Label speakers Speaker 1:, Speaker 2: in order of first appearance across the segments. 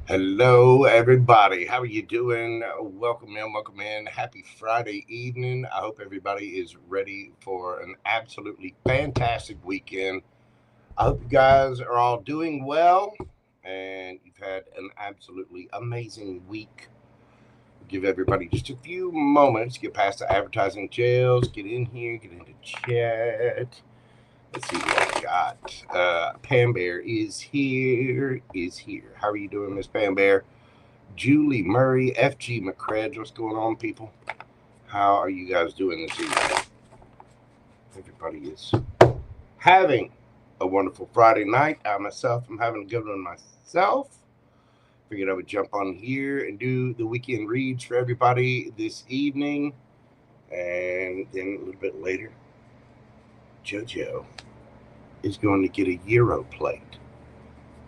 Speaker 1: Hello, everybody. How are you doing? Welcome in, welcome in. Happy Friday evening. I hope everybody is ready for an absolutely fantastic weekend. I hope you guys are all doing well and you've had an absolutely amazing week. Give everybody just a few moments, get past the advertising jails, get in here, get into chat. Let's see what I got. PamBear is here. How are you doing, Miss PamBear? Julie Murray, FG Macredz. What's going on, people? How are you guys doing this evening? Everybody is having a wonderful Friday night. I myself am having a good one myself. Figured I would jump on here and do the weekend reads for everybody this evening. And then a little bit later, JoJo is going to get a Euro plate.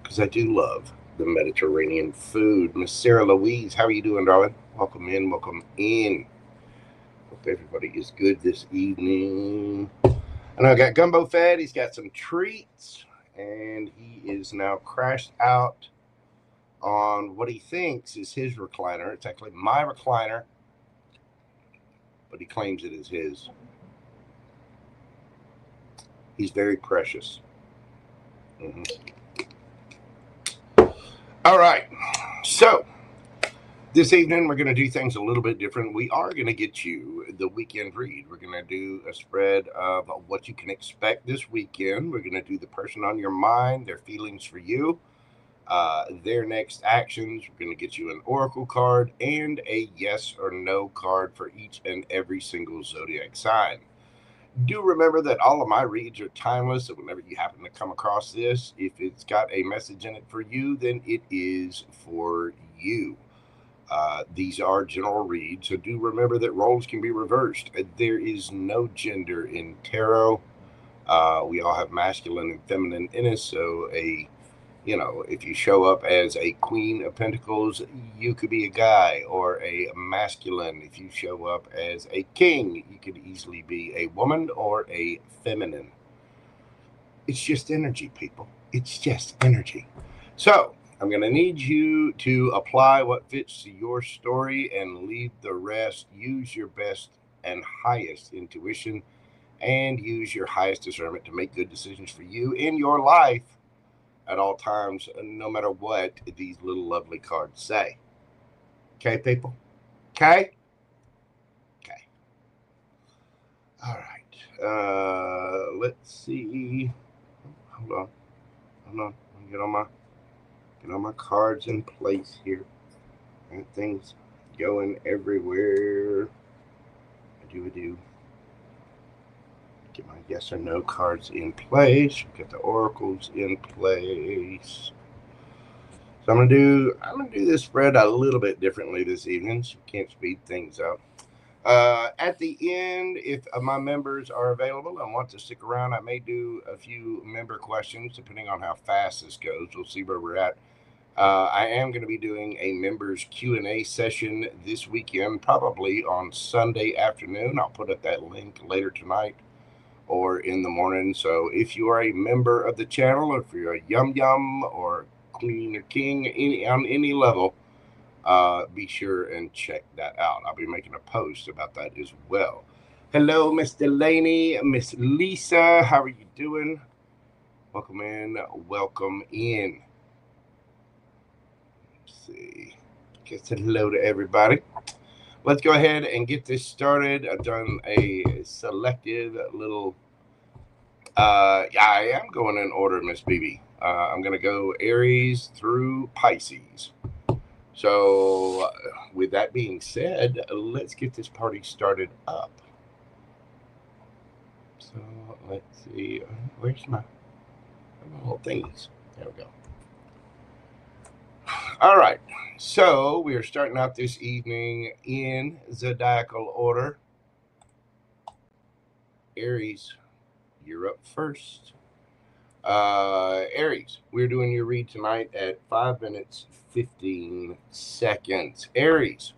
Speaker 1: Because I do love the Mediterranean food. Miss Sarah Louise, how are you doing, darling? Welcome in, welcome in. Hope everybody is good this evening. And I got Gumbo fed. He's got some treats. And he is now crashed out on what he thinks is his recliner. It's actually my recliner, but he claims it is his. He's very precious. All right. So this evening, we're going to do things a little bit different. We are going to get you the weekend read. We're going to do a spread of what you can expect this weekend. We're going to do the person on your mind, their feelings for you, their next actions. We're going to get you an oracle card and a yes or no card for each and every single zodiac sign. Do remember that all of my reads are timeless, so whenever you happen to come across this, if it's got a message in it for you, then it is for you. These are general reads, so do remember that roles can be reversed. There is no gender in tarot. We all have masculine and feminine in us, so if you show up as a Queen of Pentacles, you could be a guy, or a masculine. If you show up as a king, you could easily be a woman or a feminine. It's just energy, people. It's just energy. So I'm going to need you to apply what fits to your story and leave the rest. Use your best and highest intuition and use your highest discernment to make good decisions for you in your life at all times, no matter what these little lovely cards say. Okay, people? Okay? Okay. All right. Let's see. Hold on. Let me get all my cards in place here. And things going everywhere. I do. Get my yes or no cards in place. Get the oracles in place. So I'm gonna do this spread a little bit differently this evening, so you can't speed things up. At the end, if my members are available and want to stick around, I may do a few member questions depending on how fast this goes. We'll see where we're at. I am going to be doing a members Q&A session this weekend, probably on Sunday afternoon. I'll put up that link later tonight or in the morning. So if you are a member of the channel, or if you're a yum or queen or king on any level, be sure and check that out. I'll be making a post about that as well. Hello, Miss Delaney, Miss Lisa. How are you doing? Welcome in. Welcome in. Let's see. Just hello to everybody. Let's go ahead and get this started. I've done a selected little... I am going in order, Miss BB. I'm going to go Aries through Pisces. So, with that being said, let's get this party started up. So, let's see. Where's my little thingies? There we go. All right. So, we are starting out this evening in zodiacal order. Aries, you're up first. Aries, we're doing your read tonight at 5 minutes 15 seconds. Aries,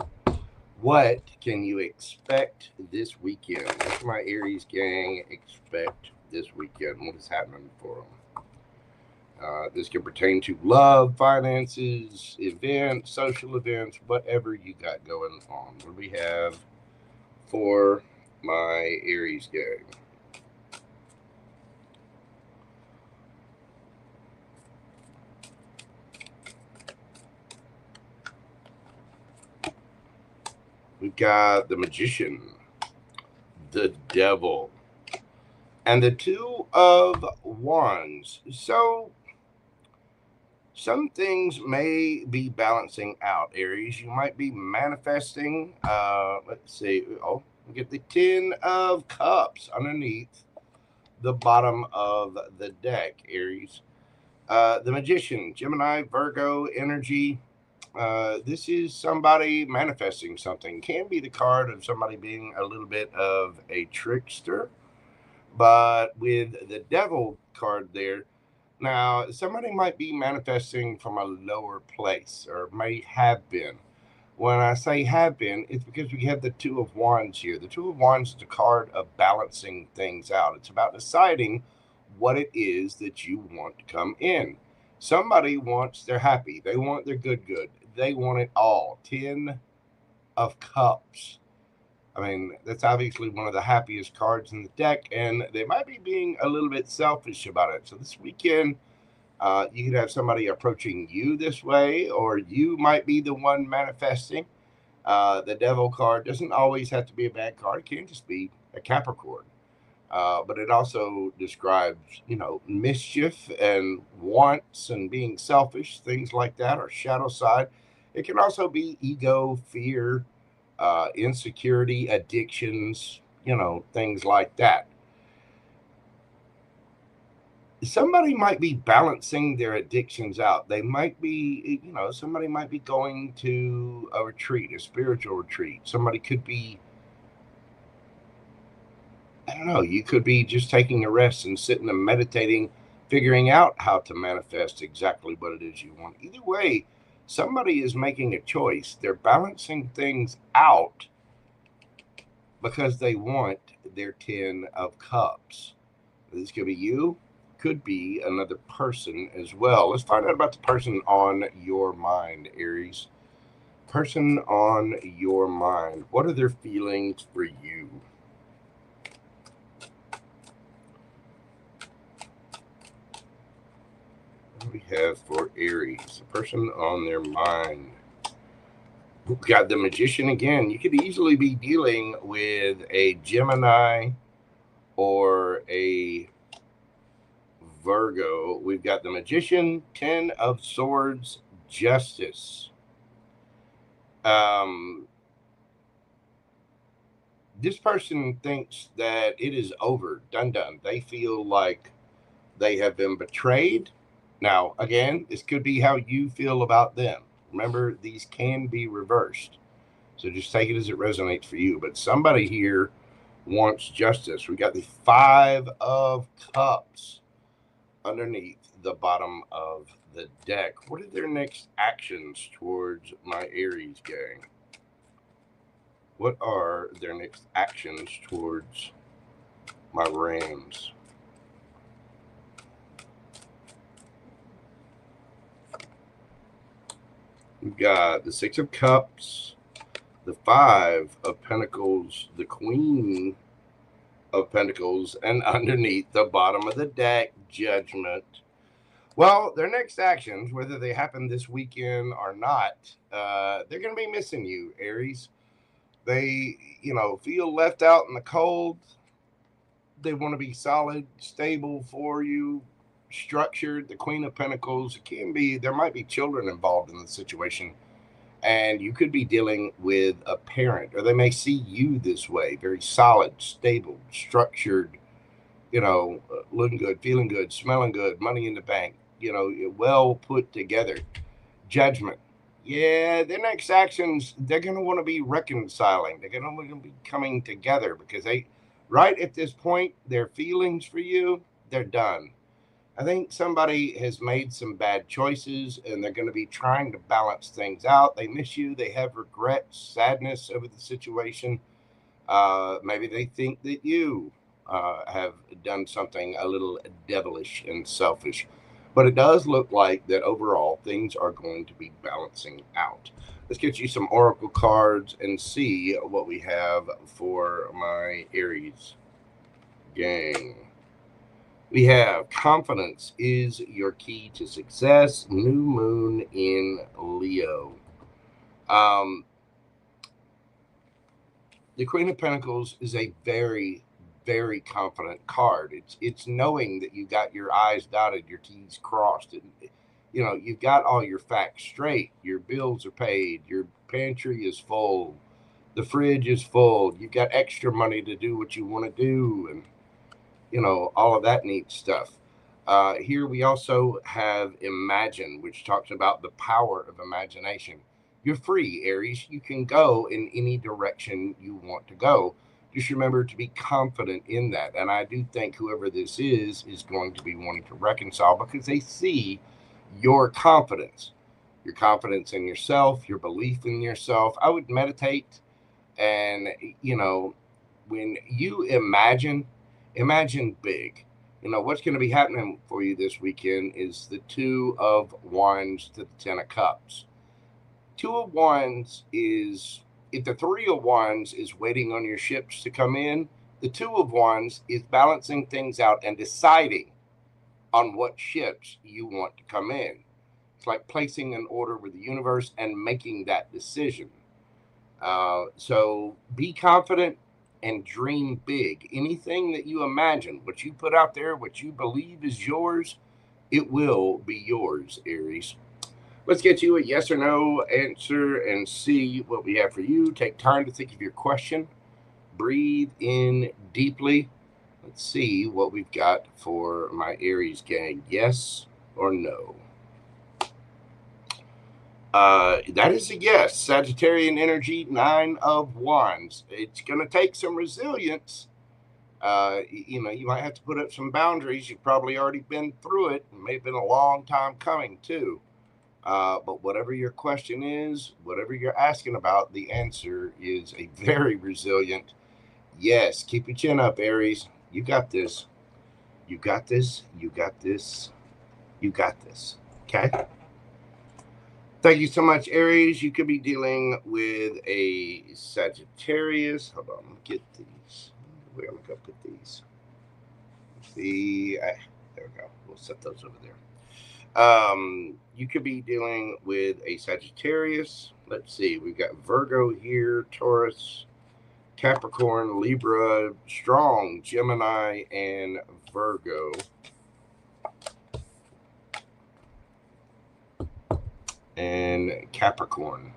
Speaker 1: what can you expect this weekend? What can my Aries gang expect this weekend? What is happening for them? This can pertain to love, finances, events, social events, whatever you got going on. What do we have for my Aries gang? We've got the Magician, the Devil, and the Two of Wands. So some things may be balancing out, Aries. You might be manifesting. Let's see. Oh, we get the Ten of Cups underneath the bottom of the deck, Aries. The Magician, Gemini, Virgo energy. This is somebody manifesting something. Can be the card of somebody being a little bit of a trickster. But with the Devil card there, now somebody might be manifesting from a lower place or may have been. When I say have been, it's because we have the Two of Wands here. The Two of Wands is a card of balancing things out. It's about deciding what it is that you want to come in. Somebody wants, they're happy. They want their good. They want it all. 10 of Cups. I mean, that's obviously one of the happiest cards in the deck, and they might be being a little bit selfish about it. So this weekend, you could have somebody approaching you this way, or you might be the one manifesting. The Devil card doesn't always have to be a bad card. It can just be a Capricorn. But it also describes, mischief and wants and being selfish, things like that, or shadow side. It can also be ego, fear, insecurity, addictions, things like that. Somebody might be balancing their addictions out. They might be, somebody might be going to a retreat, a spiritual retreat. Somebody could be, I don't know, you could be just taking a rest and sitting and meditating, figuring out how to manifest exactly what it is you want. Either way, somebody is making a choice. They're balancing things out because they want their 10 of Cups. This could be you, could be another person as well. Let's find out about the person on your mind, Aries. Person on your mind. What are their feelings for you? What do we have for Aries? The person on their mind. We've got the Magician again. You could easily be dealing with a Gemini or a Virgo. We've got the Magician, 10 of Swords, Justice. This person thinks that it is over, done. They feel like they have been betrayed. Now, again, this could be how you feel about them. Remember, these can be reversed. So just take it as it resonates for you. But somebody here wants justice. We got the 5 of Cups underneath the bottom of the deck. What are their next actions towards my Aries gang? What are their next actions towards my Rams? We've got the 6 of Cups, the 5 of Pentacles, the Queen of Pentacles, and underneath the bottom of the deck, Judgment. Well, their next actions, whether they happen this weekend or not, they're going to be missing you, Aries. They, feel left out in the cold. They want to be solid, stable for you, structured. The Queen of Pentacles, there might be children involved in the situation. And you could be dealing with a parent, or they may see you this way, very solid, stable, structured, looking good, feeling good, smelling good, money in the bank, well put together. Judgment. Yeah, their next actions, they're going to want to be reconciling. They're going to want to be coming together because right at this point, their feelings for you, they're done. I think somebody has made some bad choices and they're going to be trying to balance things out. They miss you. They have regrets, sadness over the situation. Maybe they think that you have done something a little devilish and selfish. But it does look like that overall things are going to be balancing out. Let's get you some oracle cards and see what we have for my Aries gang. We have confidence is your key to success. New moon in Leo. The Queen of Pentacles is a very, very confident card. It's knowing that you got your I's dotted, your T's crossed, and you know you've got all your facts straight. Your bills are paid. Your pantry is full. The fridge is full. You've got extra money to do what you want to do, and you know all of that neat stuff. Here we also have Imagine, which talks about the power of imagination. You're free, Aries. You can go in any direction you want to go. Just remember to be confident in that. And I do think whoever this is going to be wanting to reconcile because they see your confidence in yourself, your belief in yourself. I would meditate and, you know, when you imagine big. You know, what's going to be happening for you this weekend is the Two of Wands to the Ten of Cups. Two of Wands is, if the Three of Wands is waiting on your ships to come in, the Two of Wands is balancing things out and deciding on what ships you want to come in. It's like placing an order with the universe and making that decision. So be confident and dream big. Anything that you imagine, what you put out there, what you believe is yours, it will be yours, Aries. Let's get you a yes or no answer and see what we have for you. Take time to think of your question. Breathe in deeply. Let's see what we've got for my Aries gang. Yes or no? That is a yes. Sagittarian energy, Nine of Wands. It's going to take some resilience. You know, you might have to put up some boundaries. You've probably already been through it. It may have been a long time coming, too. But whatever your question is, whatever you're asking about, the answer is a very resilient yes. Keep your chin up, Aries. You got this. You got this. You got this. You got this. Okay? Thank you so much, Aries. You could be dealing with a Sagittarius. Hold on, let me get these. Where am I going to put these? There we go. We'll set those over there. You could be dealing with a Sagittarius. Let's see. We've got Virgo here, Taurus, Capricorn, Libra, Strong, Gemini, and Virgo. And Capricorn.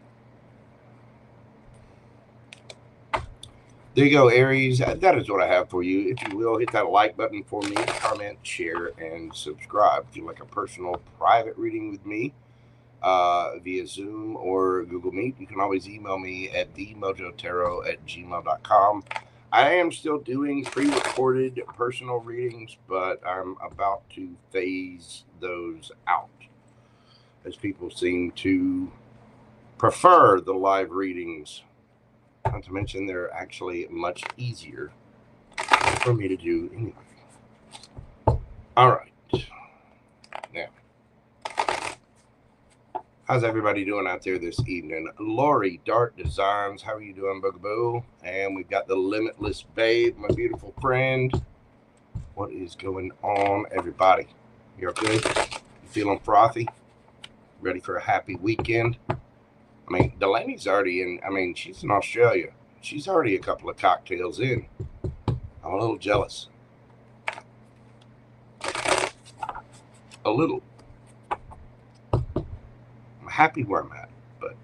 Speaker 1: There you go, Aries. That is what I have for you. If you will, hit that like button for me, comment, share, and subscribe. If you'd like a personal private reading with me via Zoom or Google Meet, you can always email me at themojotarot@gmail.com. I am still doing pre-recorded personal readings, but I'm about to phase those out, as people seem to prefer the live readings. Not to mention they're actually much easier for me to do anyway. All right. Now, how's everybody doing out there this evening? Laurie, Dark Designs, how are you doing, Bugaboo? And we've got the Limitless Babe, my beautiful friend. What is going on, everybody? You okay? You feeling frothy? Ready for a happy weekend? I mean, Delaney's already in. I mean, she's in Australia. She's already a couple of cocktails in. I'm a little jealous. A little. I'm happy where I'm at, but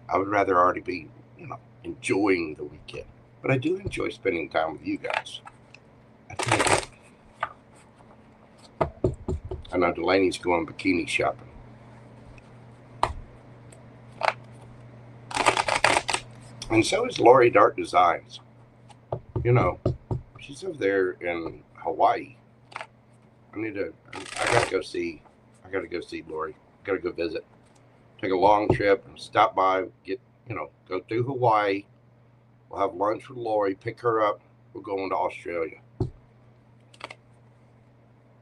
Speaker 1: I would rather already be, you know, enjoying the weekend. But I do enjoy spending time with you guys. I know Delaney's going bikini shopping. And so is Laurie, Dark Designs. You know, she's over there in Hawaii. I gotta go see Laurie. I gotta go visit. Take a long trip and stop by, go through Hawaii. We'll have lunch with Laurie, pick her up. We're going to Australia.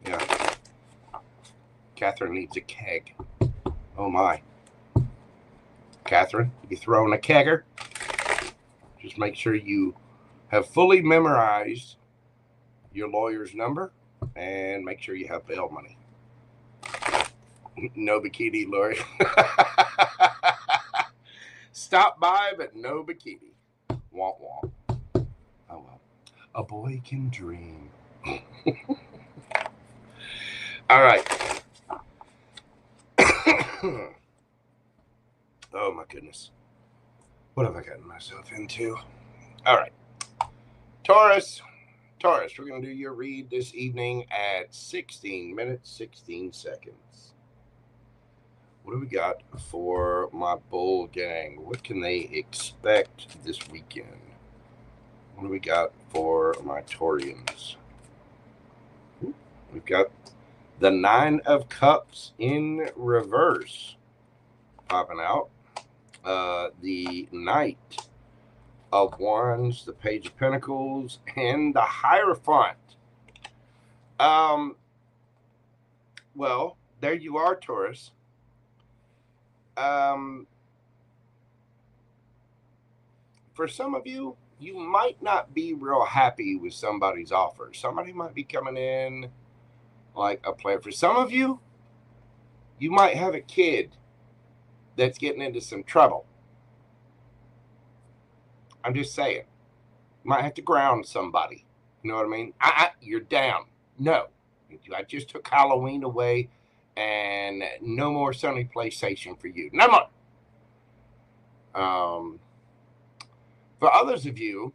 Speaker 1: Yeah. Kathryn needs a keg. Oh my. Kathryn, you throwing a kegger? Just make sure you have fully memorized your lawyer's number and make sure you have bail money. No bikini, Laurie. Stop by, but no bikini. Womp womp. Oh well. A boy can dream. All right. Oh my goodness. What have I gotten myself into? All right. Taurus, we're going to do your read this evening at 16 minutes, 16 seconds. What do we got for my bull gang? What can they expect this weekend? What do we got for my Taurians? We've got the 9 of Cups in reverse popping out. The Knight of Wands, the Page of Pentacles, and the Hierophant. Well, there you are, Taurus. For some of you, you might not be real happy with somebody's offer. Somebody might be coming in like a player. For some of you, you might have a kid that's getting into some trouble. I'm just saying. You might have to ground somebody. You know what I mean? You're down. No. I just took Halloween away and no more Sony PlayStation for you. No more. For others of you,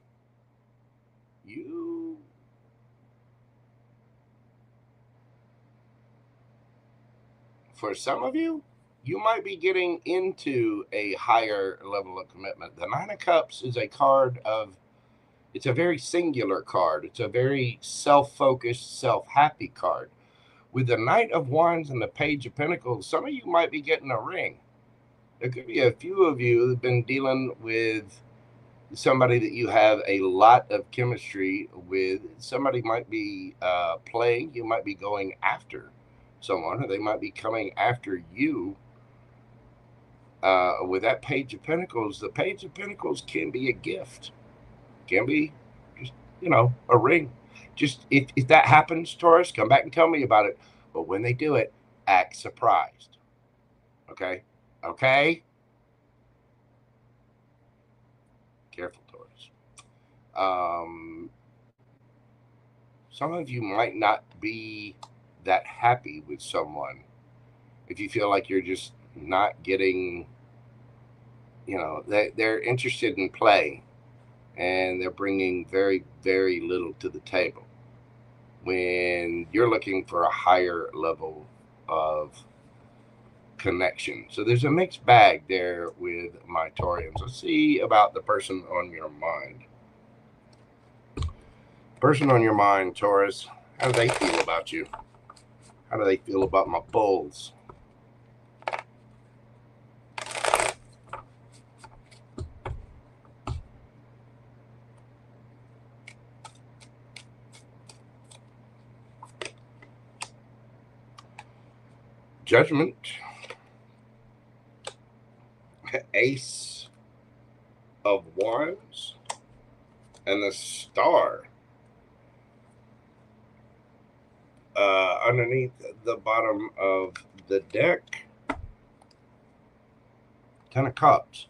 Speaker 1: for some of you, you might be getting into a higher level of commitment. The 9 of Cups is a card of, it's a very singular card. It's a very self-focused, self-happy card. With the Knight of Wands and the Page of Pentacles, some of you might be getting a ring. There could be a few of you who've been dealing with somebody that you have a lot of chemistry with. Somebody might be playing. You might be going after someone, or they might be coming after you. With that Page of Pentacles, the Page of Pentacles can be a gift. Can be just, a ring. Just if that happens, Taurus, come back and tell me about it. But when they do it, act surprised. Okay? Okay? Careful, Taurus. Some of you might not be that happy with someone if you feel like you're just not getting, they're interested in play and they're bringing very, very little to the table when you're looking for a higher level of connection. So there's a mixed bag there with my Taurians. Let's see about the person on your mind. Person on your mind, Taurus. How do they feel about you? How do they feel about my bulls? Judgment. Ace of Wands. And the Star. Underneath the bottom of the deck. 10 of Cups.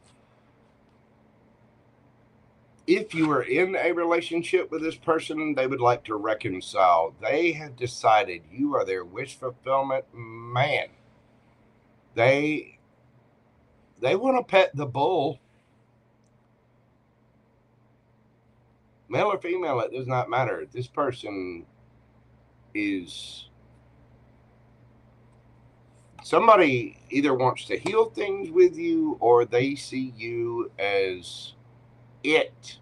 Speaker 1: If you are in a relationship with this person, they would like to reconcile. They have decided you are their wish fulfillment man. They want to pet the bull. Male or female, it does not matter. This person is somebody either wants to heal things with you or they see you as it.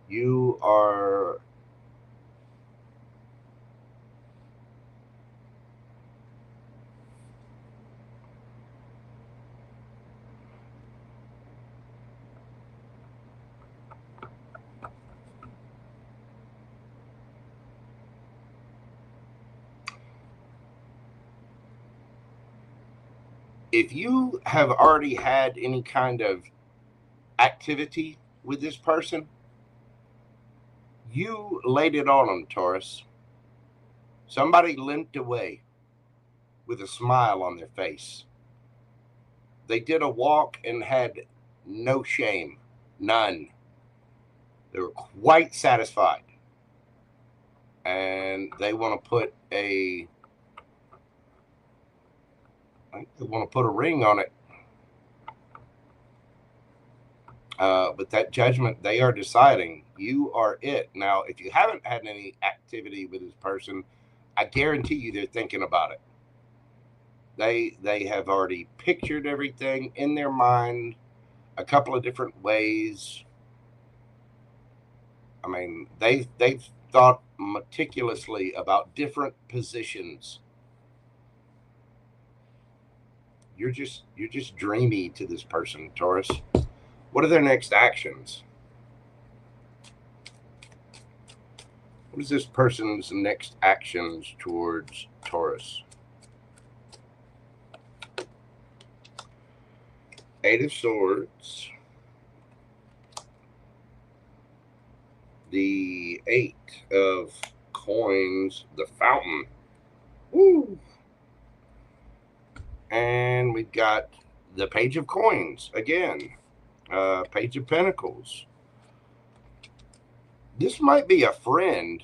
Speaker 1: You are if you have already had any kind of activity with this person, you laid it on them, Taurus. Somebody limped away with a smile on their face. They did a walk and had no shame, none. They were quite satisfied. And they want to put a ring on it. But that judgment, they are deciding you are it. Now, if you haven't had any activity with this person, I guarantee you they're thinking about it. They have already pictured everything in their mind a couple of different ways. I mean, they've thought meticulously about different positions. You're just dreamy to this person, Taurus. What are their next actions? What is this person's next actions towards Taurus? Eight of Swords. The Eight of Coins. The Fountain. Woo! And we've got the Page of Coins again. Page of Pentacles. This might be a friend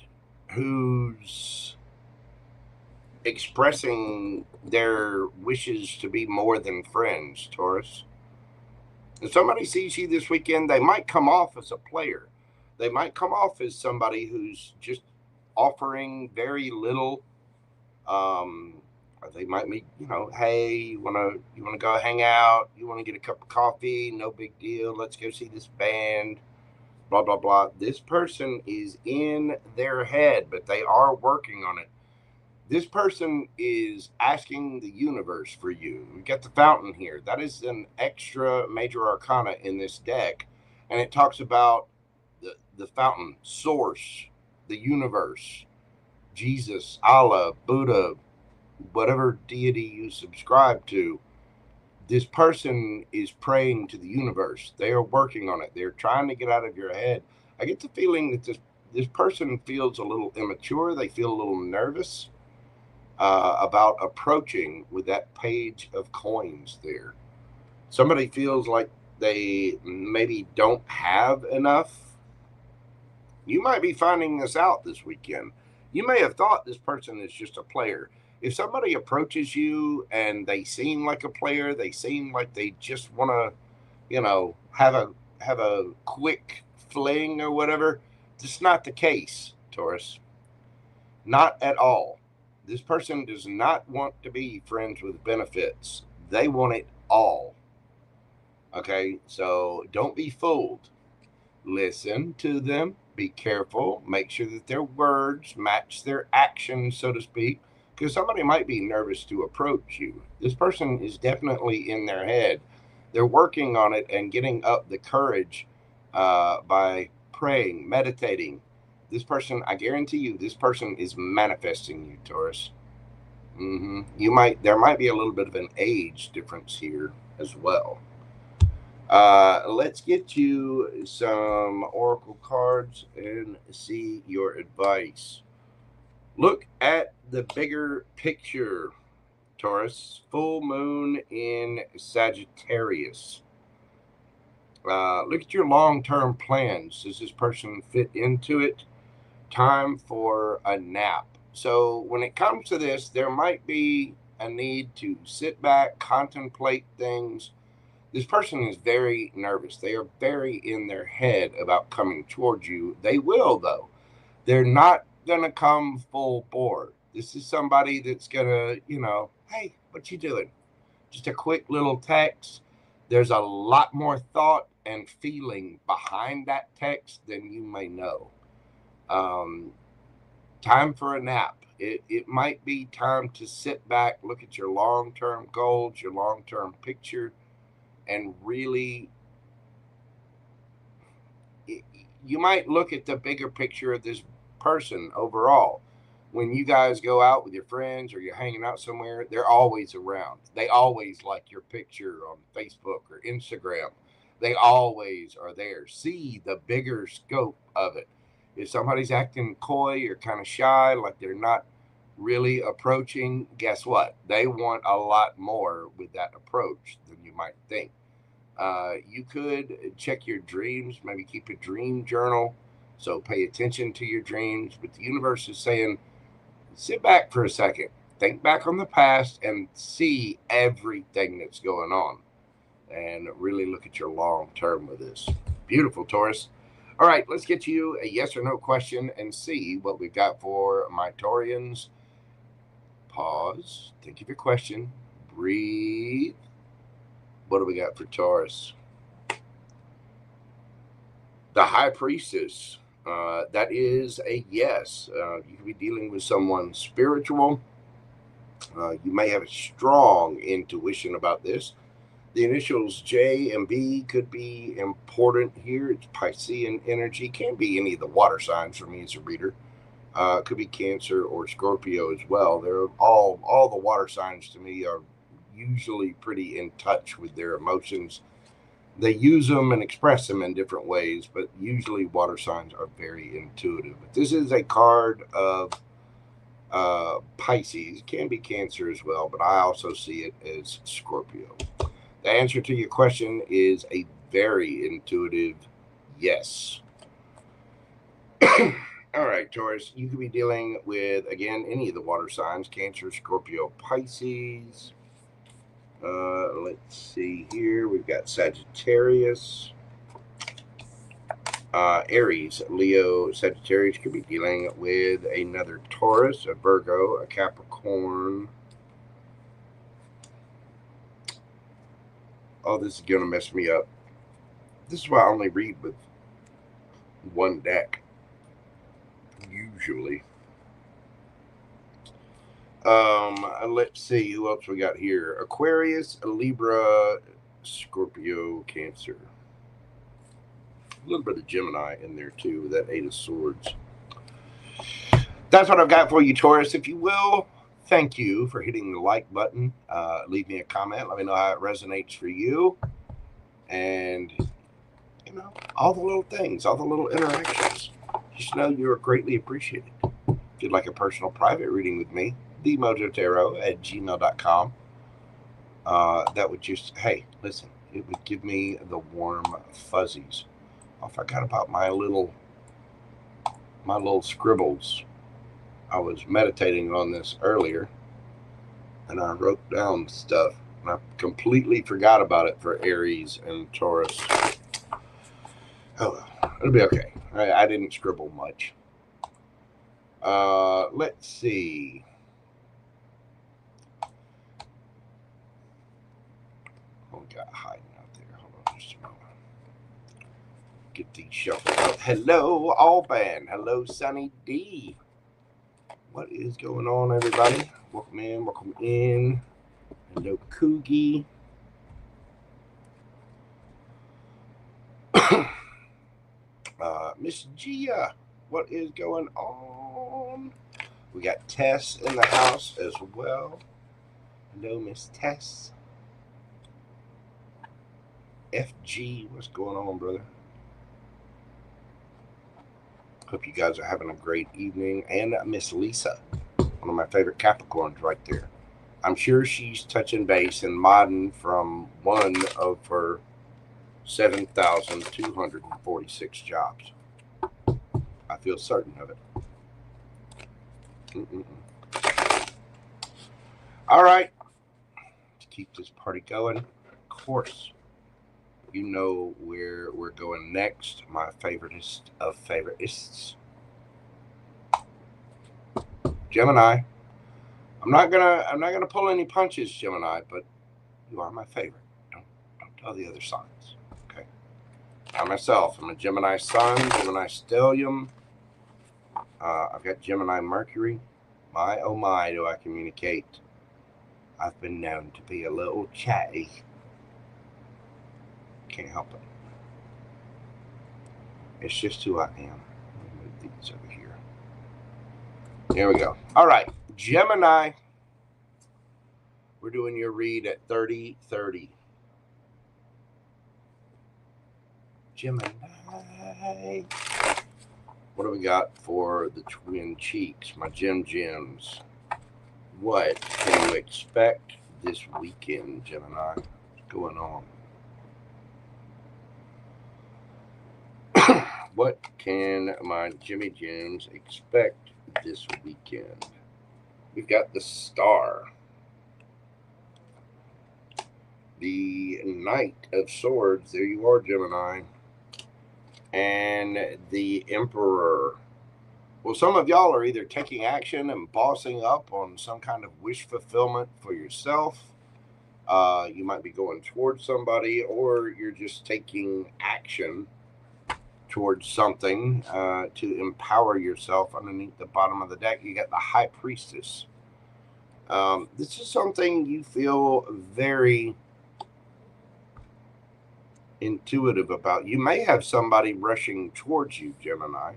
Speaker 1: who's expressing their wishes to be more than friends, Taurus. If somebody sees you this weekend, they might come off as a player. They might come off as somebody who's just offering very little. They might be, hey, you want to go hang out? You want to get a cup of coffee? No big deal. Let's go see this band. Blah, blah, blah. This person is in their head, but they are working on it. This person is asking the universe for you. We got the Fountain here. That is an extra major arcana in this deck. And it talks about the fountain, source, the universe, Jesus, Allah, Buddha, whatever deity you subscribe to. This person is praying to the universe. They are working on it. They're trying to get out of your head. I get the feeling that this person feels a little immature. They feel a little nervous about approaching with that Page of Coins there. Somebody feels like they maybe don't have enough. You might be finding this out this weekend. You may have thought this person is just a player. If somebody approaches you and they seem like a player, they seem like they just want to, have a quick fling or whatever, it's not the case, Taurus. Not at all. This person does not want to be friends with benefits. They want it all. Okay, so don't be fooled. Listen to them. Be careful. Make sure that their words match their actions, so to speak, because somebody might be nervous to approach you. This person is definitely in their head. They're working on it and getting up the courage by praying, meditating. This person, I guarantee you, this person is manifesting you, Taurus. There might be a little bit of an age difference here as well. Let's get you some oracle cards and see your advice. Look at the bigger picture, Taurus. Full moon in Sagittarius. Look at your long-term plans. Does this person fit into it? Time for a nap. So when it comes to this, there might be a need to sit back, contemplate things. This person is very nervous. They are very in their head about coming towards you. They will, though. They're not going to come full bore. This is somebody that's going to, hey, what you doing? Just a quick little text. There's a lot more thought and feeling behind that text than you may know. Time for a nap. It might be time to sit back, look at your long-term goals, your long-term picture, and really, you might look at the bigger picture of this person overall. when you guys go out with your friends or you're hanging out somewhere, they're always around. They always like your picture on Facebook or Instagram. They always are there. See the bigger scope of it. If somebody's acting coy or kind of shy, like they're not really approaching, guess what? They want a lot more with that approach than you might think. You could check your dreams, maybe keep a dream journal. So pay attention to your dreams. But the universe is saying, sit back for a second, think back on the past and see everything that's going on. And really look at your long term with this. Beautiful, Taurus. All right, let's get you a yes or no question and see what we've got for my Taurians. Pause, think of your question, breathe. What do we got for Taurus? The High Priestess. That is a yes. You could be dealing with someone spiritual. You may have a strong intuition about this. The initials J and B could be important here. It's Piscean energy. Can be any of the water signs for me as a reader. Could be Cancer or Scorpio as well. They're all the water signs to me are usually pretty in touch with their emotions. They use them and express them in different ways, but usually water signs are very intuitive. But this is a card of Pisces. Can be Cancer as well, but I also see it as Scorpio. The answer to your question is a very intuitive yes. All right, Taurus, you could be dealing with, again, any of the water signs, Cancer, Scorpio, Pisces. Let's see here. We've got Sagittarius, Aries, Leo, Sagittarius. Could be dealing with another Taurus, a Virgo, a Capricorn. Oh, this is going to mess me up. This is why I only read with one deck, usually. Let's see who else we got here. Aquarius, Libra, Scorpio, Cancer. A little bit of Gemini in there too with that 8 of Swords. That's what I've got for you, Taurus. If you will, thank you for hitting the like button. Leave me a comment. Let me know how it resonates for you. And, you know, all the little things, all the little interactions. Just know you are greatly appreciated. If you'd like a personal private reading with me, themojotarot@gmail.com. That would just, hey, listen, it would give me the warm fuzzies. I forgot about my little scribbles. I was meditating on this earlier, and I wrote down stuff, and I completely forgot about it for Aries and Taurus. Oh, it'll be okay. I didn't scribble much. Let's see. Oh, we got hiding out there. Hold on just a moment. Get these shuffled out. Hello, Alban. Hello, Sunny D. What is going on, everybody? Welcome in. Welcome in. Hello, Coogie. Miss Gia, what is going on? We got Tess in the house as well. Hello, Miss Tess. FG, what's going on, brother? Hope you guys are having a great evening. And Miss Lisa, one of my favorite Capricorns right there. I'm sure she's touching base and modding from one of her 7,246 jobs. I feel certain of it. All right. Let's keep this party going. Of course, you know where we're going next. My favoritist of favoritists. Gemini. I'm not gonna pull any punches, Gemini, but you are my favorite. Don't tell the other signs. Okay. I myself, I'm a Gemini Sun, Gemini Stellium. I've got Gemini Mercury. My, oh my, do I communicate. I've been known to be a little chatty. Can't help it. It's just who I am. Let me move these over here. Here we go. All right, Gemini. We're doing your read at 30-30. Gemini. What do we got for the twin cheeks, my gems? What can you expect this weekend, Gemini? What's going on? What can my Jimmy Gems expect this weekend? We've got the Star, the Knight of Swords. There you are, Gemini. And the Emperor. Well, some of y'all are either taking action and bossing up on some kind of wish fulfillment for yourself. You might be going towards somebody, or you're just taking action towards something to empower yourself. Underneath the bottom of the deck, you got the High Priestess. This is something you feel very intuitive about. You may have somebody rushing towards you, Gemini.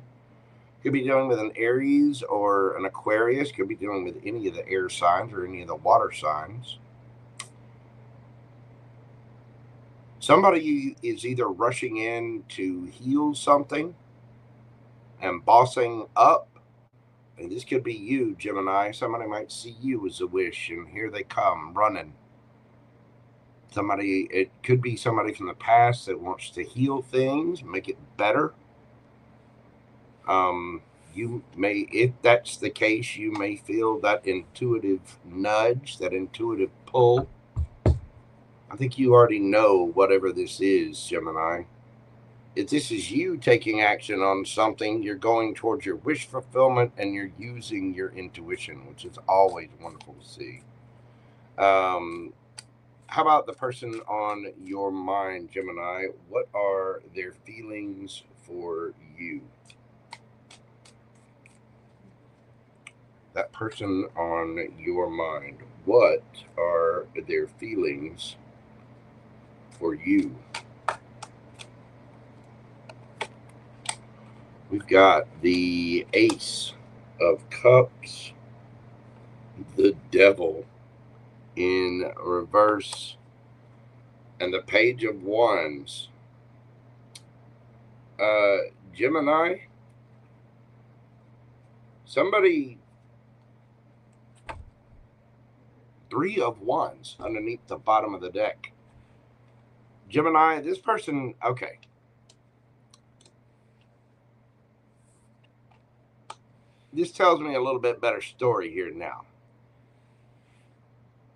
Speaker 1: Could be dealing with an Aries or an Aquarius. Could be dealing with any of the air signs or any of the water signs. Somebody is either rushing in to heal something and bossing up. And this could be you, Gemini. Somebody might see you as a wish, and here they come running. It could be somebody from the past that wants to heal things, make it better. You may, if that's the case, you may feel that intuitive nudge, that intuitive pull. I think you already know whatever this is, Gemini. If this is you taking action on something, you're going towards your wish fulfillment and you're using your intuition, which is always wonderful to see. How about the person on your mind, Gemini? What are their feelings for you? That person on your mind, what are their feelings for you? We've got the Ace of Cups, the Devil in reverse, and the Page of Wands. Gemini, somebody, Three of Wands underneath the bottom of the deck. Gemini, this person, okay. This tells me a little bit better story here now.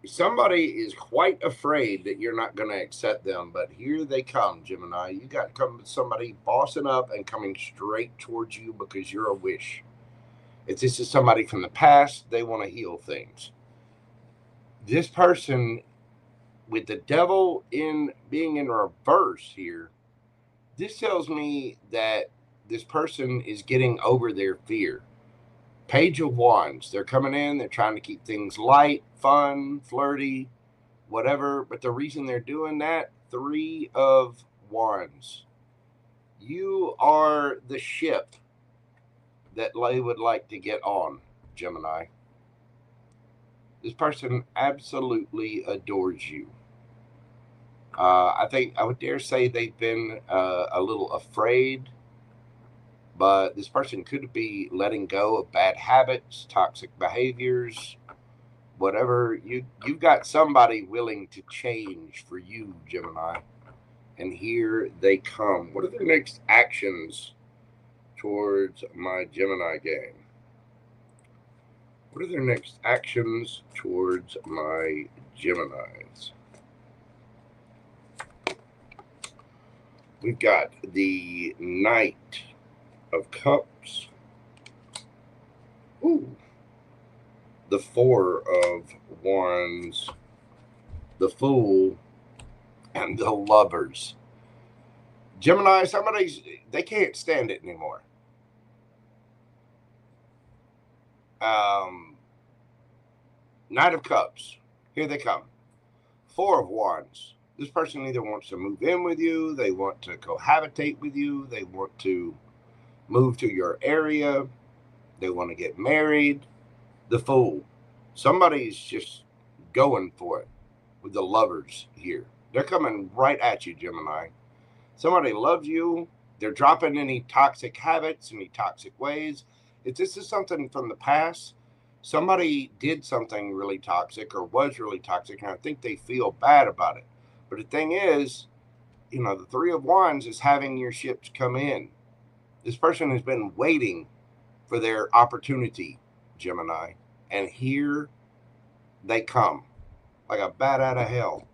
Speaker 1: Somebody is quite afraid that you're not going to accept them, but here they come, Gemini. You got somebody bossing up and coming straight towards you because you're a wish. If this is somebody from the past, they want to heal things. This person, with the Devil being in reverse here, this tells me that this person is getting over their fear. Page of Wands. They're coming in. They're trying to keep things light, fun, flirty, whatever. But the reason they're doing that, Three of Wands. You are the ship that they would like to get on, Gemini. This person absolutely adores you. I think I would dare say they've been a little afraid, but this person could be letting go of bad habits, toxic behaviors, whatever. You've got somebody willing to change for you, Gemini, and here they come. What are their next actions towards my Gemini gang? What are their next actions towards my Geminis? We've got the Knight of Cups. Ooh. The Four of Wands, the Fool, and the Lovers. Gemini, they can't stand it anymore. Knight of Cups, here they come. Four of Wands. This person either wants to move in with you, they want to cohabitate with you, they want to move to your area. They want to get married. The Fool. Somebody's just going for it with the Lovers here. They're coming right at you, Gemini. Somebody loves you. They're dropping any toxic habits, any toxic ways. If this is something from the past, somebody did something really toxic or was really toxic, and I think they feel bad about it. But the thing is, you know, the Three of Wands is having your ships come in. This person has been waiting for their opportunity, Gemini. And here they come, like a bat out of hell,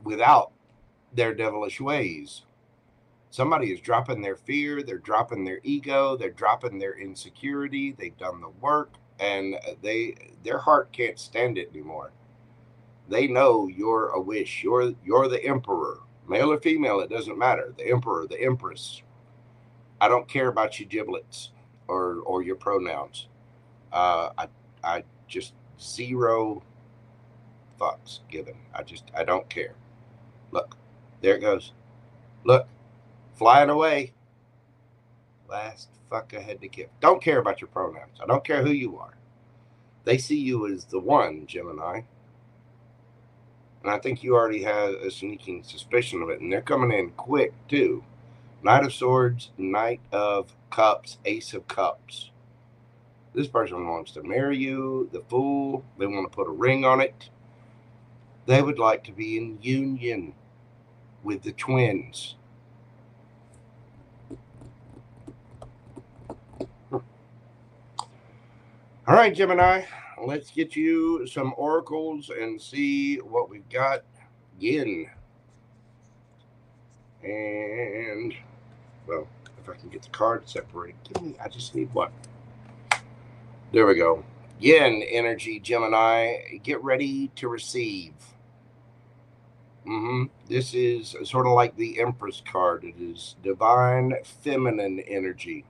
Speaker 1: without their devilish ways. Somebody is dropping their fear, they're dropping their ego, they're dropping their insecurity, they've done the work, and their heart can't stand it anymore. They know you're a wish. You're the emperor. Male or female, it doesn't matter. The emperor, the empress. I don't care about your giblets or your pronouns. I just zero fucks given. I don't care. Look, there it goes. Look, flying away. Last fuck I had to give. Don't care about your pronouns. I don't care who you are. They see you as the one, Gemini. And I think you already have a sneaking suspicion of it. And they're coming in quick, too. Knight of Swords, Knight of Cups, Ace of Cups. This person wants to marry you, the Fool. They want to put a ring on it. They would like to be in union with the twins. All right, Gemini, let's get you some oracles and see what we've got. Yin. And, well, if I can get the card separated, I just need one. There we go. Yin energy, Gemini. Get ready to receive. This is sort of like the Empress card. It is divine feminine energy.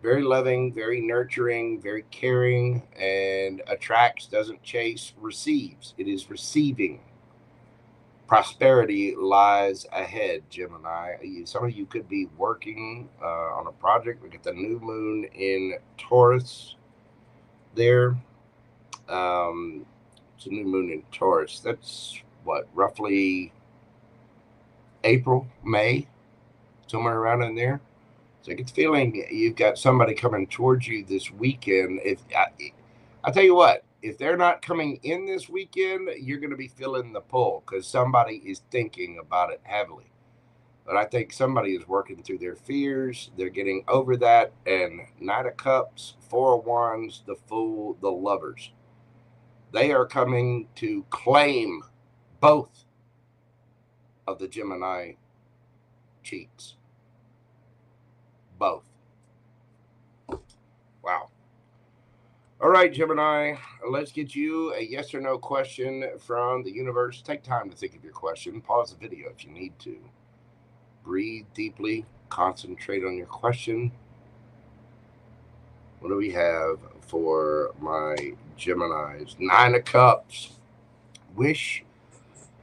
Speaker 1: Very loving, very nurturing, very caring, and attracts, doesn't chase, receives. It is receiving. Prosperity lies ahead, Gemini. Some of you could be working on a project. We get the new moon in Taurus there. It's a new moon in Taurus. That's what, roughly April, May, somewhere around in there. So I get the feeling you've got somebody coming towards you this weekend. I'll tell you what, if they're not coming in this weekend, you're going to be feeling the pull because somebody is thinking about it heavily. But I think somebody is working through their fears. They're getting over that. And Knight of Cups, Four of Wands, the Fool, the Lovers. They are coming to claim both of the Gemini cheeks. Both. Wow. All right, Gemini, let's get you a yes or no question from the universe. Take time to think of your question. Pause the video if you need to. Breathe deeply. Concentrate on your question. What do we have for my Geminis? Nine of Cups. Wish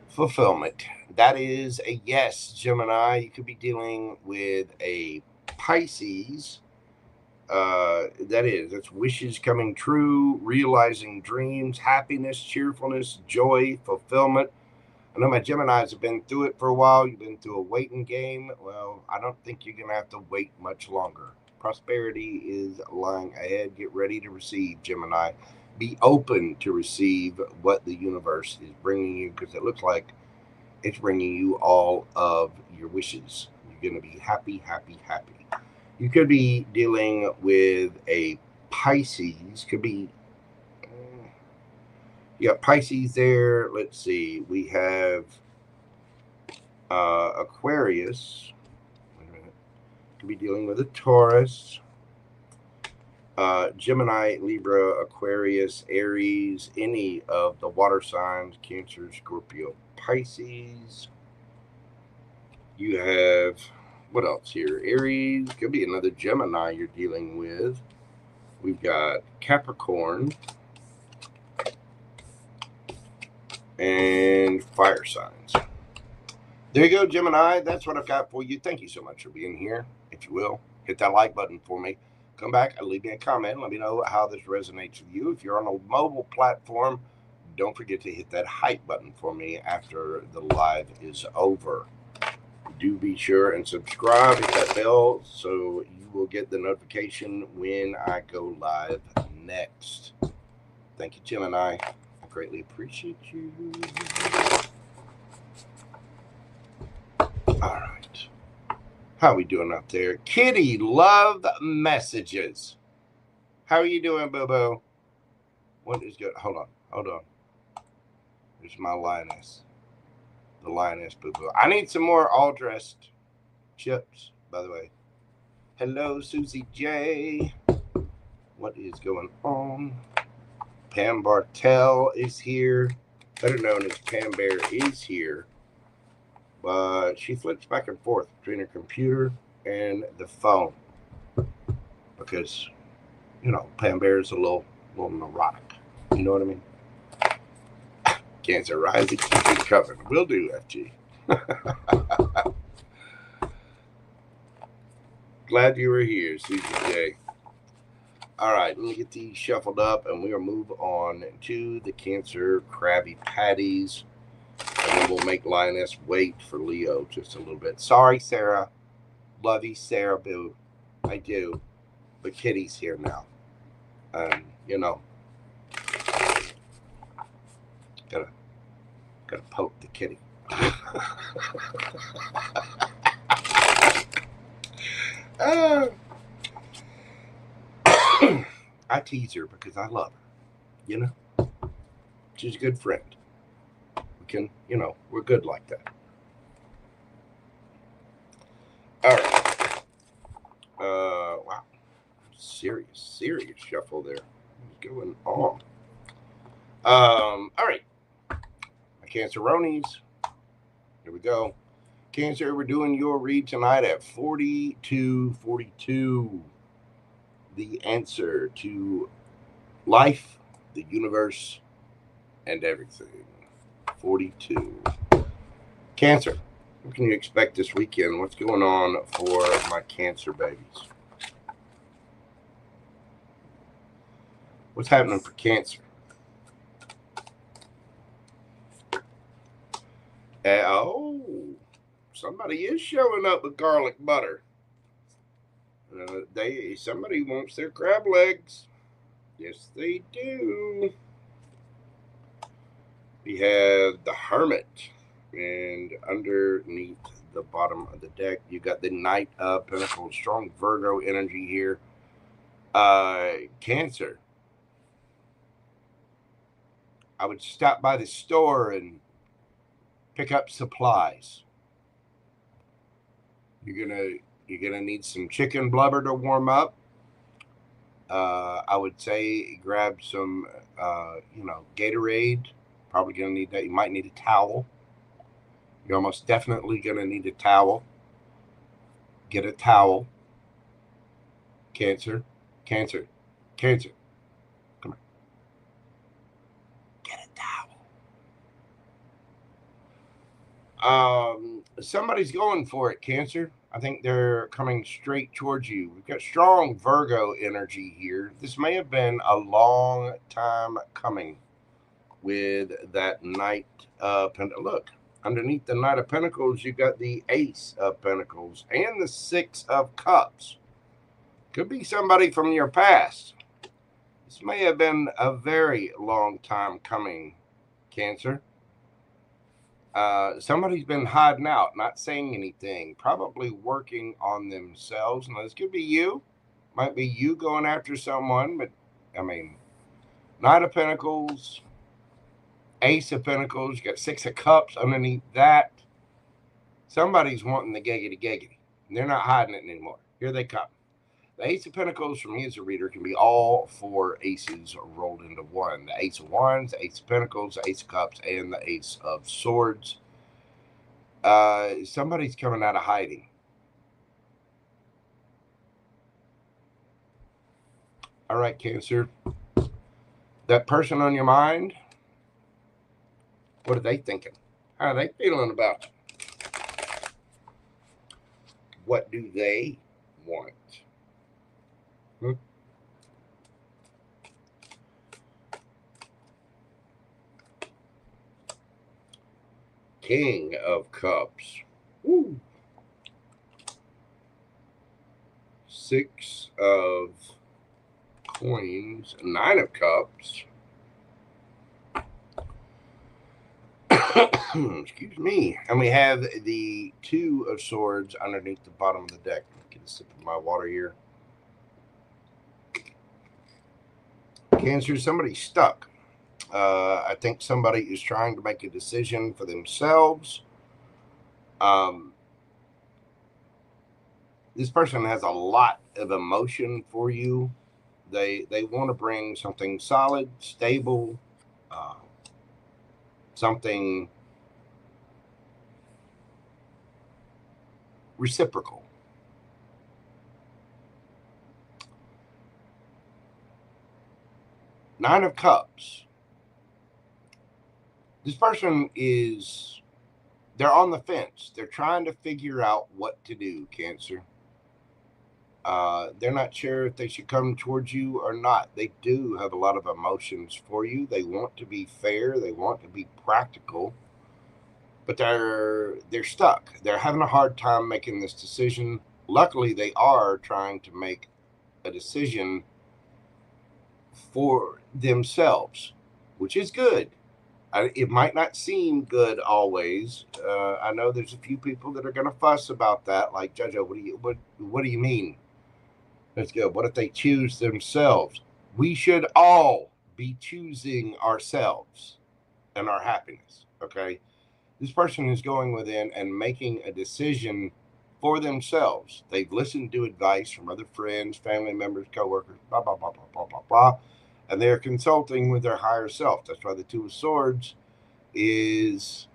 Speaker 1: fulfillment. That is a yes, Gemini. You could be dealing with a Pisces. That's wishes coming true, realizing dreams, happiness, cheerfulness, joy, fulfillment. I know my Geminis have been through it for a while. You've been through a waiting game. Well, I don't think you're going to have to wait much longer. Prosperity is lying ahead. Get ready to receive, Gemini. Be open to receive what the universe is bringing you because it looks like it's bringing you all of your wishes. You're going to be happy, happy, happy. You could be dealing with a Pisces. Could be, you got Pisces there. Let's see. We have Aquarius. Wait a minute. Could be dealing with a Taurus. Gemini, Libra, Aquarius, Aries, any of the water signs, Cancer, Scorpio, Pisces. You have... what else here? Aries, could be another Gemini you're dealing with. We've got Capricorn and fire signs. There you go, Gemini. That's what I've got for you. Thank you so much for being here. If you will, hit that like button for me. come back and leave me a comment. Let me know how this resonates with you. If you're on a mobile platform, don't forget to hit that hype button for me after the live is over. Do be sure and subscribe, hit that bell so you will get the notification when I go live next. Thank you, Gemini. I greatly appreciate you. All right. How are we doing up there? Kitty, love messages. How are you doing, Boo-Boo? What is good? Hold on. There's my lioness. The lioness, Boo-Boo. I need some more all-dressed chips, by the way. Hello, Susie J. What is going on? PamBear is here, better known as PamBear-IsHere. But she flips back and forth between her computer and the phone because, you know, PamBear is a little neurotic. You know what I mean? Cancer rising, keep covered. Will do, FG. Glad you were here, Susie J. All right, let me get these shuffled up, and we'll move on to the Cancer Krabby Patties. And then we'll make Lioness wait for Leo just a little bit. Sorry, Sarah. Love you, Sarah Boo. I do. But Kitty's here now. You know. Gotta poke the kitty. I tease her because I love her. You know? She's a good friend. You know, we're good like that. All right. Wow. Serious shuffle there. What's going on? All right. My Canceronies. Here we go. Cancer, we're doing your read tonight at 4242. The answer to life, the universe, and everything. 42. Cancer, what can you expect this weekend? What's going on for my Cancer babies? What's happening for Cancer? Oh, somebody is showing up with garlic butter. Somebody wants their crab legs. Yes, they do. We have the Hermit, and underneath the bottom of the deck, you got the Knight of Pentacles. Strong Virgo energy here. Cancer, I would stop by the store and pick up supplies. You're gonna need some chicken blubber to warm up. I would say grab some, Gatorade. Probably going to need that. You might need a towel. You're almost definitely going to need a towel. Get a towel. Cancer. Come here. Get a towel. Somebody's going for it, Cancer. I think they're coming straight towards you. We've got strong Virgo energy here. This may have been a long time coming. With that Knight of Pentacles. Look, underneath the Knight of Pentacles, you got the Ace of Pentacles and the Six of Cups. Could be somebody from your past. This may have been a very long time coming, Cancer. Somebody's been hiding out, not saying anything, probably working on themselves. Now, this could be you. Might be you going after someone, but, I mean, Knight of Pentacles, Ace of Pentacles, you got Six of Cups underneath that. Somebody's wanting the giggity. They're not hiding it anymore. Here they come. The Ace of Pentacles for me as a reader can be all four aces rolled into one. The Ace of Wands, the Ace of Pentacles, the Ace of Cups, and the Ace of Swords. Somebody's coming out of hiding. All right, Cancer. That person on your mind, what are they thinking? How are they feeling about you? What do they want? King of Cups. Woo. 6 of Coins. 9 of Cups. Excuse me. And we have the 2 of Swords underneath the bottom of the deck. Get a sip of my water here. Cancer, somebody's stuck. I think somebody is trying to make a decision for themselves. This person has a lot of emotion for you. They want to bring something solid, stable, something reciprocal. Nine of Cups. This person is, they're on the fence. They're trying to figure out what to do, Cancer. They're not sure if they should come towards you or not. They do have a lot of emotions for you. They want to be fair. They want to be practical. But they're stuck. They're having a hard time making this decision. Luckily, they are trying to make a decision for themselves, which is good. It might not seem good always. I know there's a few people that are going to fuss about that, like, Jojo, what do you mean? Let's go. What if they choose themselves? We should all be choosing ourselves and our happiness, okay? This person is going within and making a decision for themselves. They've listened to advice from other friends, family members, coworkers, blah, blah, blah, blah, blah, blah, blah. And they're consulting with their higher self. That's why the 2 of Swords is,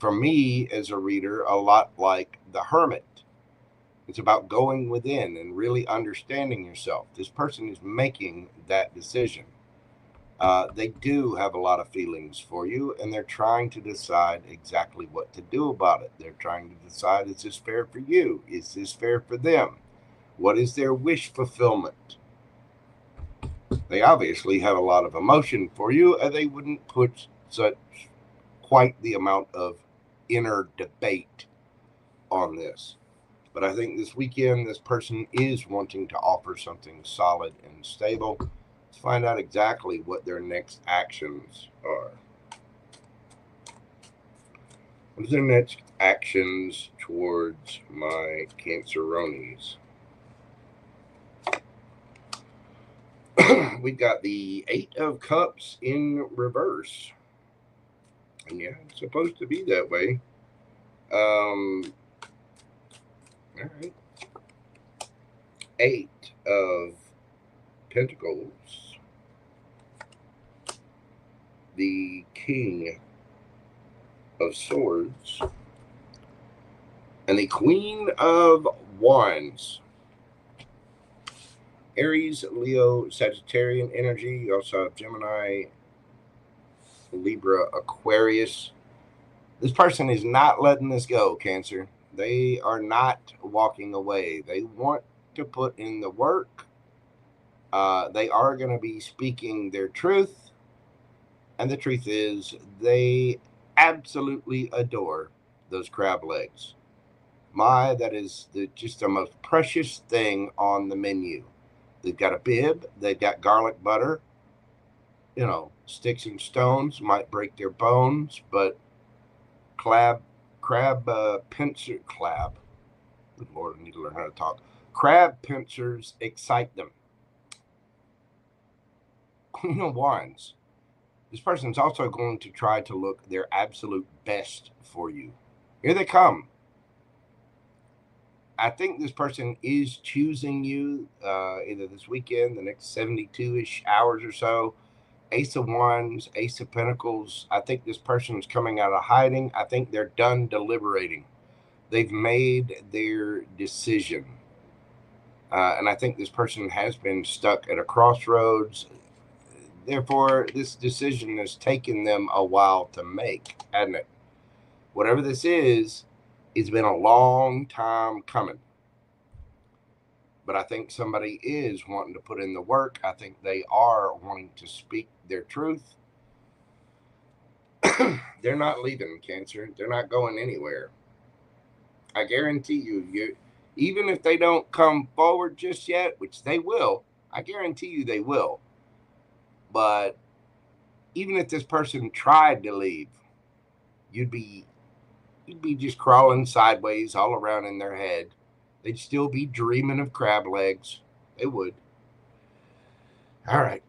Speaker 1: for me as a reader, a lot like the Hermit. It's about going within and really understanding yourself. This person is making that decision. They do have a lot of feelings for you, and they're trying to decide exactly what to do about it. They're trying to decide, is this fair for you? Is this fair for them? What is their wish fulfillment? They obviously have a lot of emotion for you, and they wouldn't put quite the amount of inner debate on this. But I think this weekend, this person is wanting to offer something solid and stable. Let's find out exactly what their next actions are. What is their next actions towards my Canceronis? We've got the 8 of Cups in reverse. And yeah, it's supposed to be that way. All right. 8 of Pentacles. The King of Swords. And the Queen of Wands. Aries, Leo, Sagittarian energy. You also have Gemini, Libra, Aquarius. This person is not letting this go, Cancer. They are not walking away. They want to put in the work. They are going to be speaking their truth. And the truth is, they absolutely adore those crab legs. That is just the most precious thing on the menu. They've got a bib. They've got garlic butter. You know, sticks and stones might break their bones, but crab pincer. Good Lord, I need to learn how to talk. Crab pincers excite them. Queen of Wands. This person's also going to try to look their absolute best for you. Here they come. I think this person is choosing you either this weekend, the next 72-ish hours or so. Ace of Wands, Ace of Pentacles. I think this person's coming out of hiding. I think they're done deliberating. They've made their decision. And I think this person has been stuck at a crossroads. Therefore, this decision has taken them a while to make, hasn't it? Whatever this is, it's been a long time coming. But I think somebody is wanting to put in the work. I think they are wanting to speak their truth. They're not leaving, Cancer. They're not going anywhere. I guarantee you, even if they don't come forward just yet, which they will, I guarantee you they will. But even if this person tried to leave, you'd be just crawling sideways all around in their head. They'd still be dreaming of crab legs. They would. All right.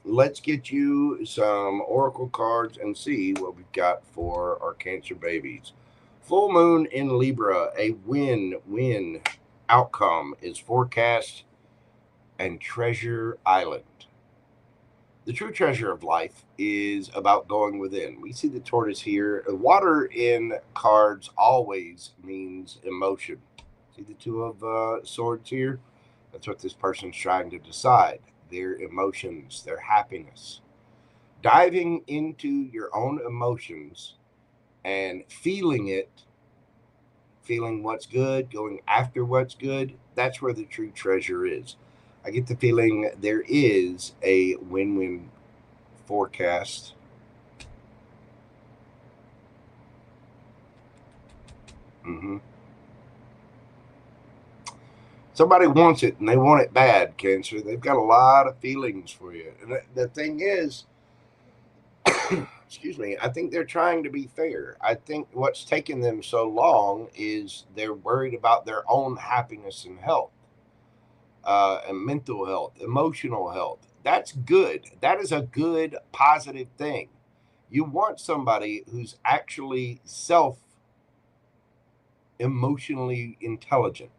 Speaker 1: Let's get you some oracle cards and see what we've got for our Cancer babies. Full moon in Libra, a win-win outcome is forecast, and Treasure Island. The true treasure of life is about going within. We see the tortoise here. Water in cards always means emotion. See the two of swords here? That's what this person's trying to decide. Their emotions, their happiness. Diving into your own emotions and feeling it, feeling what's good, going after what's good, that's where the true treasure is. I get the feeling there is a win-win forecast. Somebody wants it, and they want it bad, Cancer. They've got a lot of feelings for you. And the thing is, excuse me, I think they're trying to be fair. I think what's taken them so long is they're worried about their own happiness and health. And mental health, emotional health. That's good. That is a good, positive thing. You want somebody who's actually emotionally intelligent,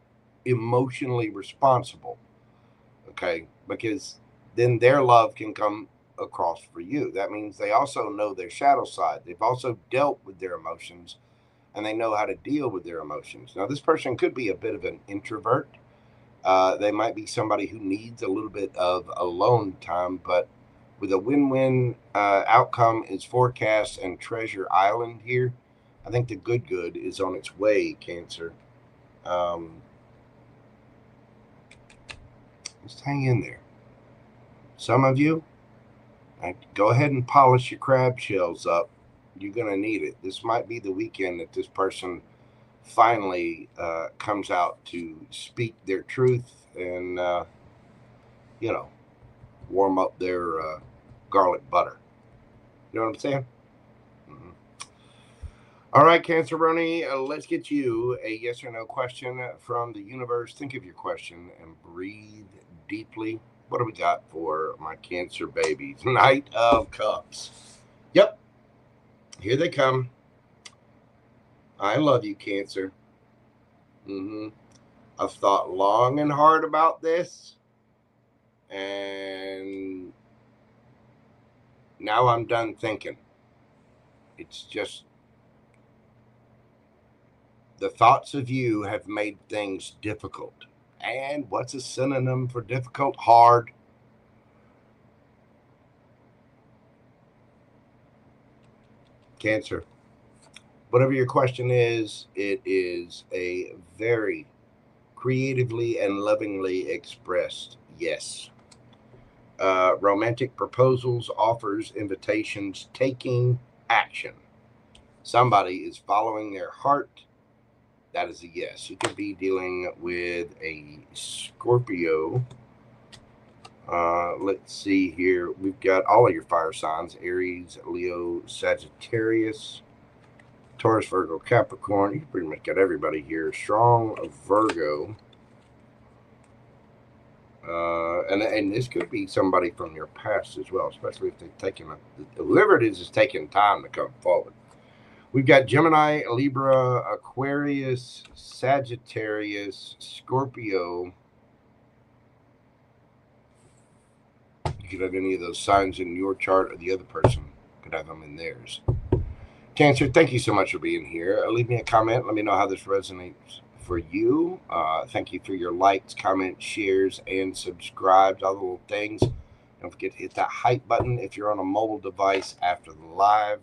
Speaker 1: emotionally responsible. Okay? Because then their love can come across for you. That means they also know their shadow side. They've also dealt with their emotions, and they know how to deal with their emotions. Now, this person could be a bit of an introvert. They might be somebody who needs a little bit of alone time, but with a win-win outcome is forecast and Treasure Island here, I think the good is on its way, Cancer. Just hang in there. Some of you, go ahead and polish your crab shells up. You're going to need it. This might be the weekend that this person finally comes out to speak their truth and, warm up their garlic butter. You know what I'm saying? Mm-hmm. All right, Canceroni, let's get you a yes or no question from the universe. Think of your question and breathe deeply. What do we got for my Cancer babies? Knight of Cups. Yep. Here they come. I love you, Cancer. I've thought long and hard about this, and now I'm done thinking. It's just the thoughts of you have made things difficult. And what's a synonym for difficult? Hard. Cancer. Whatever your question is, it is a very creatively and lovingly expressed yes. Romantic proposals, offers, invitations, taking action. Somebody is following their heart. That is a yes. You could be dealing with a Scorpio. Let's see here. We've got all of your fire signs: Aries, Leo, Sagittarius, Taurus, Virgo, Capricorn. You pretty much got everybody here. Strong Virgo. And this could be somebody from your past as well, especially if they've taken whoever it is taking time to come forward. We've got Gemini, Libra, Aquarius, Sagittarius, Scorpio. You could have any of those signs in your chart, or the other person could have them in theirs. Cancer, thank you so much for being here. Leave me a comment. Let me know how this resonates for you. Thank you for your likes, comments, shares, and subscribes, all the little things. Don't forget to hit that hype button if you're on a mobile device after the live.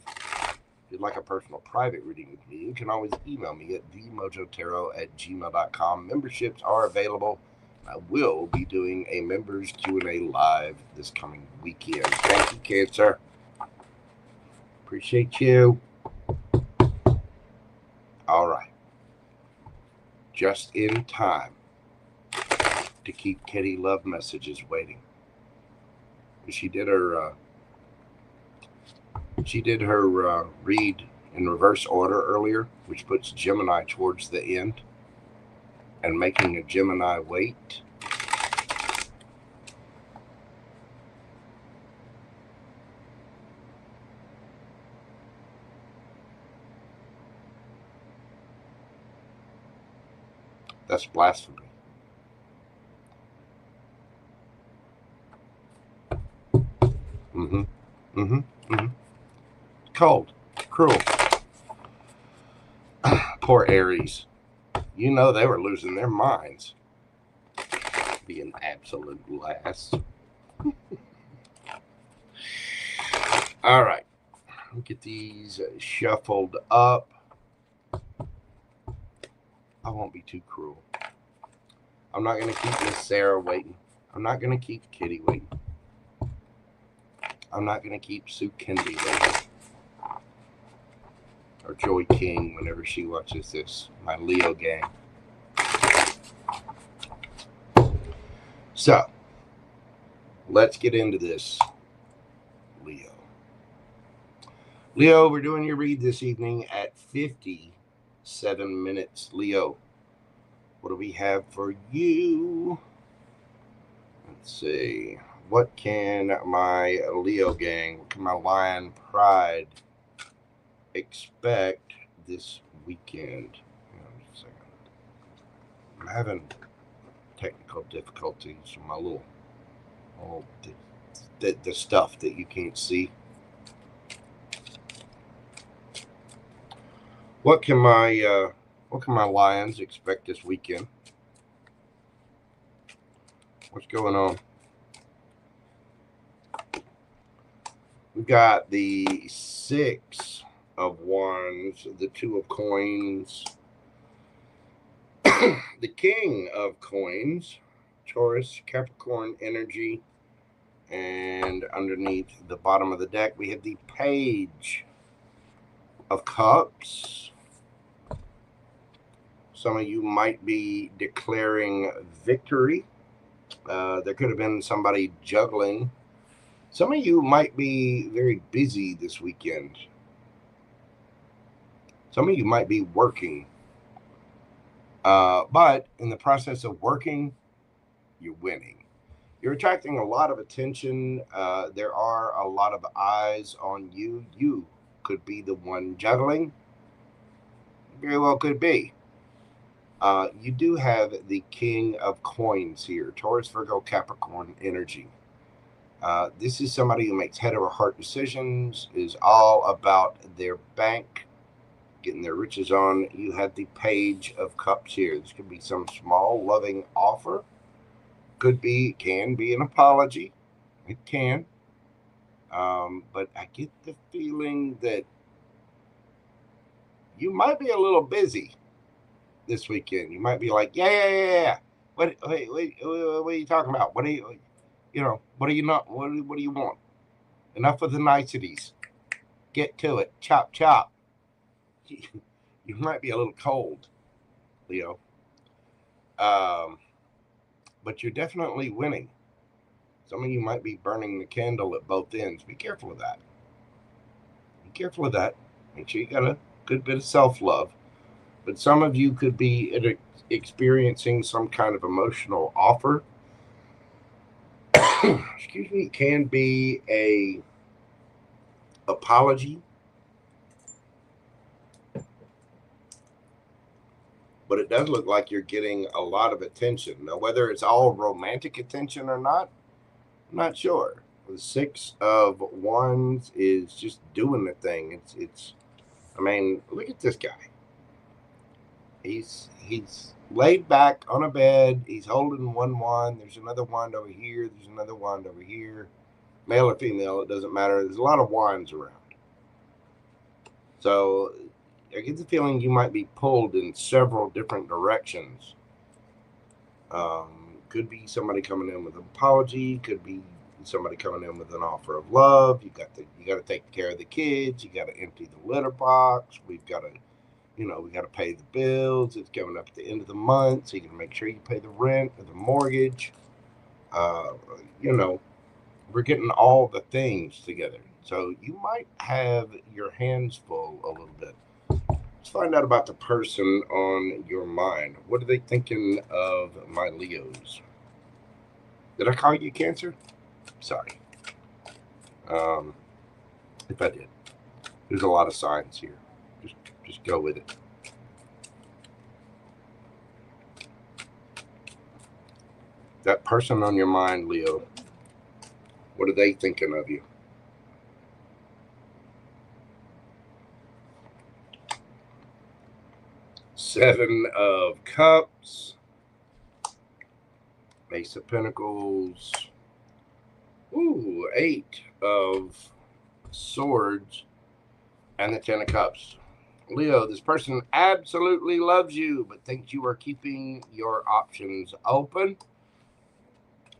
Speaker 1: If you'd like a personal private reading with me, you can always email me at themojotarot@gmail.com. Memberships are available. I will be doing a members Q&A live this coming weekend. Thank you, Cancer. Appreciate you. All right. Just in time to keep Kitty love messages waiting. She did her read in reverse order earlier, which puts Gemini towards the end and making a Gemini wait. That's blasphemy. Cold, cruel. Poor Aries. You know they were losing their minds. Being absolute last. All right. Get these shuffled up. I won't be too cruel. I'm not going to keep Miss Sarah waiting. I'm not going to keep Kitty waiting. I'm not going to keep Sue Kendi waiting. Or Joy King whenever she watches this. My Leo gang. So, let's get into this, Leo. Leo, we're doing your read this evening at 57 minutes. Leo, what do we have for you? Let's see. What can my Leo gang, what can my Lion Pride expect this weekend? Hang on just a second. I'm having technical difficulties with my little the stuff that you can't see. What can my Lions expect this weekend? What's going on? We've got the 6 of Wands, the 2 of Coins, the King of Coins, Taurus, Capricorn energy, and underneath the bottom of the deck, we have the Page of Cups. Some of you might be declaring victory. There could have been somebody juggling. Some of you might be very busy this weekend. Some of you might be working. But in the process of working, you're winning. You're attracting a lot of attention. There are a lot of eyes on you. You could be the one juggling. Very well could be. You do have the King of Coins here. Taurus, Virgo, Capricorn energy. This is somebody who makes head over heart decisions, is all about their bank, getting their riches on. You have the Page of Cups here. This could be some small, loving offer. Can be an apology. It can. But I get the feeling that you might be a little busy this weekend. You might be like, yeah. What are you talking about? What do you want? Enough of the niceties. Get to it. Chop, chop. You might be a little cold, Leo. But you're definitely winning. Some of you might be burning the candle at both ends. Be careful of that. Make sure you got a good bit of self-love. But some of you could be experiencing some kind of emotional offer. Excuse me. It can be a apology. But it does look like you're getting a lot of attention. Now, whether it's all romantic attention or not, I'm not sure. The 6 of Wands is just doing the thing. I mean, look at this guy. He's laid back on a bed. He's holding one wand. There's another wand over here. There's another wand over here. Male or female, it doesn't matter. There's a lot of wands around. So I get the feeling you might be pulled in several different directions. Could be somebody coming in with an apology. Could be somebody coming in with an offer of love. You got to take care of the kids. You got to empty the litter box. We've got to, we got to pay the bills. It's coming up at the end of the month, so you got to make sure you pay the rent or the mortgage. We're getting all the things together. So you might have your hands full a little bit. Let's find out about the person on your mind. What are they thinking of my Leos? Did I call you Cancer? Sorry. If I did. There's a lot of signs here. Just go with it. That person on your mind, Leo, what are they thinking of you? Seven of Cups, Ace of Pentacles, ooh, Eight of Swords, and the Ten of Cups. Leo, this person absolutely loves you, but thinks you are keeping your options open.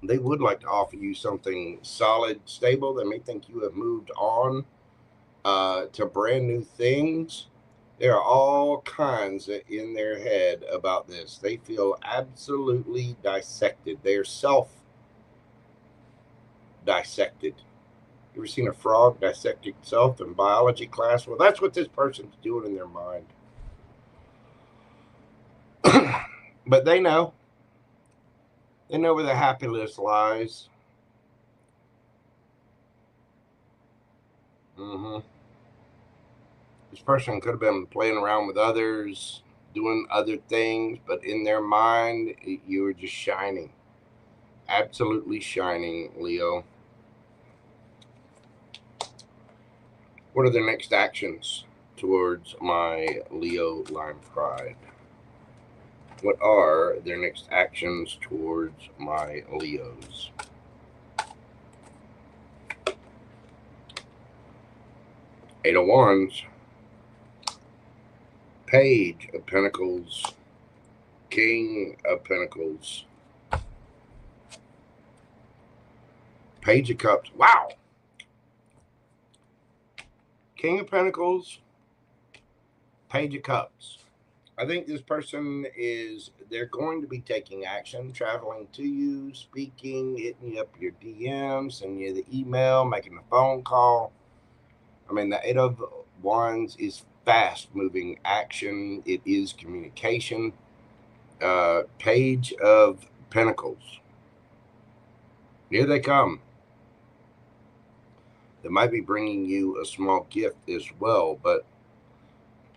Speaker 1: They would like to offer you something solid, stable. They may think you have moved on to brand new things. There are all kinds in their head about this. They feel absolutely dissected. They are self-dissected. You ever seen a frog dissect itself in biology class? Well, that's what this person's doing in their mind. But they know. They know where the happiness lies. This person could have been playing around with others, doing other things, but in their mind, you were just shining. Absolutely shining, Leo. What are their next actions towards my Leo line pride? What are their next actions towards my Leos? Eight of Wands, Page of Pentacles, King of Pentacles, Page of Cups. Wow. King of Pentacles, Page of Cups. I think this person they're going to be taking action, traveling to you, speaking, hitting you up your DMs, sending you the email, making a phone call. I mean, the Eight of Wands is fast-moving action. It is communication. Page of Pentacles. Here they come. They might be bringing you a small gift as well, but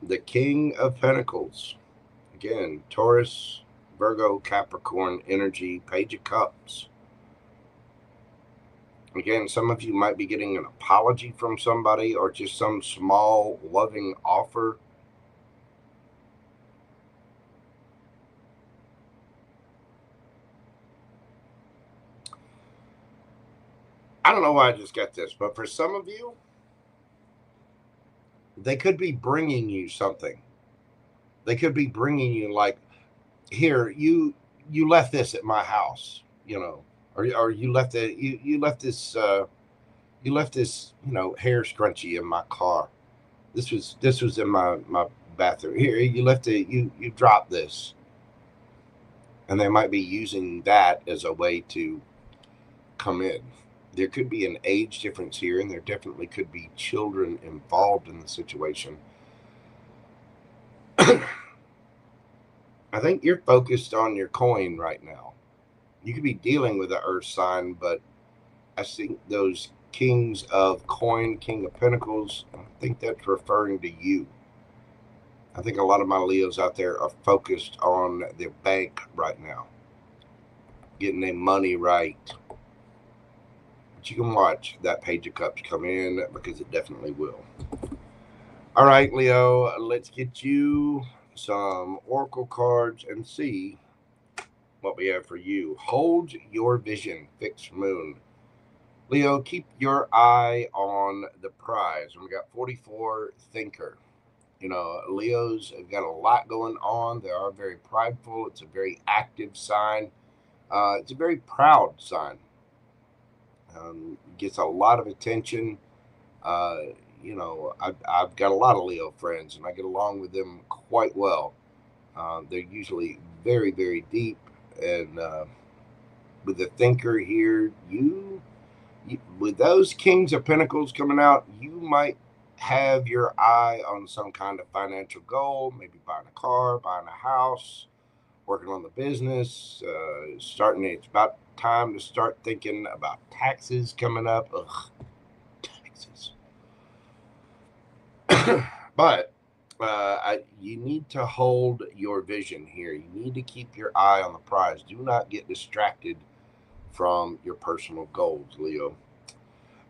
Speaker 1: the King of Pentacles, again, Taurus, Virgo, Capricorn energy, Page of Cups. Again, some of you might be getting an apology from somebody or just some small loving offer. I don't know why I just got this, but for some of you, they could be bringing you something. They could be bringing you, like, here, you left this at my house, or you left it, you left this hair scrunchie in my car. This was in my bathroom. Here, you left it, you dropped this. And they might be using that as a way to come in. There could be an age difference here, and there definitely could be children involved in the situation. I think you're focused on your coin right now. You could be dealing with the earth sign, but I think those kings of coin, King of Pentacles, I think that's referring to you. I think a lot of my Leos out there are focused on their bank right now, getting their money right. But you can watch that Page of Cups come in, because it definitely will. All right, Leo, let's get you some oracle cards and see what we have for you. Hold your vision, fixed moon. Leo, keep your eye on the prize. And we got 44, thinker. Leos have got a lot going on. They are very prideful. It's a very active sign. It's a very proud sign. Gets a lot of attention. You know, I've got a lot of Leo friends, and I get along with them quite well. They're usually very, very deep, and with the thinker here, you with those Kings of Pentacles coming out, you might have your eye on some kind of financial goal, maybe buying a car, buying a house, working on the business, it's about time to start thinking about taxes coming up. Ugh, taxes. But you need to hold your vision here. You need to keep your eye on the prize. Do not get distracted from your personal goals, Leo.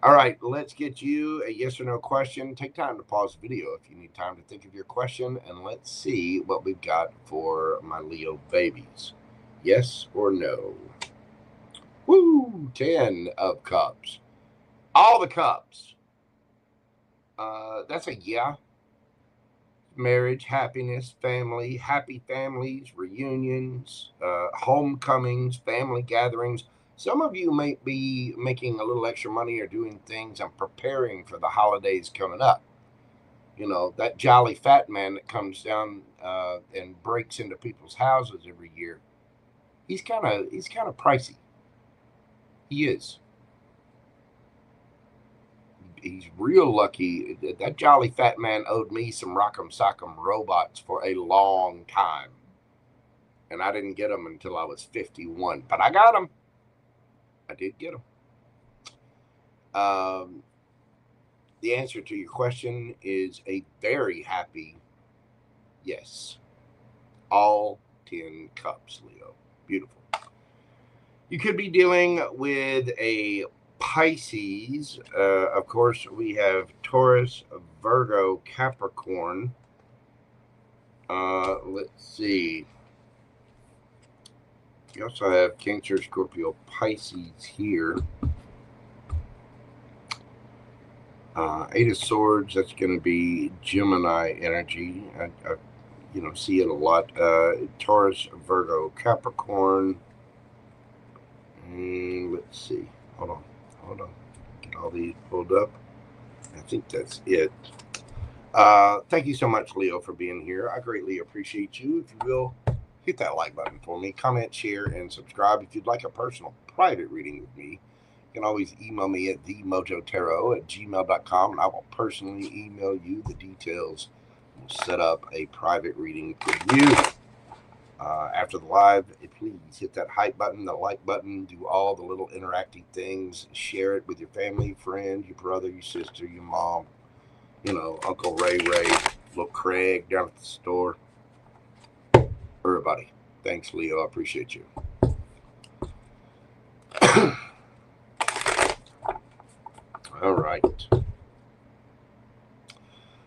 Speaker 1: All right, let's get you a yes or no question. Take time to pause the video if you need time to think of your question, and let's see what we've got for my Leo babies. Yes or no? Woo! 10 of Cups. All the cups. That's a yeah. Marriage, happiness, family, happy families, reunions, homecomings, family gatherings. Some of you may be making a little extra money or doing things and preparing for the holidays coming up. You know, that jolly fat man that comes down and breaks into people's houses every year. He's kind of pricey. He is. He's real lucky. That jolly fat man owed me some Rock'em Sock'em robots for a long time. And I didn't get them until I was 51. But I got them. I did get them. The answer to your question is a very happy yes. All 10 cups, Leo. Beautiful. You could be dealing with a Pisces. Of course, we have Taurus, Virgo, Capricorn. Let's see. We also have Cancer, Scorpio, Pisces here. Eight of Swords, that's going to be Gemini energy. I see it a lot. Taurus, Virgo, Capricorn. And let's see. Hold on. Get all these pulled up. I think that's it. Thank you so much, Leo, for being here. I greatly appreciate you. If you will, hit that like button for me. Comment, share, and subscribe. If you'd like a personal private reading with me, you can always email me at themojotarot@gmail.com, and I will personally email you the details. We'll set up a private reading for you. After the live, please hit that hype button, the like button, do all the little interactive things. Share it with your family, friend, your brother, your sister, your mom, Uncle Ray, little Craig down at the store. Everybody. Thanks, Leo. I appreciate you. All right.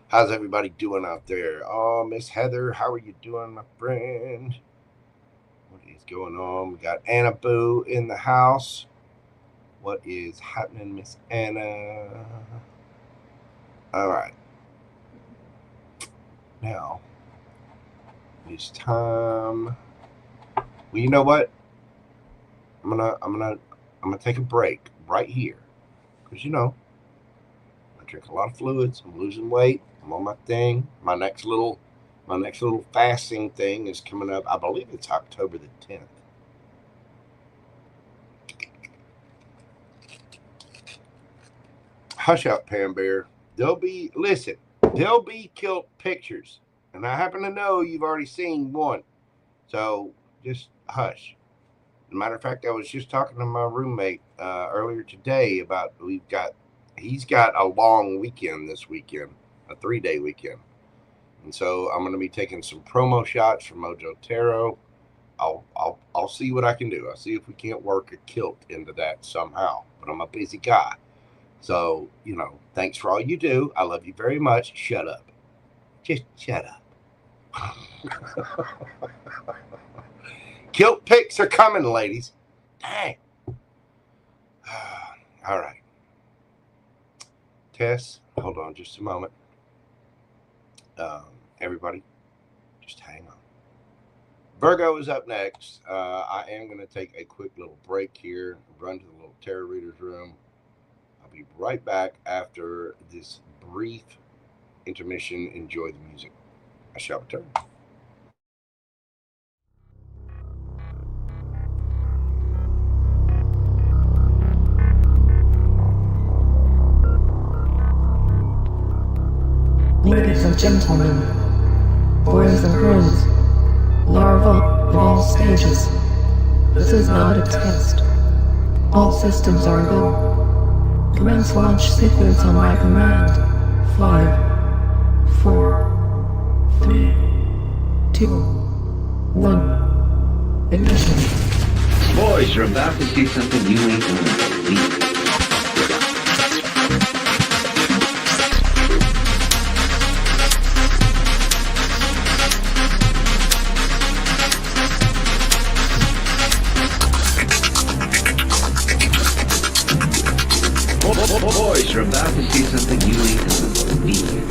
Speaker 1: How's everybody doing out there? Oh, Miss Heather, how are you doing, my friend? What is going on? We got Anna Boo in the house. What is happening, Miss Anna? All right. Now, it's time. Well, you know what? I'm gonna take a break right here, because I drink a lot of fluids. I'm losing weight. I'm on my thing. My next little fasting thing is coming up. I believe it's October the 10th. Hush up, PamBear. There'll be kilt pictures, and I happen to know you've already seen one, so just hush. As a matter of fact, I was just talking to my roommate earlier today about he's got a long weekend this weekend, a 3-day weekend. And so I'm going to be taking some promo shots from Mojo Tarot. I'll see what I can do. I'll see if we can't work a kilt into that somehow. But I'm a busy guy. So, thanks for all you do. I love you very much. Shut up. Just shut up. Kilt pics are coming, ladies. Dang. All right. Tess, hold on just a moment. Everybody, just hang on. Virgo is up next. I am going to take a quick little break here, run to the little tarot reader's room, I'll be right back after this brief intermission. Enjoy the music. I shall return.
Speaker 2: Ladies and gentlemen, boys and girls, larvae of all stages, this is not a test. All systems are go. Commence launch sequence on my command. 5, 4, 3, 2, 1. Ignition.
Speaker 3: Boys, you're about to see something you ain't gonna believe. Boys, you're about to see something you ain't gonna believe.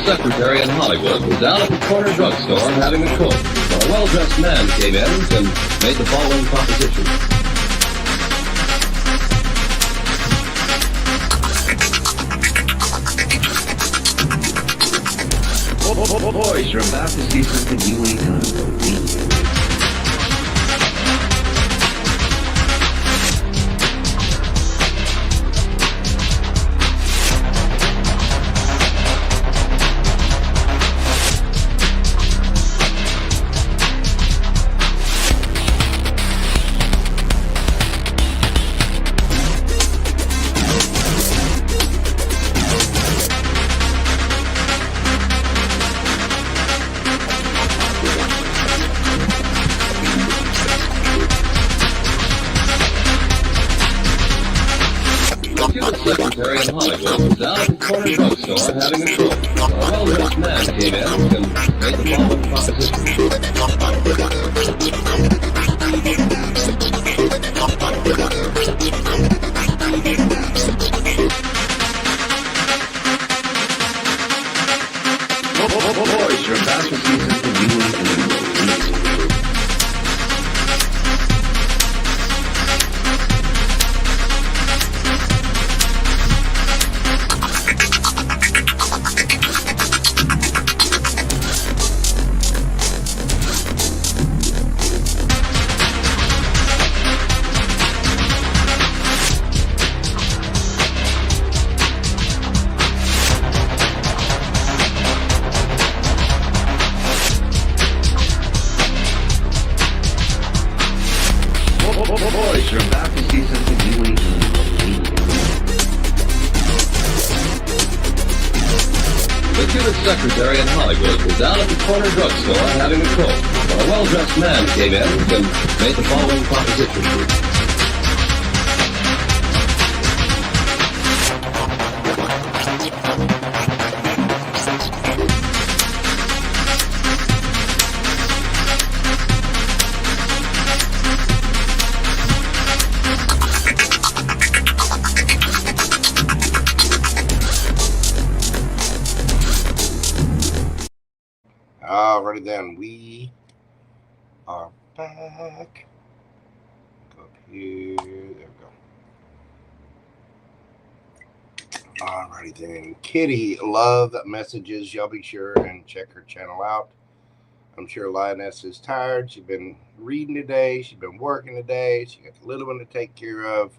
Speaker 3: Secretary in Hollywood was down at the corner drugstore having a coke. A well-dressed man came in and made the following proposition. Boys, you're about to see something you ain't gonna believe. Secretary in Hollywood was down at the corner drugstore having a coke. A well-dressed man came in and made the following proposition. Boys, you're about to see something you ain't gonna believe. Boys, you're about to see something you ain't gonna believe. The Cuban secretary in Hollywood was down at the corner drugstore having a coke. A well-dressed man came in and made the following proposition.
Speaker 1: Alrighty then, we are back. Go up here. There we go. Alrighty then. Kitty, love messages. Y'all be sure and check her channel out. I'm sure Lioness is tired. She's been reading today. She's been working today. She got the little one to take care of.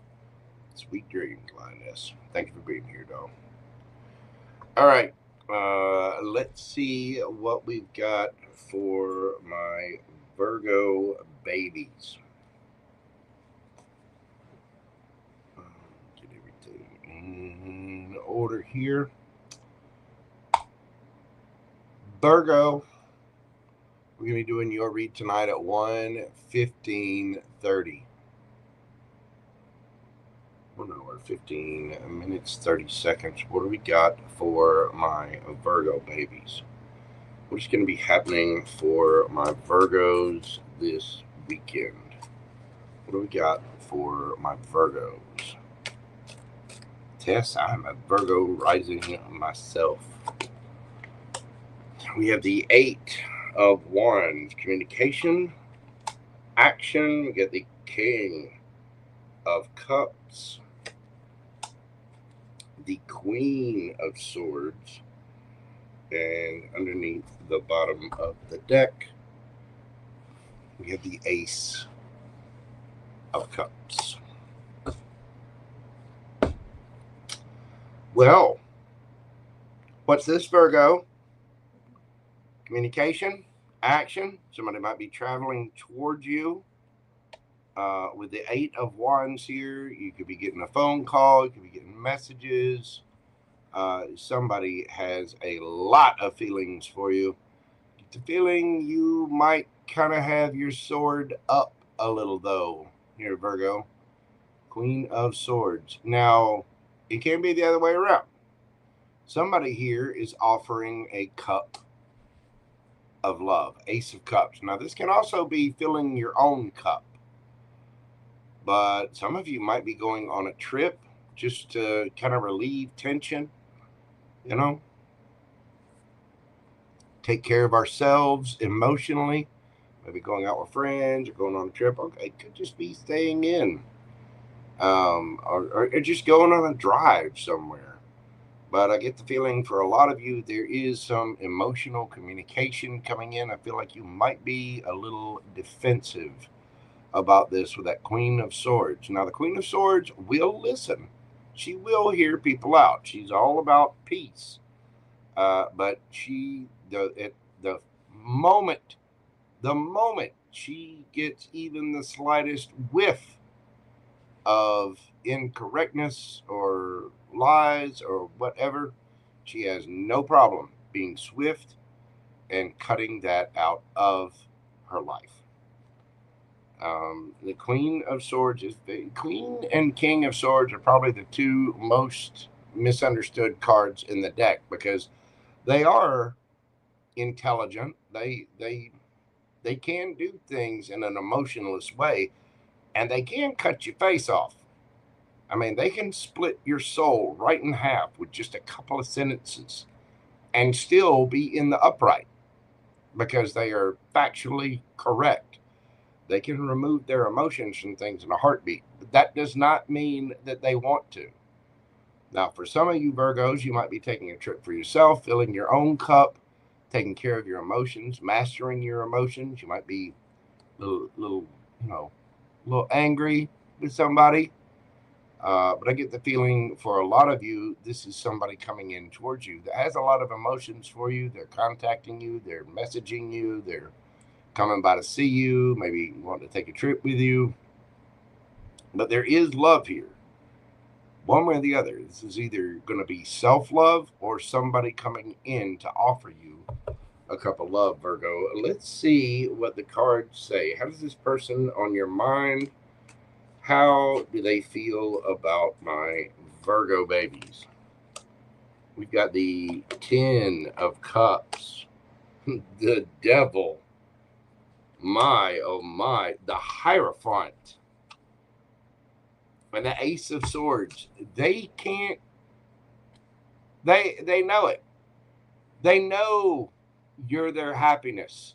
Speaker 1: Sweet dreams, Lioness. Thank you for being here, though. All right. Let's see what we've got for my Virgo babies. Get everything in order here. Virgo, We're going to be doing your read tonight at 1:15:30. 1 hour, 15 minutes, 30 seconds. What do we got for my Virgo babies? What's going to be happening for my Virgos this weekend? What do we got for my Virgos? Tess, I'm a Virgo rising myself. We have the 8 of Wands, communication, action. We get the King of Cups, the Queen of Swords, and underneath the bottom of the deck, we have the Ace of Cups. Well, what's this, Virgo? Communication, action. Somebody might be traveling towards you. With the 8 of Wands here, you could be getting a phone call, you could be getting messages. Somebody has a lot of feelings for you. Get the feeling you might kind of have your sword up a little, though, here, Virgo. Queen of Swords. Now, it can be the other way around. Somebody here is offering a cup of love, Ace of Cups. Now, this can also be filling your own cup. But some of you might be going on a trip just to kind of relieve tension, you know, take care of ourselves emotionally, maybe going out with friends or going on a trip. Okay, it could just be staying in, or just going on a drive somewhere. But I get the feeling for a lot of you, there is some emotional communication coming in. I feel like you might be a little defensive about this with that Queen of Swords. Now, the Queen of Swords will listen. She will hear people out. She's all about peace. But the moment she gets even the slightest whiff of incorrectness or lies or whatever, she has no problem being swift and cutting that out of her life. The Queen of Swords is Queen and King of Swords are probably the two most misunderstood cards in the deck because they are intelligent. They can do things in an emotionless way, and they can cut your face off. I mean, they can split your soul right in half with just a couple of sentences and still be in the upright because they are factually correct. They can remove their emotions from things in a heartbeat. But that does not mean that they want to. Now, for some of you Virgos, you might be taking a trip for yourself, filling your own cup, taking care of your emotions, mastering your emotions. You might be a little angry with somebody. But I get the feeling for a lot of you, this is somebody coming in towards you that has a lot of emotions for you. They're contacting you. They're messaging you. They're coming by to see you, maybe want to take a trip with you. But there is love here. One way or the other. This is either going to be self-love or somebody coming in to offer you a cup of love, Virgo. Let's see what the cards say. How does this person on your mind, how do they feel about my Virgo babies? We've got the 10 of Cups, the Devil, my, oh my, the Hierophant, and the Ace of Swords. They know it. They know you're their happiness.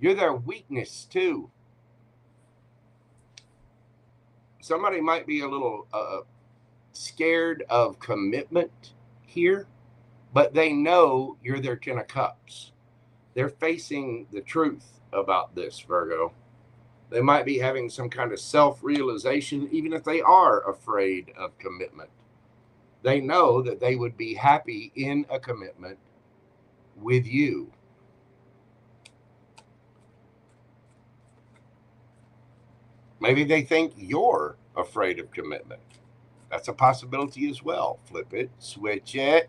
Speaker 1: You're their weakness too. Somebody might be a little scared of commitment here, but they know you're their 10 of Cups. They're facing the truth about this, Virgo. They might be having some kind of self-realization, even if they are afraid of commitment. They know that they would be happy in a commitment with you. Maybe they think you're afraid of commitment. That's a possibility as well. Flip it, switch it,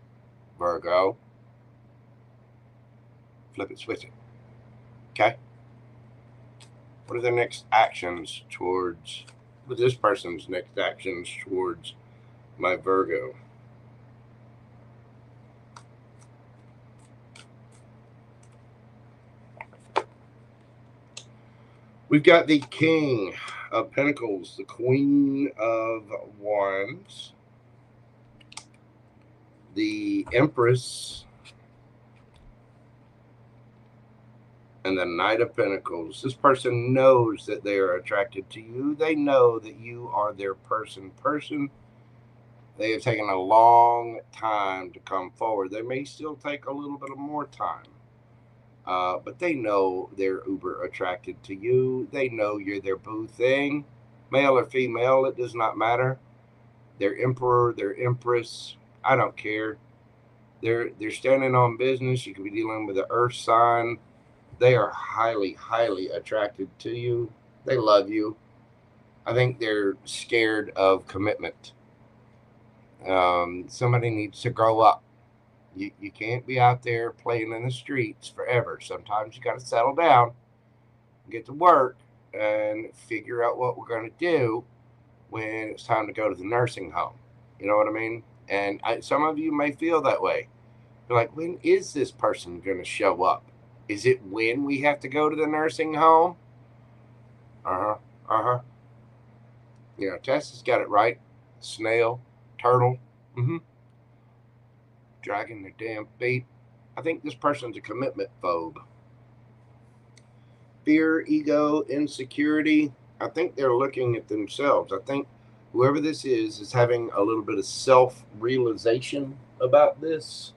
Speaker 1: Virgo. Flip it, switch it. Okay. What are the next actions towards, what are this person's next actions towards my Virgo? We've got the King of Pentacles, the Queen of Wands, the Empress, and the Knight of Pentacles. This person knows that they are attracted to you. They know that you are their person. They have taken a long time to come forward. They may still take a little bit of more time. But they know they're uber attracted to you. They know you're their boo thing. Male or female, it does not matter. Their emperor, their empress, I don't care. They're standing on business. You could be dealing with an earth sign. They are highly, highly attracted to you. They love you. I think they're scared of commitment. Somebody needs to grow up. You can't be out there playing in the streets forever. Sometimes you got to settle down, get to work, and figure out what we're going to do when it's time to go to the nursing home. You know what I mean? And some of you may feel that way. You're like, when is this person going to show up? Is it when we have to go to the nursing home? You know, Tess has got it right. Snail, turtle, dragging their damn feet. I think this person's a commitment phobe. Fear, ego, insecurity. I think they're looking at themselves. I think whoever this is having a little bit of self-realization about this.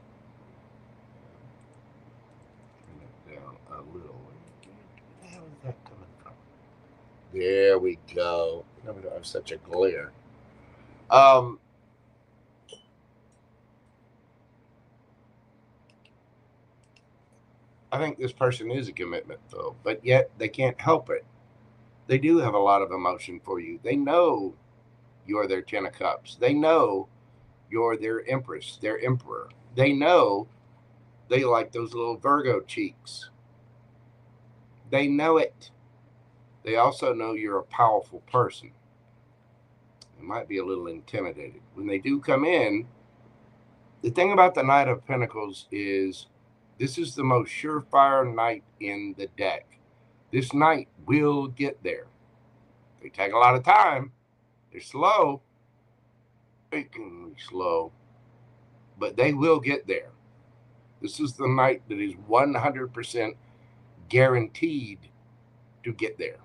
Speaker 1: Down a little. Where the hell is that coming from? There we go. No, we don't have such a glare. I think this person is a commitment, though, but yet they can't help it. They do have a lot of emotion for you. They know you're their 10 of Cups. They know you're their Empress, their Emperor. They know they like those little Virgo cheeks. They know it. They also know you're a powerful person. They might be a little intimidated. When they do come in, the thing about the Knight of Pentacles is this is the most surefire knight in the deck. This knight will get there. They take a lot of time. They're slow. They can be slow. But they will get there. This is the knight that is 100% guaranteed to get there.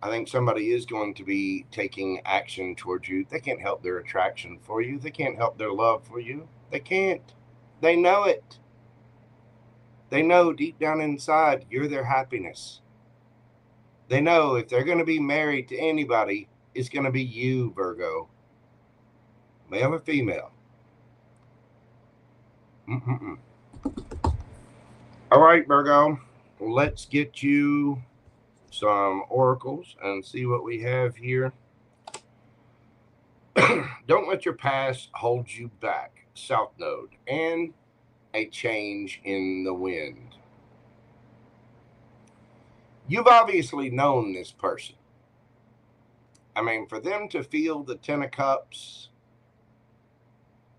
Speaker 1: I think somebody is going to be taking action towards you. They can't help their attraction for you. They can't help their love for you. They can't. They know it. They know deep down inside you're their happiness. They know if they're going to be married to anybody, it's going to be you, Virgo. Male or female. All right, Virgo. Let's get you some oracles and see what we have here. Don't let your past hold you back. South Node and a change in the wind. You've obviously known this person. I mean, for them to feel the 10 of Cups,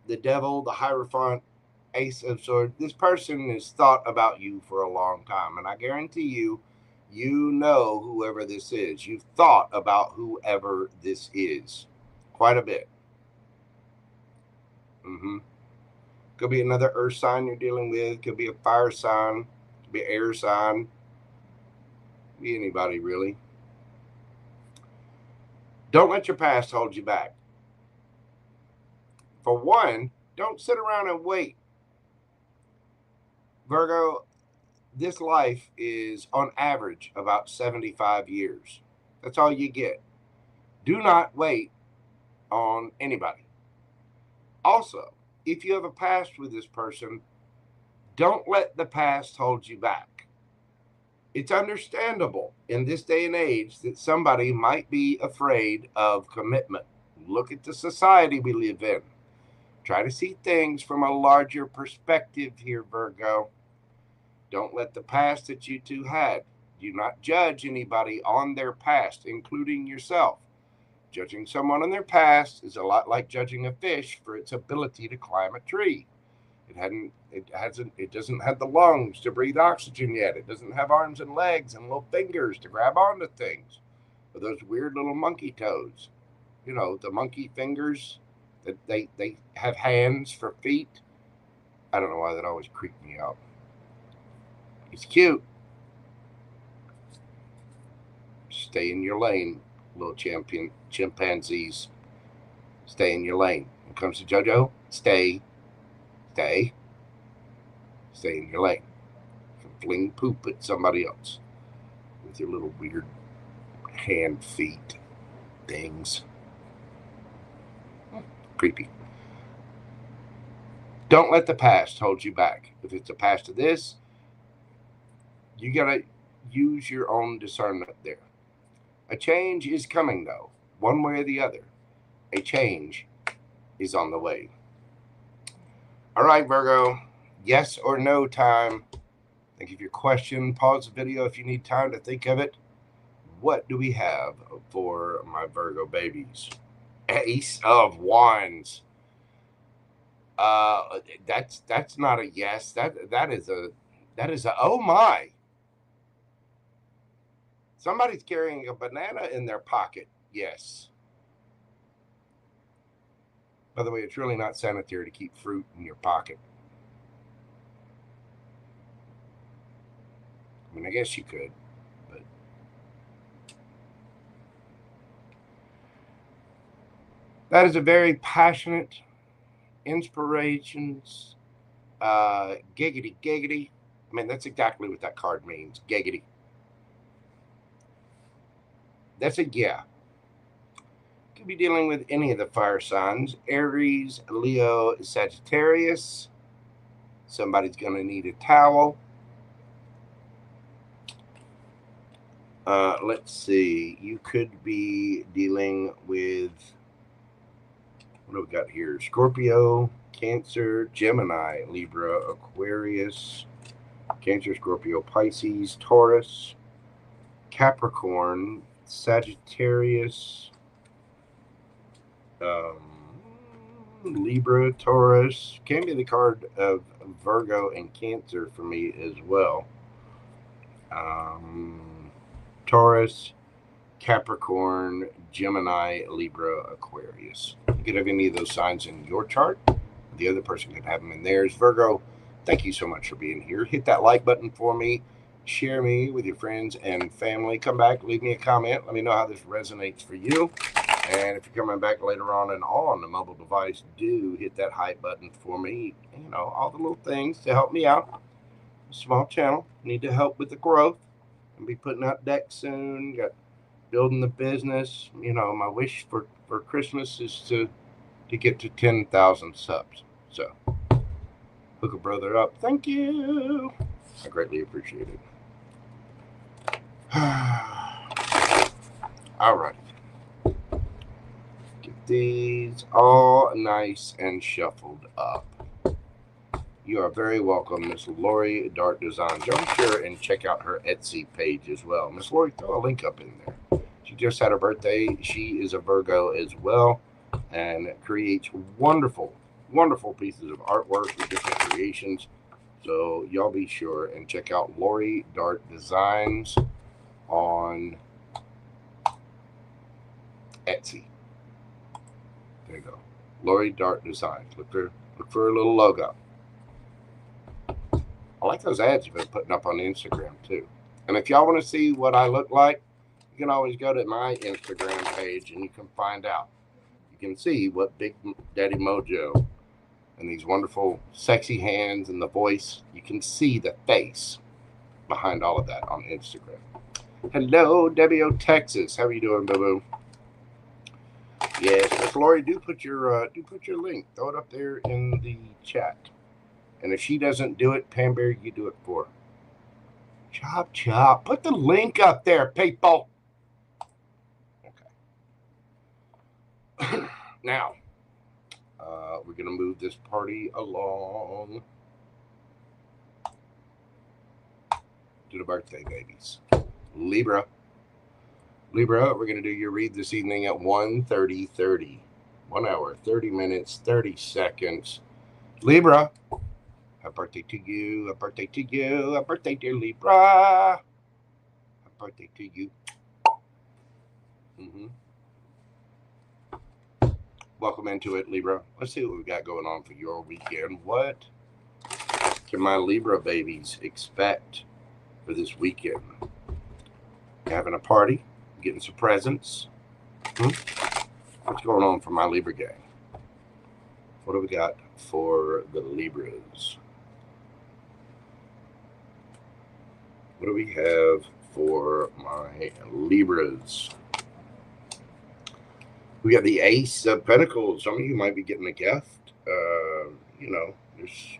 Speaker 1: the Devil, the Hierophant, Ace of Swords, this person has thought about you for a long time. And I guarantee you, you know whoever this is. You've thought about whoever this is quite a bit. Could be another earth sign you're dealing with. Could be a fire sign. Could be an air sign. Could be anybody, really. Don't let your past hold you back. For one, don't sit around and wait. Virgo, this life is on average about 75 years. That's all you get. Do not wait on anybody. Also, if you have a past with this person, don't let the past hold you back. It's understandable in this day and age that somebody might be afraid of commitment. Look at the society we live in. Try to see things from a larger perspective here, Virgo. Don't let the past that you two had. Do not judge anybody on their past, including yourself. Judging someone on their past is a lot like judging a fish for its ability to climb a tree. It doesn't have the lungs to breathe oxygen yet. It doesn't have arms and legs and little fingers to grab onto things. Or those weird little monkey toes. You know, the monkey fingers that they have hands for feet. I don't know why that always creeped me out. He's cute. Stay in your lane, little chimpanzees. Stay in your lane. When it comes to JoJo, stay in your lane. You can fling poop at somebody else with your little weird hand feet things. Creepy. Don't let the past hold you back. If it's a past of this, you gotta use your own discernment there. A change is coming, though, one way or the other. A change is on the way. All right, Virgo, yes or no time. Think of your question. Pause the video if you need time to think of it. What do we have for my Virgo babies? Ace of Wands. That's not a yes. That is a oh my. Somebody's carrying a banana in their pocket. Yes. By the way, it's really not sanitary to keep fruit in your pocket. I mean, I guess you could, but that is a very passionate inspirations. Giggity, giggity. I mean, that's exactly what that card means. Giggity. That's a yeah. Could be dealing with any of the fire signs. Aries, Leo, Sagittarius. Somebody's going to need a towel. Let's see. You could be dealing with, what do we got here? Scorpio, Cancer, Gemini, Libra, Aquarius, Cancer, Scorpio, Pisces, Taurus, Capricorn, Sagittarius, Libra, Taurus. Can be the card of Virgo and Cancer for me as well. Taurus, Capricorn, Gemini, Libra, Aquarius. You could have any of those signs in your chart. The other person could have them in theirs. Virgo, thank you so much for being here. Hit that like button for me. Share me with your friends and family. Come back, leave me a comment. Let me know how this resonates for you. And if you're coming back later on and on the mobile device, do hit that hype button for me. You know, all the little things to help me out. Small channel. Need to help with the growth. I'll be putting out decks soon. Got building the business. You know, my wish for Christmas is to get to 10,000 subs. So, hook a brother up. Thank you. I greatly appreciate it. All right. Get these all nice and shuffled up. You are very welcome, Miss Laurie Dart Design. Don't share and check out her Etsy page as well. Miss Laurie, throw a link up in there. She just had her birthday. She is a Virgo as well and creates wonderful, wonderful pieces of artwork with different creations. So y'all be sure and check out Laurie Dart Designs on Etsy. There you go. Laurie Dart Designs. Look for her little logo. I like those ads you've been putting up on Instagram too. And if y'all want to see what I look like, you can always go to my Instagram page and you can find out. You can see what Big Daddy Mojo and these wonderful sexy hands and the voice, you can see the face behind all of that on Instagram. Hello, Debbie O, Texas. How are you doing, boo-boo? Yes, Miss Laurie, do put your link. Throw it up there in the chat. And if she doesn't do it, PamBear, you do it for her. Chop, chop. Put the link up there, people. Okay. Now, we're going to move this party along. to the birthday babies. Libra. Libra, we're going to do your read this evening at 1:30. 1 hour, 30 minutes, 30 seconds. Libra, happy birthday to you, happy birthday to you, happy birthday, dear Libra. Happy birthday to you. Welcome into it, Libra. Let's see what we got going on for your weekend. What can my Libra babies expect for this weekend? Having a party, getting some presents. What's going on for my Libra gang? What do we got for the Libras? What do we have for my Libras? We got the Ace of Pentacles. Some of you might be getting a gift. You know, there's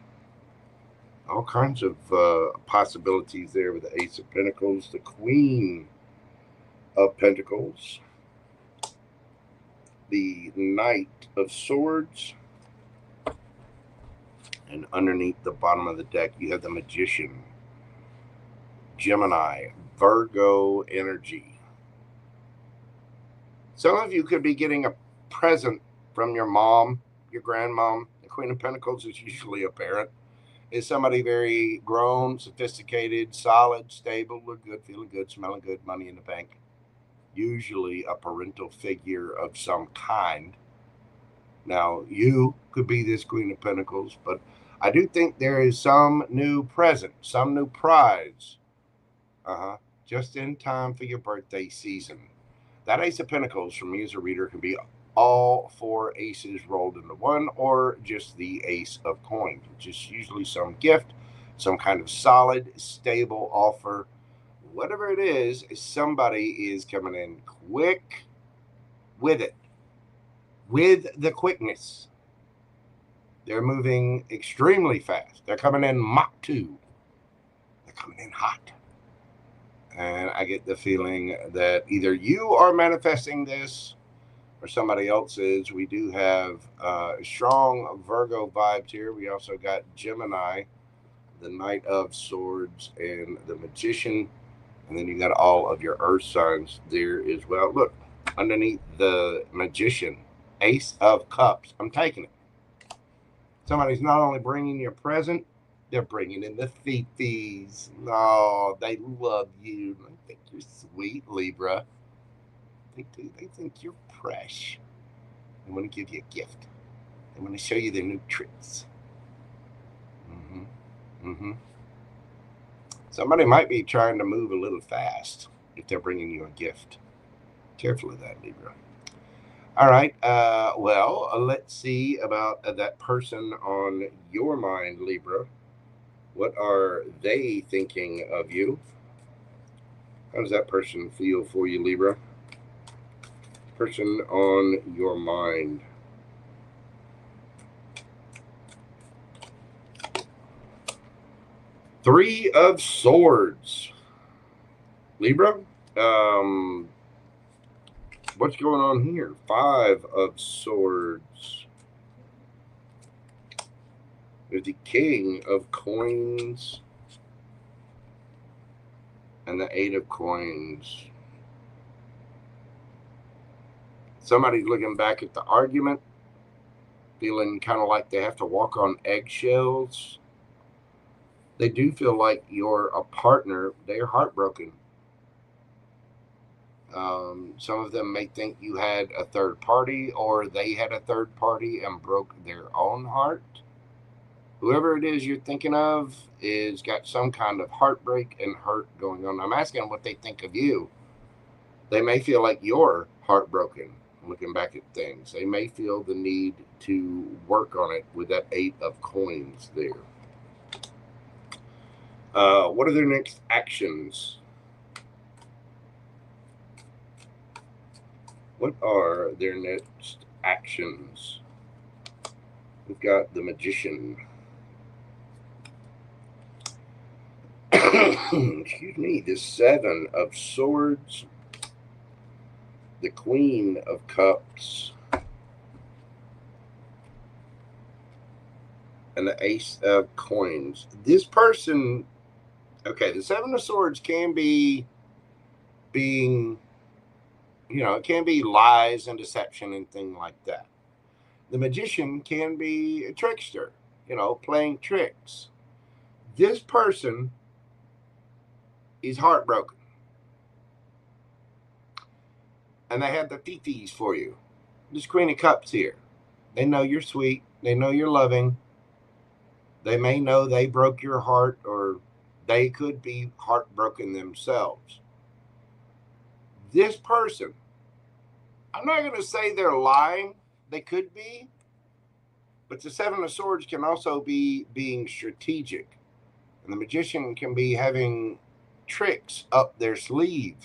Speaker 1: all kinds of possibilities there with the Ace of Pentacles, the Queen of Pentacles, the Knight of Swords, and underneath the bottom of the deck, you have the Magician, Gemini, Virgo energy. Some of you could be getting a present from your mom, your grandmom. The Queen of Pentacles is usually a parent. Is somebody very grown, sophisticated, solid, stable, look good, feeling good, smelling good, money in the bank. Usually a parental figure of some kind. Now, you could be this Queen of Pentacles, but I do think there is some new present, some new prize. Just in time for your birthday season. That Ace of Pentacles from me as a reader can be all 4 aces rolled into one, or just the Ace of Coins, which is usually some gift, some kind of solid, stable offer. Whatever it is, somebody is coming in quick with it, with the quickness. They're moving extremely fast. They're coming in Mach 2. They're coming in hot. And I get the feeling that either you are manifesting this or somebody else is. We do have strong Virgo vibes here. We also got Gemini, the Knight of Swords, and the Magician. And then you got all of your earth signs there as well. Look, underneath the Magician, Ace of Cups. I'm taking it. Somebody's not only bringing you a present, they're bringing in the fifis. Oh, they love you. They think you're sweet, Libra. They do. They think you're fresh. They want to give you a gift. They want to show you their new tricks. Somebody might be trying to move a little fast if they're bringing you a gift. Careful of that, Libra. All right. Well, let's see about that person on your mind, Libra. What are they thinking of you? How does that person feel for you, Libra? Person on your mind. Three of Swords. Libra, what's going on here? Five of Swords. There's the King of Coins and the Eight of Coins. Somebody's looking back at the argument, feeling kind of like they have to walk on eggshells. They do feel like you're a partner. They're heartbroken. Some of them may think you had a third party, or they had a third party and broke their own heart. Whoever it is you're thinking of is got some kind of heartbreak and hurt going on. I'm asking what they think of you. They may feel like you're heartbroken looking back at things. They may feel the need to work on it with that Eight of Coins there. What are their next actions? What are their next actions? We've got the Magician. Excuse me, the Seven of Swords, the Queen of Cups, and the Ace of Coins. This person Okay, the Seven of Swords can be being, it can be lies and deception and things like that. The Magician can be a trickster, playing tricks. This person is heartbroken. And they have the fifis for you. This Queen of Cups here. They know you're sweet. They know you're loving. They may know they broke your heart, or they could be heartbroken themselves. This person, I'm not going to say they're lying. They could be. But the Seven of Swords can also be being strategic. And the Magician can be having tricks up their sleeve.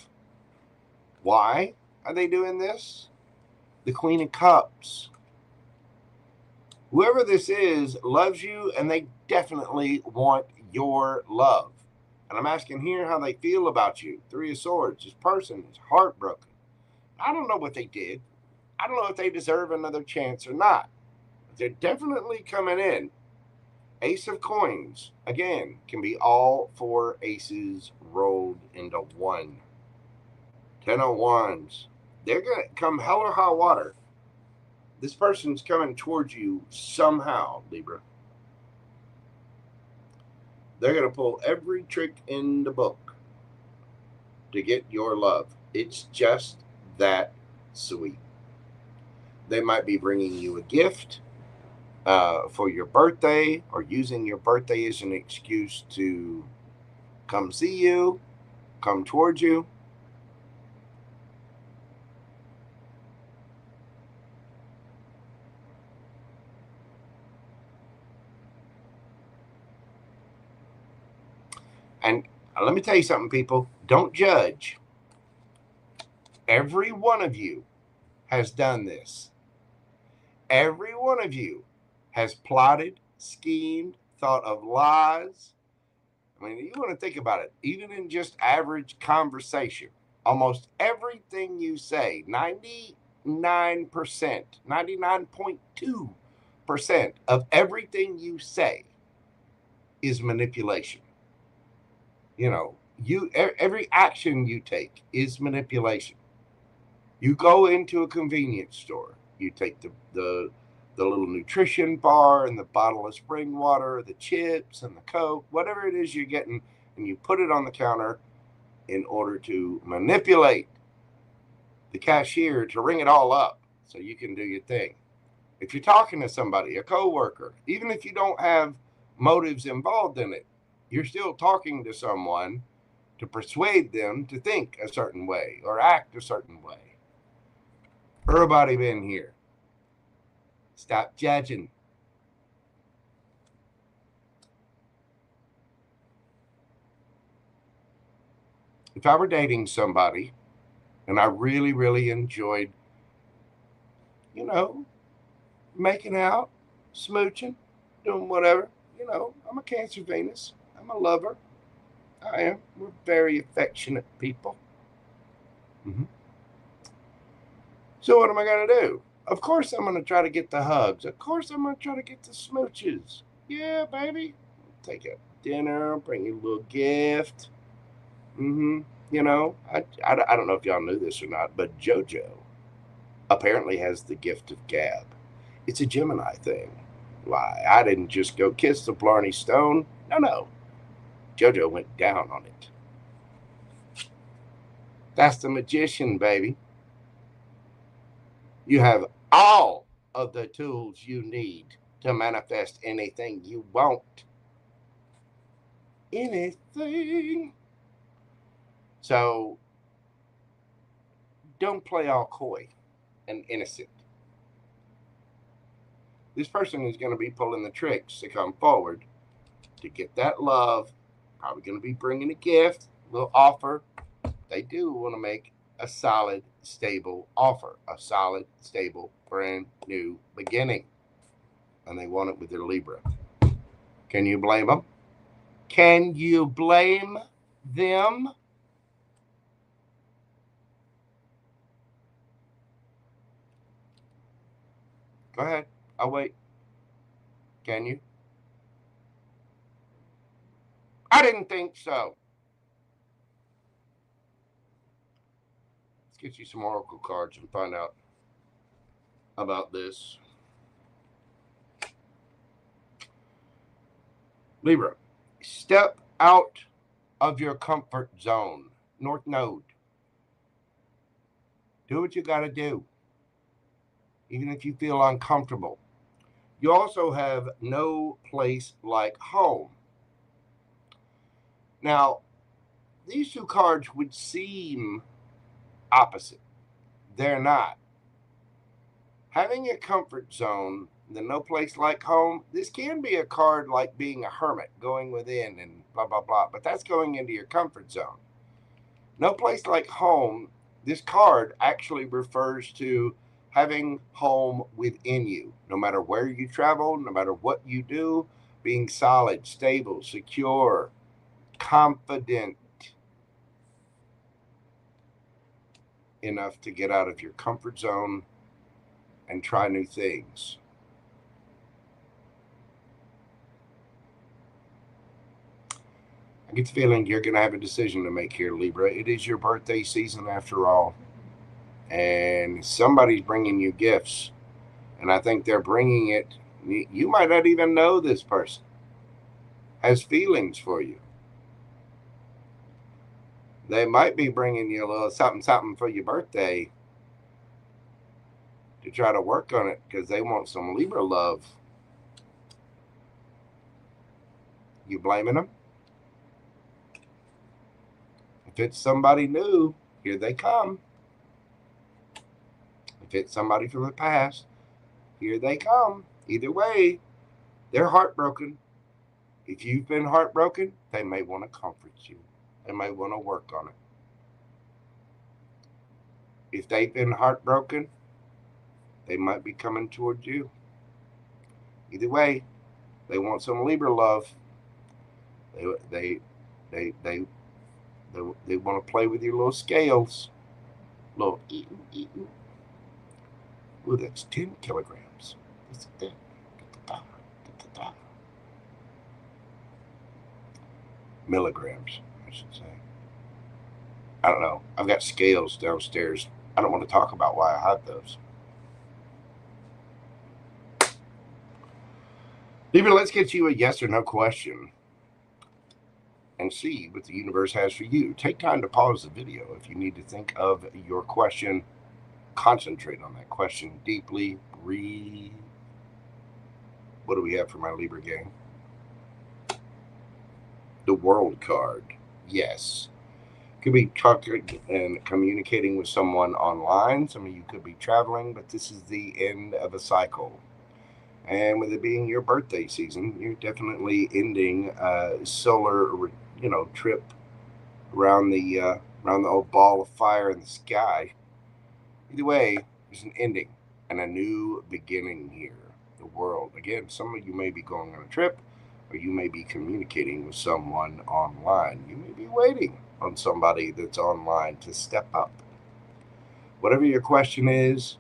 Speaker 1: Why are they doing this? The Queen of Cups. Whoever this is loves you, and they definitely want your love. And I'm asking here how they feel about you. Three of Swords. This person is heartbroken. I don't know what they did. I don't know if they deserve another chance or not. But they're definitely coming in. Ace of Coins, again, can be all four aces rolled into one. 10 of Wands. They're going to come hell or high water. This person's coming towards you somehow, Libra. They're going to pull every trick in the book to get your love. It's just that sweet. They might be bringing you a gift for your birthday, or using your birthday as an excuse to come see you, come towards you. And let me tell you something, people. Don't judge. Every one of you has done this. Every one of you has plotted, schemed, thought of lies. I mean, you want to think about it. Even in just average conversation, almost everything you say, 99%, 99.2% of everything you say is manipulation. Every action you take is manipulation. You go into a convenience store, you take the little nutrition bar and the bottle of spring water, the chips and the Coke, whatever it is you're getting, and you put it on the counter in order to manipulate the cashier to ring it all up so you can do your thing. If you're talking to somebody, a coworker, even if you don't have motives involved in it, you're still talking to someone to persuade them to think a certain way or act a certain way. Everybody been here. Stop judging. If I were dating somebody and I really, really enjoyed, making out, smooching, doing whatever, I'm a Cancer Venus. I'm a lover. I am. We're very affectionate people. Mm-hmm. So what am I going to do? Of course I'm going to try to get the hugs. Of course I'm going to try to get the smooches. Yeah, baby. Take a dinner, bring you a little gift. Mm-hmm. I don't know if y'all knew this or not, but JoJo apparently has the gift of gab. It's a Gemini thing. Why? I didn't just go kiss the Blarney Stone. No. JoJo went down on it. That's the Magician, baby. You have all of the tools you need to manifest anything you want. Anything. So don't play all coy and innocent. This person is going to be pulling the tricks to come forward to get that love. Probably going to be bringing a gift, a little offer. They do want to make a solid, stable offer, a solid, stable, brand new beginning. And they want it with their Libra. Can you blame them? Can you blame them? Go ahead. I'll wait. Can you? I didn't think so. Let's get you some oracle cards and find out about this. Libra, step out of your comfort zone. North Node. Do what you got to do, even if you feel uncomfortable. You also have no place like home. Now, these two cards would seem opposite. They're not. Having a comfort zone, the no place like home, this can be a card like being a hermit, going within and blah, blah, blah, but that's going into your comfort zone. No place like home, this card actually refers to having home within you, no matter where you travel, no matter what you do, being solid, stable, secure, confident enough to get out of your comfort zone and try new things. I get the feeling you're going to have a decision to make here, Libra. It is your birthday season after all. And somebody's bringing you gifts. And I think they're bringing it. You might not even know this person has feelings for you. They might be bringing you a little something for your birthday to try to work on it because they want some Libra love. You blaming them? If it's somebody new, here they come. If it's somebody from the past, here they come. Either way, they're heartbroken. If you've been heartbroken, they may want to comfort you. They may want to work on it. If they've been heartbroken, they might be coming toward you. Either way, they want some Libra love. They want to play with your little scales. Little eating. Ooh, that's 10 kilograms. That's it. Milligrams, I should say. I don't know. I've got scales downstairs. I don't want to talk about why I have those. Libra, let's get you a yes or no question and see what the universe has for you. Take time to pause the video if you need to think of your question. Concentrate on that question deeply. Breathe. What do we have for my Libra gang? The World card. Yes. Could be talking and communicating with someone online. Some of you could be traveling, but this is the end of a cycle. And with it being your birthday season, you're definitely ending a solar, trip around the old ball of fire in the sky. Either way, there's an ending and a new beginning here. The world. Again, some of you may be going on a trip, or you may be communicating with someone online. You may be waiting on somebody that's online to step up. Whatever your question is,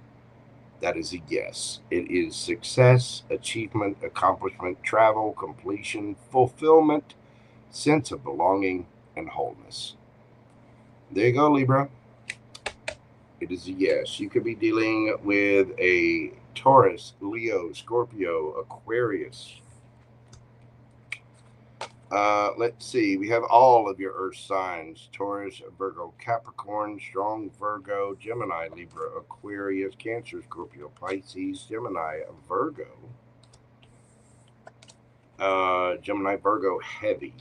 Speaker 1: that is a yes. It is success, achievement, accomplishment, travel, completion, fulfillment, sense of belonging, and wholeness. There you go, Libra. It is a yes. You could be dealing with a Taurus, Leo, Scorpio, Aquarius. Let's see. We have all of your earth signs. Taurus, Virgo, Capricorn, strong Virgo, Gemini, Libra, Aquarius, Cancer, Scorpio, Pisces, Gemini, Virgo. Gemini, Virgo, heavy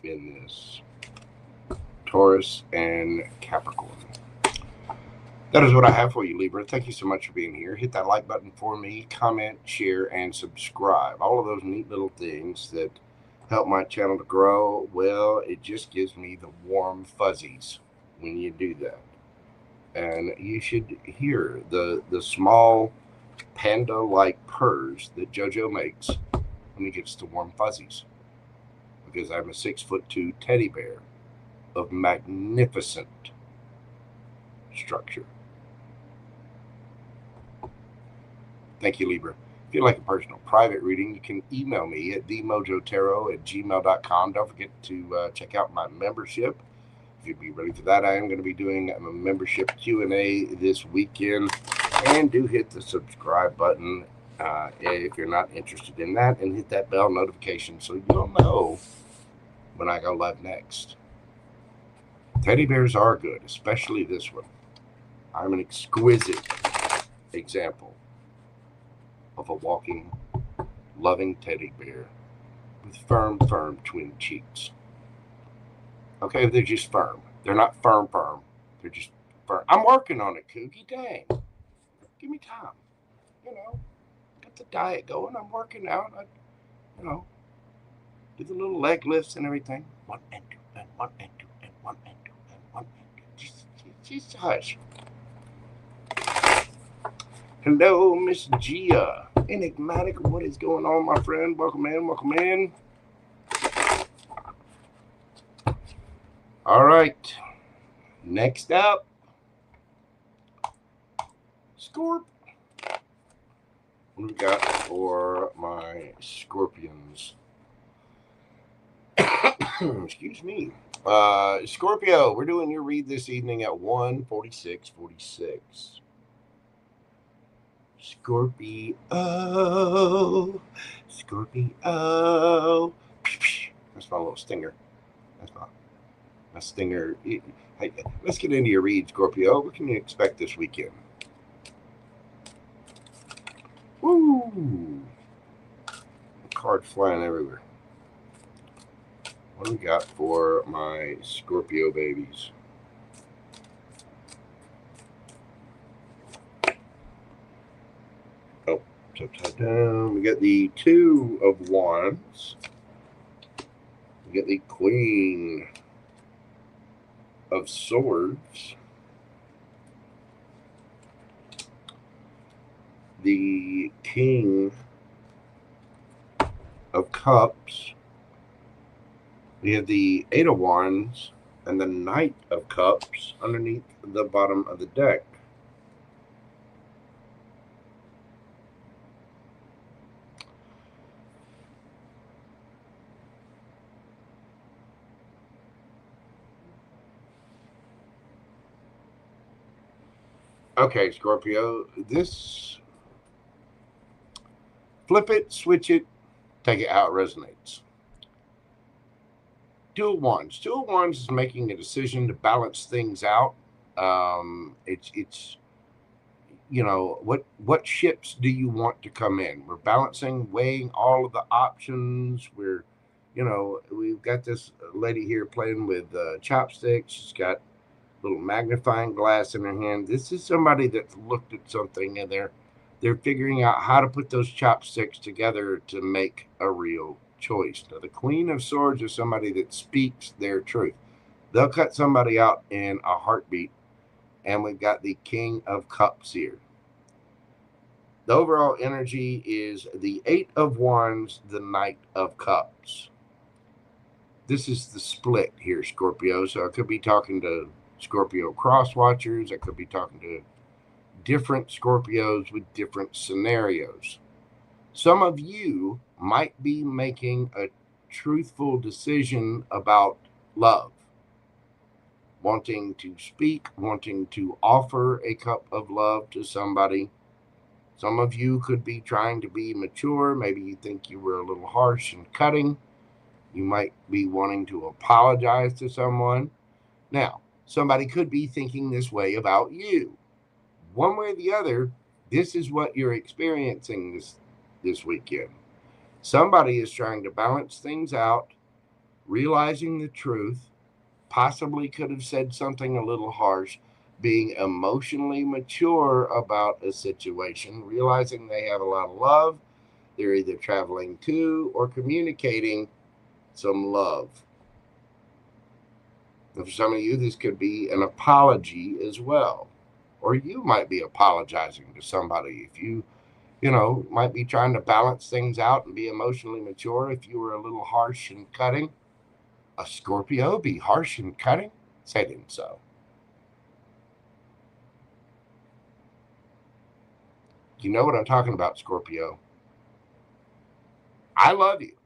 Speaker 1: in this. Taurus and Capricorn. That is what I have for you, Libra. Thank you so much for being here. Hit that like button for me, comment, share, and subscribe. All of those neat little things that help my channel to grow. Well, it just gives me the warm fuzzies when you do that. And you should hear the small panda-like purrs that JoJo makes when he gets the warm fuzzies. Because I'm a 6'2" teddy bear of magnificent structure. Thank you, Libra. If you'd like a personal private reading, you can email me at themojotarot@gmail.com. Don't forget to check out my membership. If you'd be ready for that, I am going to be doing a membership Q&A this weekend. And do hit the subscribe button if you're not interested in that, and hit that bell notification so you'll know when I go live next. Teddy bears are good, especially this one. I'm an exquisite example of a walking, loving teddy bear with firm twin cheeks. Okay, they're just firm. They're not firm. They're just firm. I'm working on it, Cookie. Dang. Give me time. Got the diet going. I'm working out. Do the little leg lifts and everything. 1 and 2 and 1 and 2 and 1 and 2 and 1 and 2. Just hush. Hello, Miss Gia. Enigmatic, what is going on, my friend? Welcome in. All right. Next up, Scorp. What do we got for my Scorpions? Excuse me. Scorpio, we're doing your read this evening at 1:46:46. Scorpio. That's my little stinger. That's my stinger. Hey, let's get into your read, Scorpio. What can you expect this weekend? Woo! Cards flying everywhere. What do we got for my Scorpio babies? Oh, it's upside down. We got the Two of Wands. We got the Queen of Swords. The King of Cups. We have the Eight of Wands and the Knight of Cups underneath the bottom of the deck. Okay, Scorpio, this, flip it, switch it, take it how it resonates. Two of Wands. Two of Wands is making a decision to balance things out. It's what ships do you want to come in? We're balancing, weighing all of the options. We've got this lady here playing with chopsticks. She's got a little magnifying glass in her hand. This is somebody that's looked at something and they're figuring out how to put those chopsticks together to make a real choice. Now, the Queen of Swords is somebody that speaks their truth. They'll cut somebody out in a heartbeat. And we've got the King of Cups here. The overall energy is the Eight of Wands, the Knight of Cups. This is the split here, Scorpio. So I could be talking to Scorpio cross watchers. I could be talking to different Scorpios with different scenarios. Some of you might be making a truthful decision about love, wanting to speak, wanting to offer a cup of love to somebody. Some of you could be trying to be mature. Maybe you think you were a little harsh and cutting. You might be wanting to apologize to someone. Now, somebody could be thinking this way about you. One way or the other, this is what you're experiencing this weekend. Somebody is trying to balance things out, realizing the truth, possibly could have said something a little harsh, being emotionally mature about a situation, realizing they have a lot of love. They're either traveling to or communicating some love. And for some of you, this could be an apology as well. Or you might be apologizing to somebody. If you might be trying to balance things out and be emotionally mature. If you were a little harsh and cutting, a Scorpio be harsh and cutting? Say it isn't so. You know what I'm talking about, Scorpio. I love you.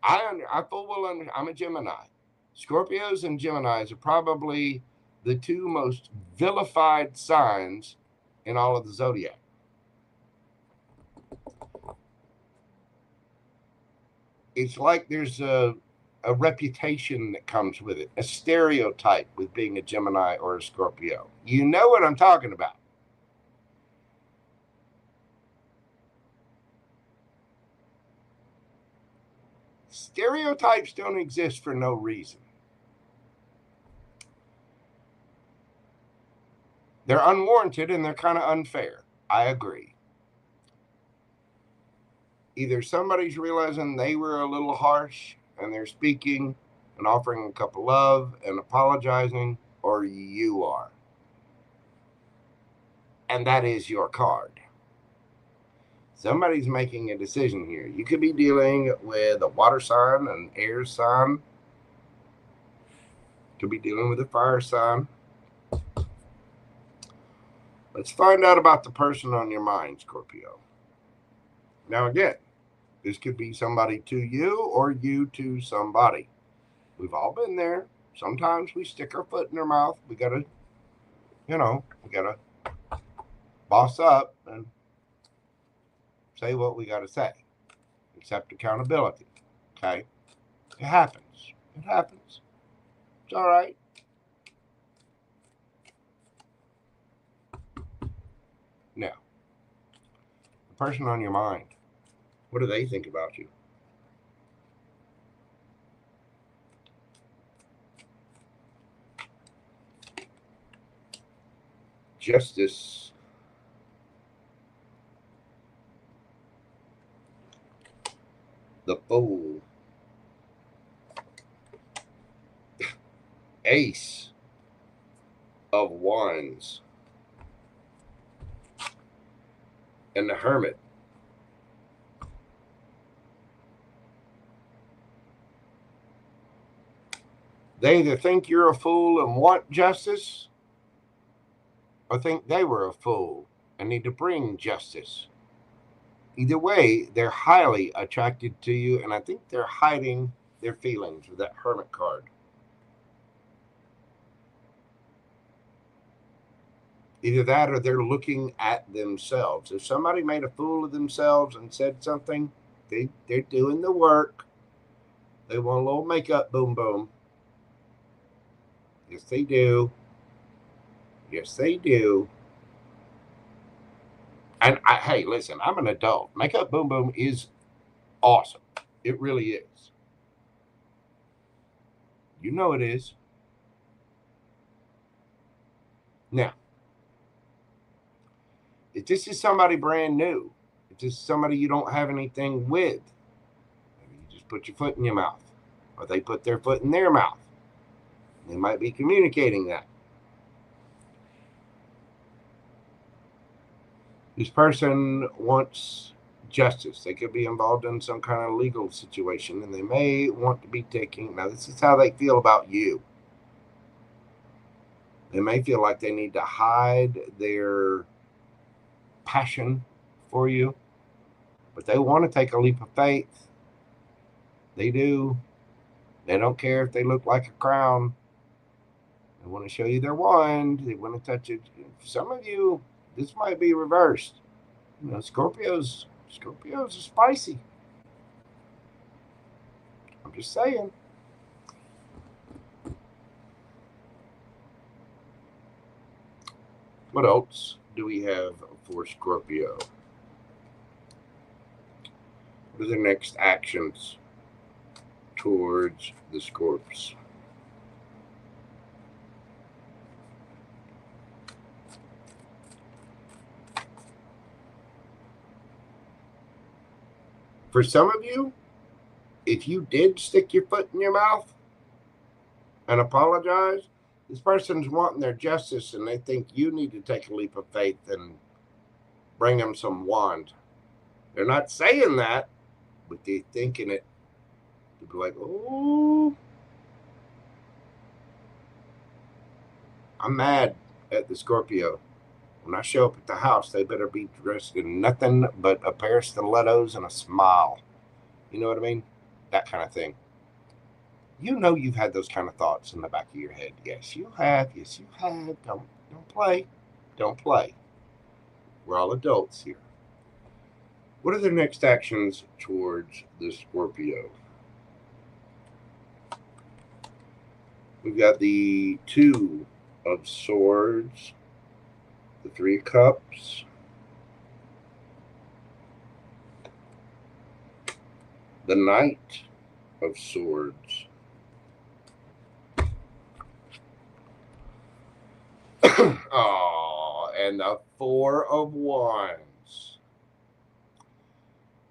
Speaker 1: I full well understand. I'm a Gemini. Scorpios and Geminis are probably the two most vilified signs in all of the zodiac. It's like there's a reputation that comes with it, a stereotype with being a Gemini or a Scorpio. You know what I'm talking about. Stereotypes don't exist for no reason. They're unwarranted and they're kind of unfair. I agree. Either somebody's realizing they were a little harsh and they're speaking and offering a cup of love and apologizing, or you are. And that is your card. Somebody's making a decision here. You could be dealing with a water sign, an air sign. Could be dealing with a fire sign. Let's find out about the person on your mind, Scorpio. Now again, this could be somebody to you or you to somebody. We've all been there. Sometimes we stick our foot in their mouth. We gotta, we gotta boss up and say what we gotta say. Accept accountability. Okay? It happens. It happens. It's all right. Now, the person on your mind, what do they think about you? Justice. The Fool. Ace of Wands. And the Hermit. They either think you're a fool and want justice, or think they were a fool and need to bring justice. Either way, they're highly attracted to you, and I think they're hiding their feelings with that Hermit card. Either that or they're looking at themselves. If somebody made a fool of themselves and said something, they're doing the work. They want a little makeup boom boom. Yes, they do. Yes, they do. And hey, listen, I'm an adult. Makeup boom boom is awesome. It really is. You know it is. Now, if this is somebody brand new, if this is somebody you don't have anything with, maybe you just put your foot in your mouth, or they put their foot in their mouth. They might be communicating that. This person wants justice. They could be involved in some kind of legal situation, and they may want to be taking, now this is how they feel about you. They may feel like they need to hide their passion for you, but they want to take a leap of faith. They do. They don't care if they look like a crown. They want to show you their wand. They want to touch it. For some of you, this might be reversed. Scorpios are spicy. I'm just saying. What else do we have for Scorpio? What are the next actions towards the Scorps? For some of you, if you did stick your foot in your mouth and apologize, this person's wanting their justice and they think you need to take a leap of faith and bring them some wand. They're not saying that, but they're thinking it. They'll be like, oh, I'm mad at the Scorpio. When I show up at the house, they better be dressed in nothing but a pair of stilettos and a smile. You know what I mean? That kind of thing. You know you've had those kind of thoughts in the back of your head. Yes, you have. Yes, you have. Don't play. Don't play. We're all adults here. What are the next actions towards the Scorpio? We've got the Two of Swords, the Three of Cups, the Knight of Swords, oh, and the Four of Wands.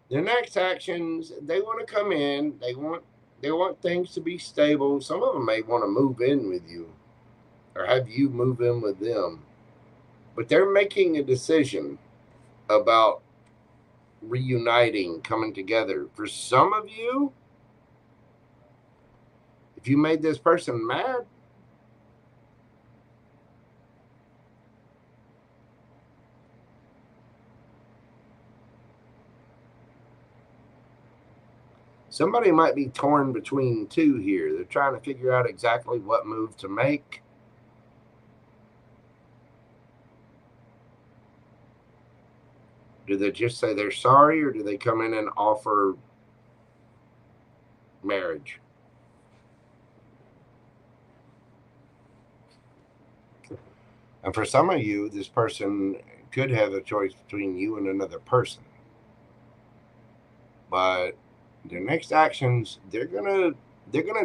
Speaker 1: The next actions, they want to come in. They want things to be stable. Some of them may want to move in with you or have you move in with them. But they're making a decision about reuniting, coming together. For some of you, if you made this person mad, somebody might be torn between two here. They're trying to figure out exactly what move to make. Do they just say they're sorry, or do they come in and offer marriage? And for some of you, this person could have a choice between you and another person. But their next actions, they're gonna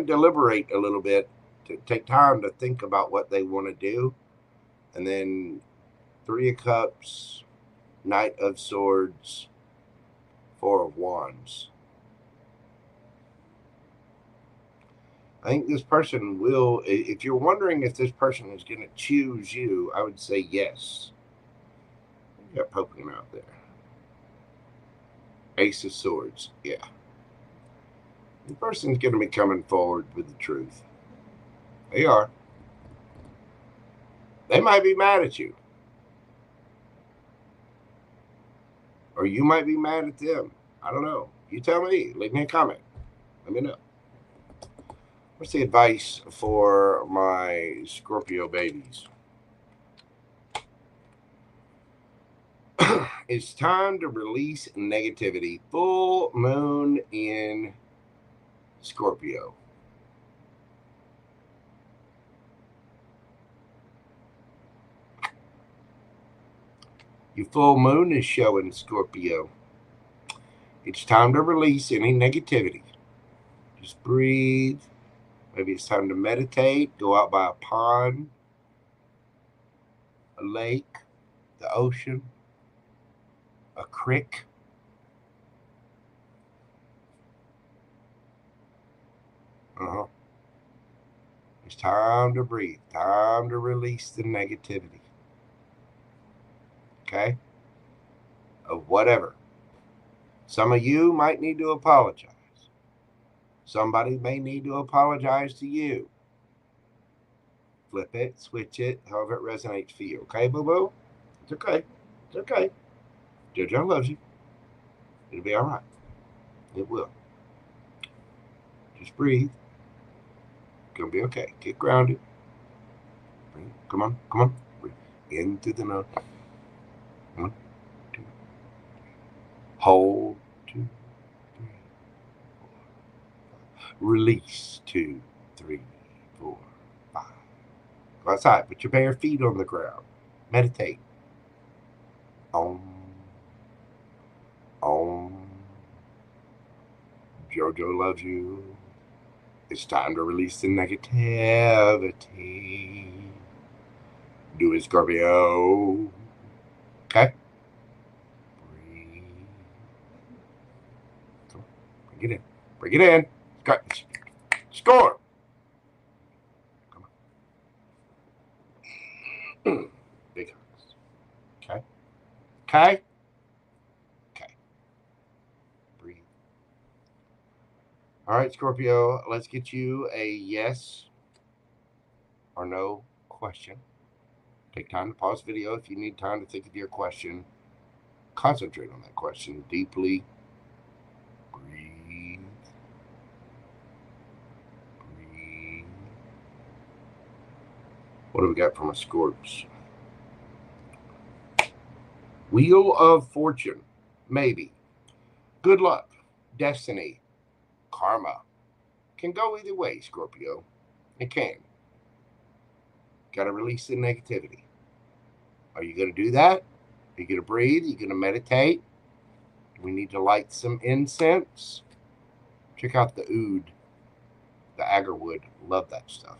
Speaker 1: deliberate a little bit, to take time to think about what they want to do. And then Three of Cups, Knight of Swords, Four of Wands. I think this person will, if you're wondering if this person is going to choose you, I would say yes. You got poking out there. Ace of Swords, yeah. The person's going to be coming forward with the truth. They are. They might be mad at you. Or you might be mad at them. I don't know. You tell me. Leave me a comment. Let me know. What's the advice for my Scorpio babies? It's time to release negativity. Full moon in Scorpio. Your full moon is showing Scorpio. It's time to release any negativity. Just breathe. Maybe it's time to meditate. Go out by a pond, a lake, the ocean, a creek. It's time to breathe. Time to release the negativity. Okay? Of whatever. Some of you might need to apologize. Somebody may need to apologize to you. Flip it, switch it, however it resonates for you. Okay, boo-boo? It's okay. It's okay. JoJo loves you. It'll be all right. It will. Just breathe. It's going to be okay. Get grounded. Breathe. Come on. Come on. Breathe. In through the nose. 1, 2, 3. Hold. 2, 3, 4, 5. Release. 2, 3, 4, 5. Go outside. Put your bare feet on the ground. Meditate. Om. JoJo loves you. It's time to release the negativity. Do it, Scorpio. Okay? Breathe. Come on. Bring it in. Bring it in. Score. Come on. Big hugs. Okay? Okay? Okay. Breathe. All right, Scorpio, let's get you a yes or no question. Take time to pause the video if you need time to think of your question. Concentrate on that question deeply. Breathe. What do we got from a Scorps? Wheel of Fortune. Maybe. Good luck. Destiny. Karma. Can go either way, Scorpio. It can. Got to release the negativity. Are you going to do that? Are you going to breathe? Are you going to meditate? We need to light some incense. Check out the oud, the agarwood. Love that stuff.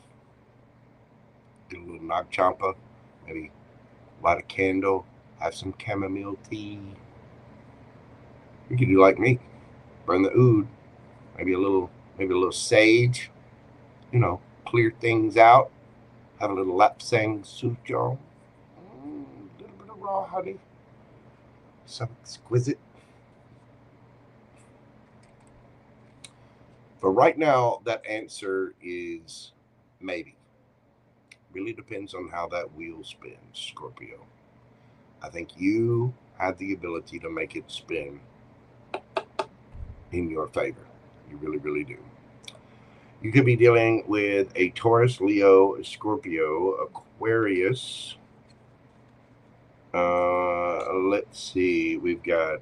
Speaker 1: Get a little nag champa, maybe light a candle, have some chamomile tea. You can do like me, burn the oud, maybe a little sage. You know, clear things out. Have a little lapsang souchong. A little bit of raw honey. So exquisite. But right now, that answer is maybe. Really depends on how that wheel spins, Scorpio. I think you have the ability to make it spin in your favor. You really, really do. You could be dealing with a Taurus, Leo, Scorpio, Aquarius. Let's see. We've got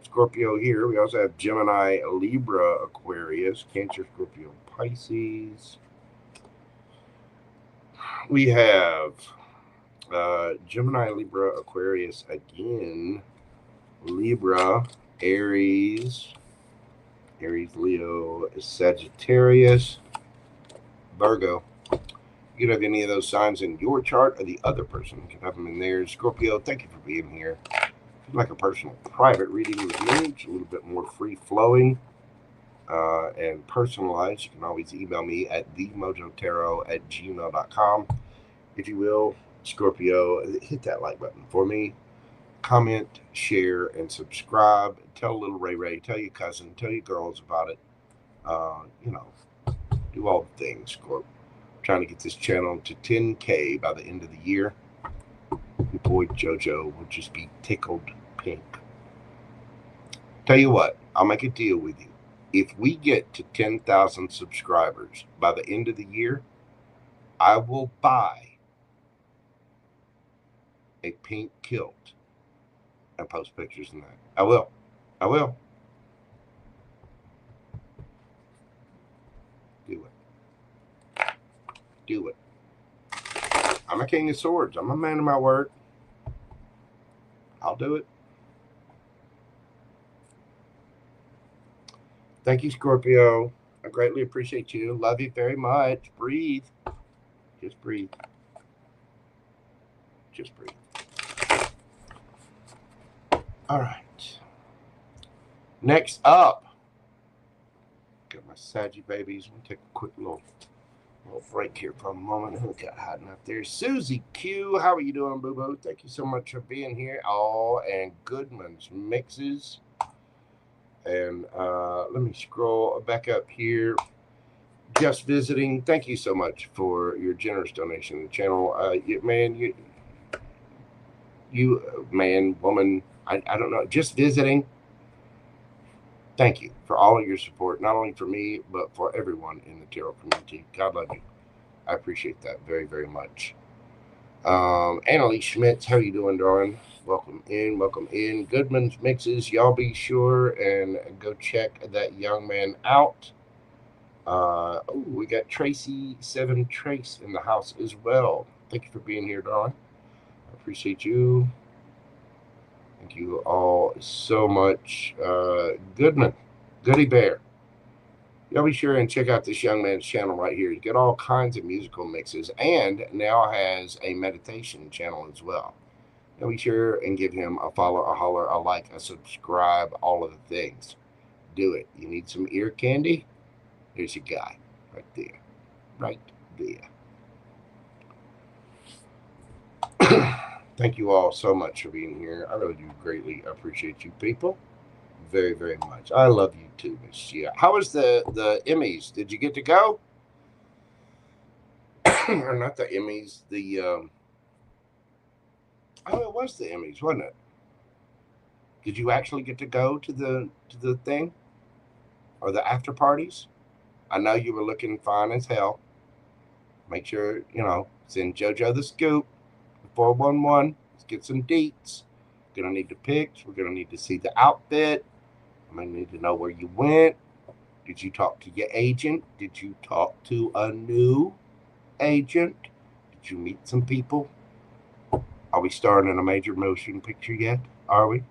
Speaker 1: Scorpio here. We also have Gemini, Libra, Aquarius, Cancer, Scorpio, Pisces. We have Gemini, Libra, Aquarius again. Libra, Aries, Leo, Sagittarius, Virgo. You could have any of those signs in your chart, or the other person could have them in theirs. Scorpio, thank you for being here. If you'd like a personal private reading with me, it's a little bit more free-flowing and personalized, you can always email me at themojotarot@gmail.com. If you will, Scorpio, hit that like button for me. Comment, share, and subscribe. Tell little Ray, tell your cousin, tell your girls about it. Do all the things, Scorp. Trying to get this channel to 10K by the end of the year. Your boy Jojo will just be tickled pink. Tell you what, I'll make a deal with you. If we get to 10,000 subscribers by the end of the year, I will buy a pink kilt and post pictures in that. I will. Do it. I'm a king of swords. I'm a man of my word. I'll do it. Thank you, Scorpio. I greatly appreciate you. Love you very much. Breathe. Just breathe. Just breathe. All right. Next up, got my Saggy babies. We'll take a quick little break here for a moment. Who got hiding up there? Susie Q. How are you doing, boo-boo? Thank you so much for being here. Oh, and Goodman's Mixes. And let me scroll back up here. Just visiting. Thank you so much for your generous donation to the channel. Man, woman, I don't know. Just visiting. Thank you for all of your support, not only for me, but for everyone in the tarot community. God love you. I appreciate that very, very much. Annalise Schmitz, how you doing, darling? Welcome in. Goodman's Mixes. Y'all be sure and go check that young man out. We got Tracy 7 Trace in the house as well. Thank you for being here, darling. I appreciate you. Thank you all so much. Goodman, Goody Bear. Y'all be sure and check out this young man's channel right here. He's got all kinds of musical mixes and now has a meditation channel as well. Y'all be sure and give him a follow, a holler, a like, a subscribe, all of the things. Do it. You need some ear candy? There's your guy right there. Right there. Thank you all so much for being here. I really do greatly appreciate you people. Very, very much. I love you too, Miss Gia. How was the Emmys? Did you get to go? Or not the Emmys, it was the Emmys, wasn't it? Did you actually get to go to the thing? Or the after parties? I know you were looking fine as hell. Make sure, Send JoJo the scoop. 411. Let's get some deets. Gonna need the pics. We're gonna need to see the outfit. I'm gonna need to know where you went. Did you talk to your agent? Did you talk to a new agent? Did you meet some people? Are we starring in a major motion picture yet? Are we?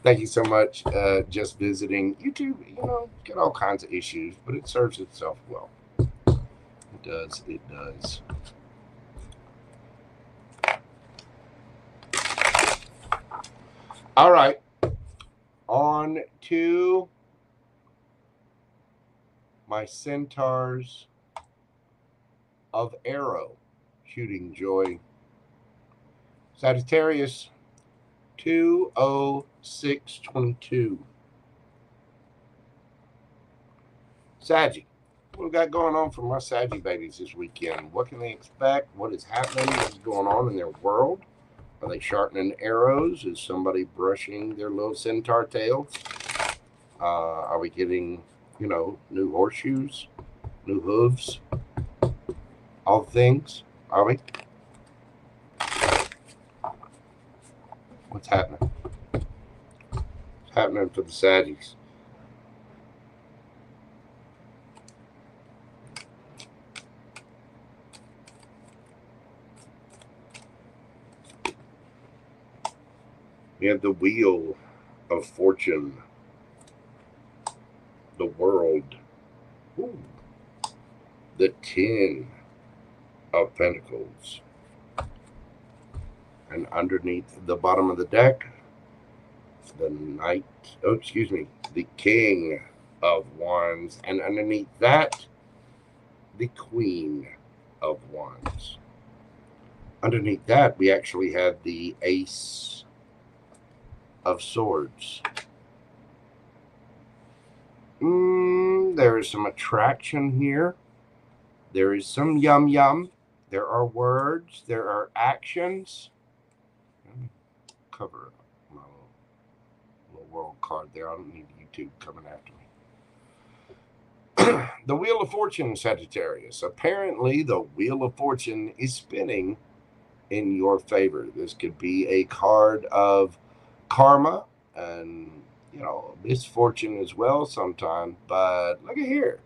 Speaker 1: Thank you so much. Just visiting YouTube, get all kinds of issues, but it serves itself well. It does. It does. All right. On to my centaurs of arrow shooting joy. Sagittarius 20622. Saggy. What we got going on for my Saggy babies this weekend? What can they expect? What is happening? What's going on in their world? Are they sharpening arrows? Is somebody brushing their little centaur tails? Are we getting, new horseshoes, new hooves, all things? Are we? What's happening? What's happening for the Saggies? We have the Wheel of Fortune, the World, ooh, the 10 of Pentacles, and underneath the bottom of the deck, the the King of Wands, and underneath that, the Queen of Wands. Underneath that, we actually have the Ace of Swords. There is some attraction here. There is some yum yum. There are words. There are actions. Let me cover my little world card there. I don't need YouTube coming after me. The Wheel of Fortune, Sagittarius. Apparently, the Wheel of Fortune is spinning in your favor. This could be a card of karma and, misfortune as well sometimes. But look at here.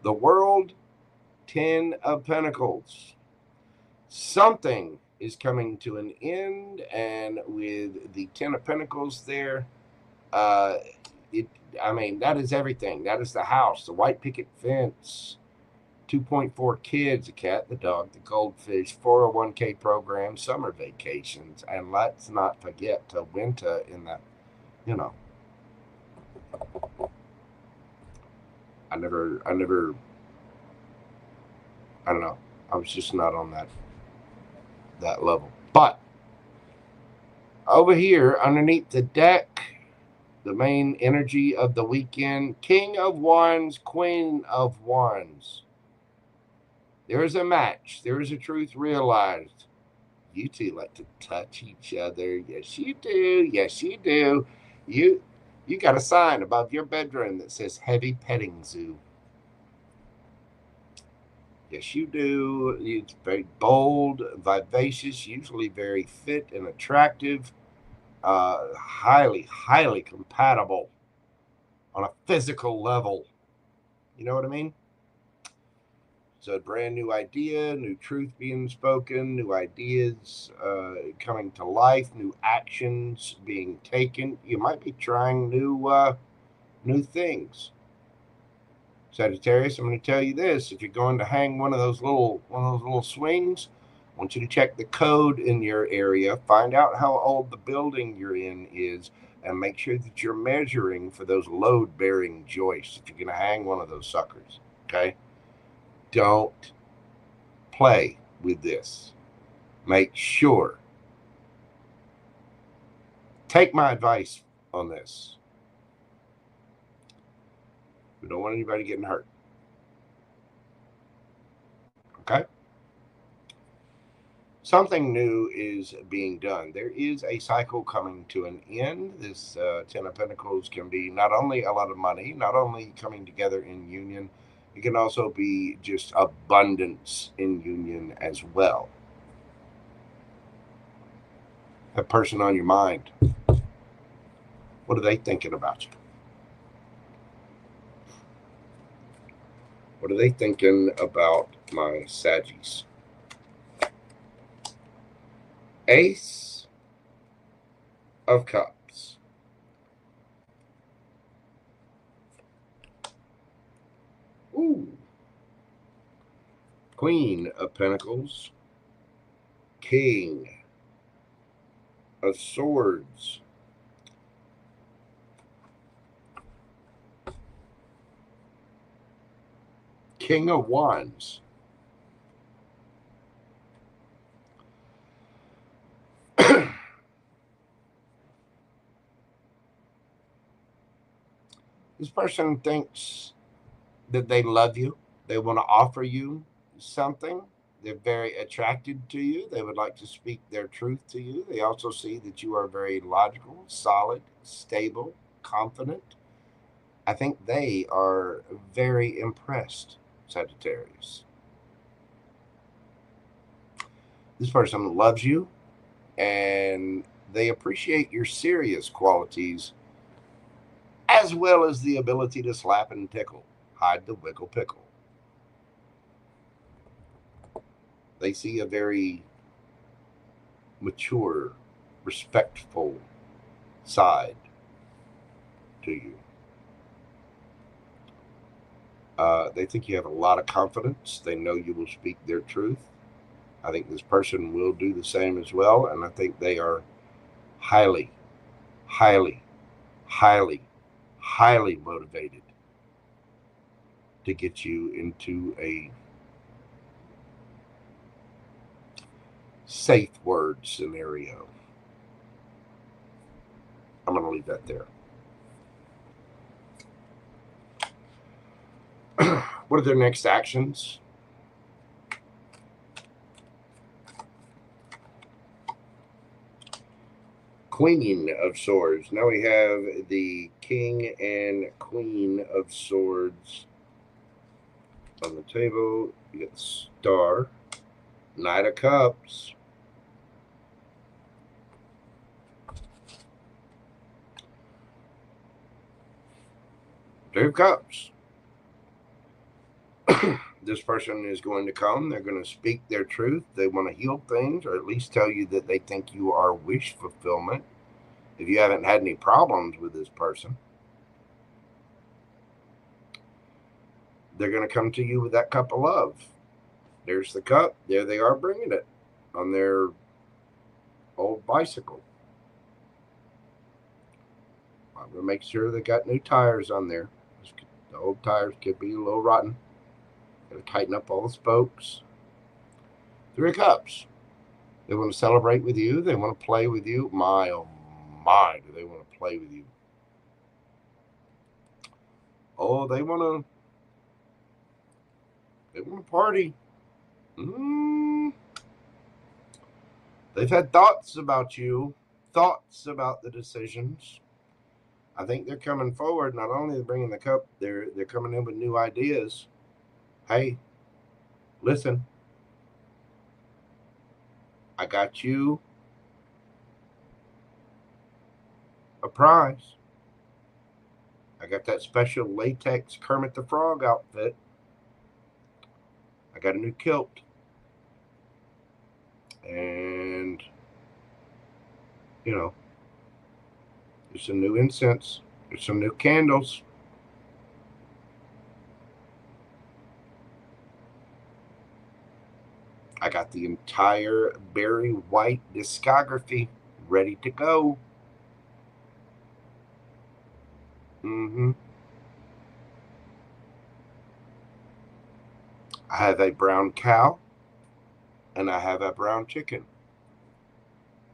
Speaker 1: The World, 10 of Pentacles. Something is coming to an end, and with the 10 of Pentacles there, that is everything. That is the house, the white picket fence, 2.4 kids, the cat, the dog, the goldfish, 401k program, summer vacations, and let's not forget to winter in the, I don't know. I was just not on that level. But over here, underneath the deck, the main energy of the weekend, King of Wands, Queen of Wands. There is a match. There is a truth realized. You two like to touch each other. Yes, you do. Yes, you do. You got a sign above your bedroom that says heavy petting zoo. Yes, you do. It's very bold, vivacious, usually very fit and attractive, highly, highly compatible on a physical level. You know what I mean? So a brand new idea, new truth being spoken, new ideas coming to life, new actions being taken. You might be trying new things. Sagittarius, I'm going to tell you this: if you're going to hang one of those little swings, I want you to check the code in your area, find out how old the building you're in is, and make sure that you're measuring for those load-bearing joists if you're going to hang one of those suckers. Okay? Don't play with this. Make sure. Take my advice on this. We don't want anybody getting hurt. Okay? Something new is being done. There is a cycle coming to an end. This 10 of Pentacles can be not only a lot of money, not only coming together in union, It can also be just abundance in union as well. That person on your mind, what are they thinking about you? What are they thinking about my Saggies? Ace of Cups. Ooh. Queen of Pentacles. King of Swords. King of Wands. This person thinks that they love you. They want to offer you something. They're very attracted to you. They would like to speak their truth to you. They also see that you are very logical, solid, stable, confident. I think they are very impressed, Sagittarius. This person loves you, and they appreciate your serious qualities, as well as the ability to slap and tickle, hide the wiggle pickle. They see a very mature, respectful side to you. They think you have a lot of confidence. They know you will speak their truth. I think this person will do the same as well, and I think they are highly, highly, highly, highly motivated to get you into a safe word scenario. I'm going to leave that there. What are their next actions? Queen of Swords. Now we have the King and Queen of Swords on the table. You get the Star, Knight of Cups, Two of Cups. This person is going to come. They're going to speak their truth. They want to heal things, or at least tell you that they think you are wish fulfillment. If you haven't had any problems with this person, they're going to come to you with that cup of love. There's the cup. There they are bringing it on their old bicycle. I'm going to make sure they got new tires on there. The old tires could be a little rotten. Got to tighten up all the spokes. Three of Cups. They want to celebrate with you. They want to play with you. My, oh my, do they want to play with you? Oh, they want to party. They've had thoughts about you, thoughts about the decisions. I think they're coming forward. Not only are they bringing the cup, they're coming in with new ideas. Hey, listen, I got you a prize. I got that special latex Kermit the Frog outfit. I got a new kilt. And, you know, there's some new incense. There's some new candles. I got the entire Barry White discography ready to go. I have a brown cow and I have a brown chicken.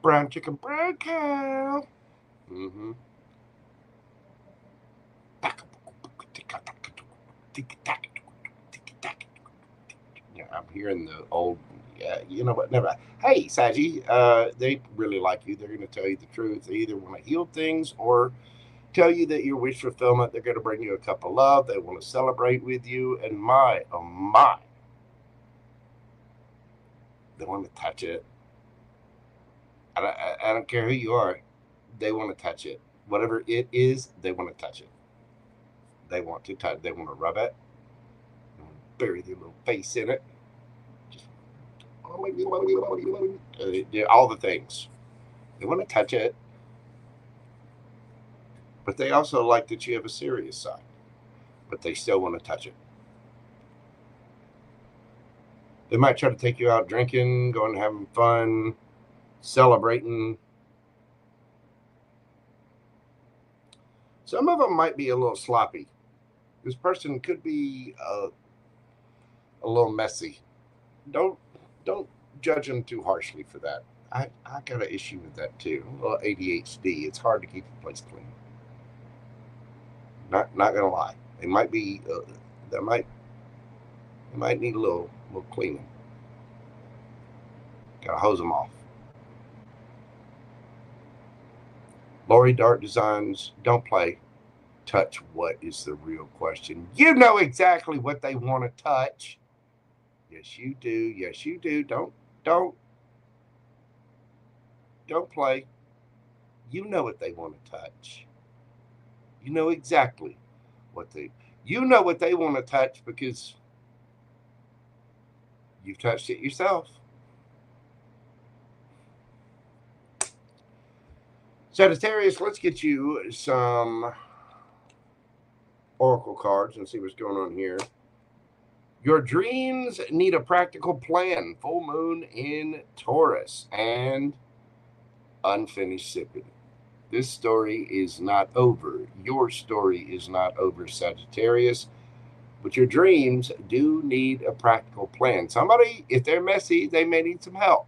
Speaker 1: Brown chicken, brown cow. Yeah, I'm hearing the old, you know what, never. Hey, Saggy, they really like you. They're going to tell you the truth. They either want to heal things or tell you that your wish fulfillment, they're going to bring you a cup of love. They want to celebrate with you. And my, oh my, they want to touch it. I don't care who you are. They want to touch it. Whatever it is, they want to touch it. They want to touch. They want to rub it. Bury their little face in it. Just all the things. They want to touch it. But they also like that you have a serious side. But they still want to touch it. They might try to take you out drinking, going and having fun, celebrating. Some of them might be a little sloppy. This person could be a little messy. Don't judge them too harshly for that. I got an issue with that too. A little ADHD. It's hard to keep the place clean. Not gonna lie. They might be. They might need a little cleaning. Gotta hose them off. Laurie Dart Designs, don't play. Touch what is the real question. You know exactly what they want to touch. Yes, you do. Yes, you do. Don't play. You know what they want to touch. You know exactly what they want to touch because you've touched it yourself. Sagittarius, let's get you some oracle cards and see what's going on here. Your dreams need a practical plan. Full moon in Taurus and unfinished symphony. This story is not over. Your story is not over, Sagittarius. But your dreams do need a practical plan. Somebody, if they're messy, they may need some help.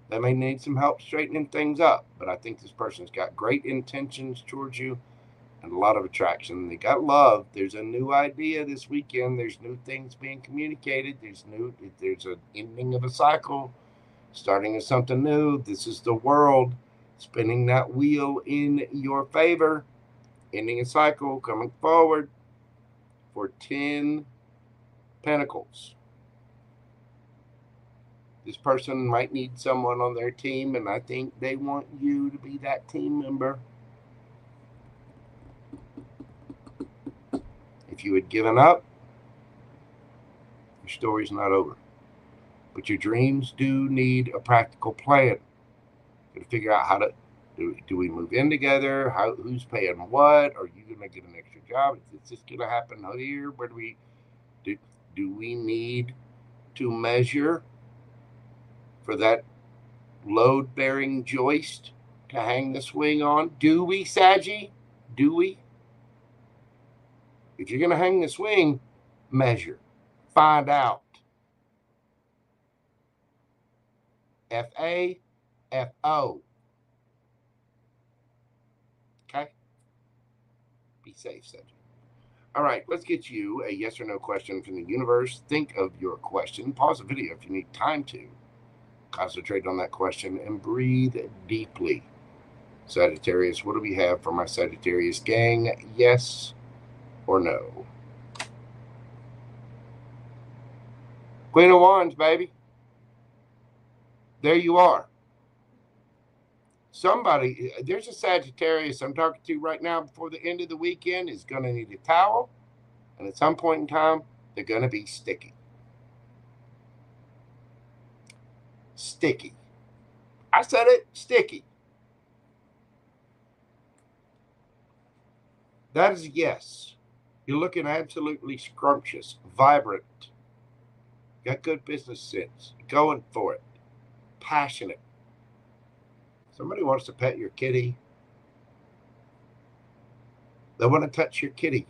Speaker 1: They may need some help straightening things up. But I think this person's got great intentions towards you and a lot of attraction. They got love. There's a new idea this weekend. There's new things being communicated. There's an ending of a cycle, starting of something new. This is the world spinning that wheel in your favor. Ending a cycle, coming forward for 10 Pentacles. This person might need someone on their team, and I think they want you to be that team member. If you had given up, your story's not over. But your dreams do need a practical plan. You got to figure out how to do we move in together? Who's paying what? Are you going to get an extra job? Is this going to happen here? Where do we need to measure for that load-bearing joist to hang the swing on? Do we, Saggy? Do we? If you're going to hang the swing, measure. Find out. F-A, F-O. Okay? Be safe, Saggy. All right, let's get you a yes or no question from the universe. Think of your question. Pause the video if you need time to. Concentrate on that question and breathe deeply. Sagittarius, what do we have for my Sagittarius gang? Yes or no? Queen of Wands, baby. There you are. Somebody, there's a Sagittarius I'm talking to right now before the end of the weekend is going to need a towel. And at some point in time, they're going to be sticky. Sticky. I said it, sticky. That is a yes. You're looking absolutely scrumptious, vibrant. Got good business sense. Going for it. Passionate. Somebody wants to pet your kitty. They want to touch your kitty.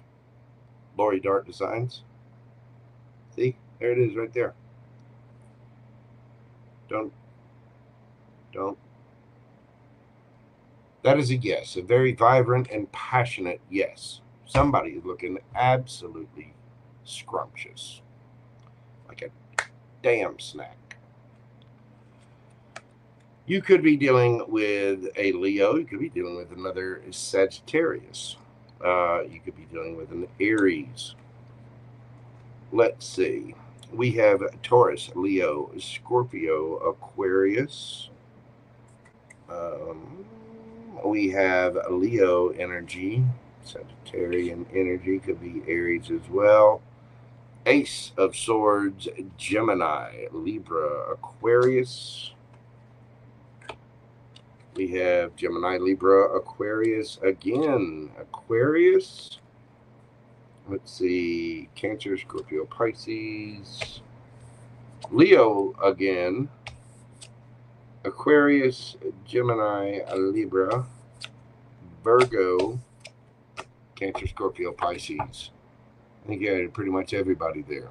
Speaker 1: Laurie Dart Designs. See? There it is right there. Don't. That is a yes. A very vibrant and passionate yes. Somebody is looking absolutely scrumptious. Like a damn snack. You could be dealing with a Leo. You could be dealing with another Sagittarius. You could be dealing with an Aries. Let's see. We have Taurus, Leo, Scorpio, Aquarius. We have Leo energy, Sagittarian energy, could be Aries as well. Ace of Swords, Gemini, Libra, Aquarius. We have Gemini, Libra, Aquarius again. Aquarius. Let's see. Cancer, Scorpio, Pisces. Leo again. Aquarius, Gemini, Libra, Virgo, Cancer, Scorpio, Pisces. I think you had pretty much everybody there.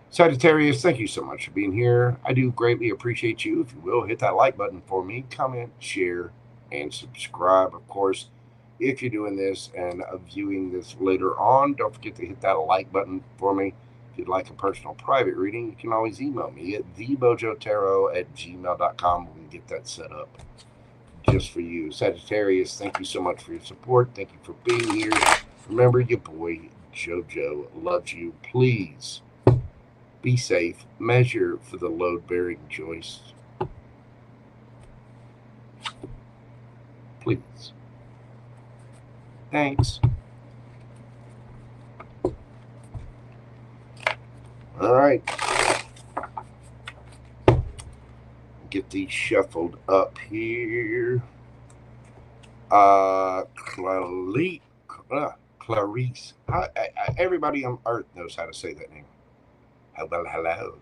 Speaker 1: Sagittarius, thank you so much for being here. I do greatly appreciate you. If you will, hit that like button for me, comment, share, and subscribe. Of course, if you're doing this and viewing this later on, don't forget to hit that like button for me. If you'd like a personal private reading, you can always email me at thebojotarot@gmail.com. We can get that set up just for you. Sagittarius, thank you so much for your support. Thank you for being here. Remember, your boy Jojo loves you. Please be safe. Measure for the load-bearing joist. Please. Thanks. All right. Get these shuffled up here. Clarice. Everybody on Earth knows how to say that name. Hello,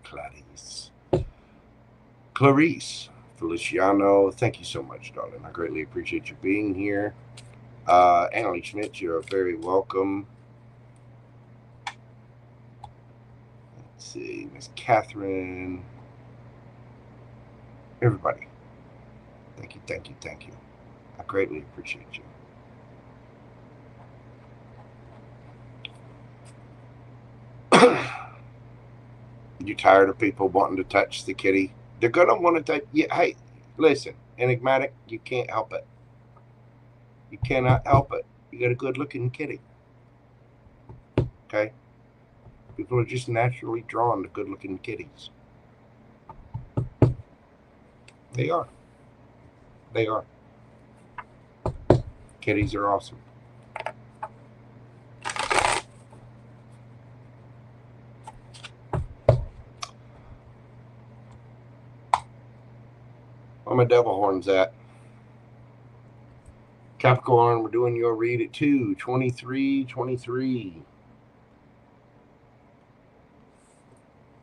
Speaker 1: Clarice. Clarice Feliciano, thank you so much, darling. I greatly appreciate you being here. Annalie Schmidt, you're very welcome. Let's see, Miss Kathryn. Everybody, thank you, thank you, thank you. I greatly appreciate you. You tired of people wanting to touch the kitty? They're going to want to touch. Yeah, hey, listen, enigmatic, you can't help it. You cannot help it. You got a good-looking kitty. Okay? People are just naturally drawn to good-looking kitties. They are. They are. Kitties are awesome. Where my devil horns at? Capricorn, we're doing your read at 2/23/23.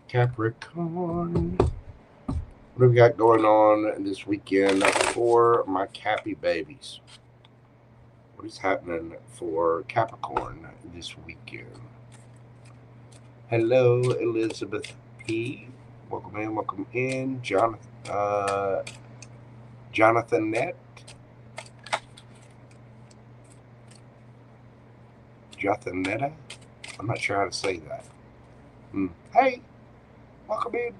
Speaker 1: Capricorn. What have we got going on this weekend for my Cappy babies? What is happening for Capricorn this weekend? Hello, Elizabeth P. Welcome in, welcome in. Jonathan Nett. Jathanetta? I'm not sure how to say that. Hey, welcome in.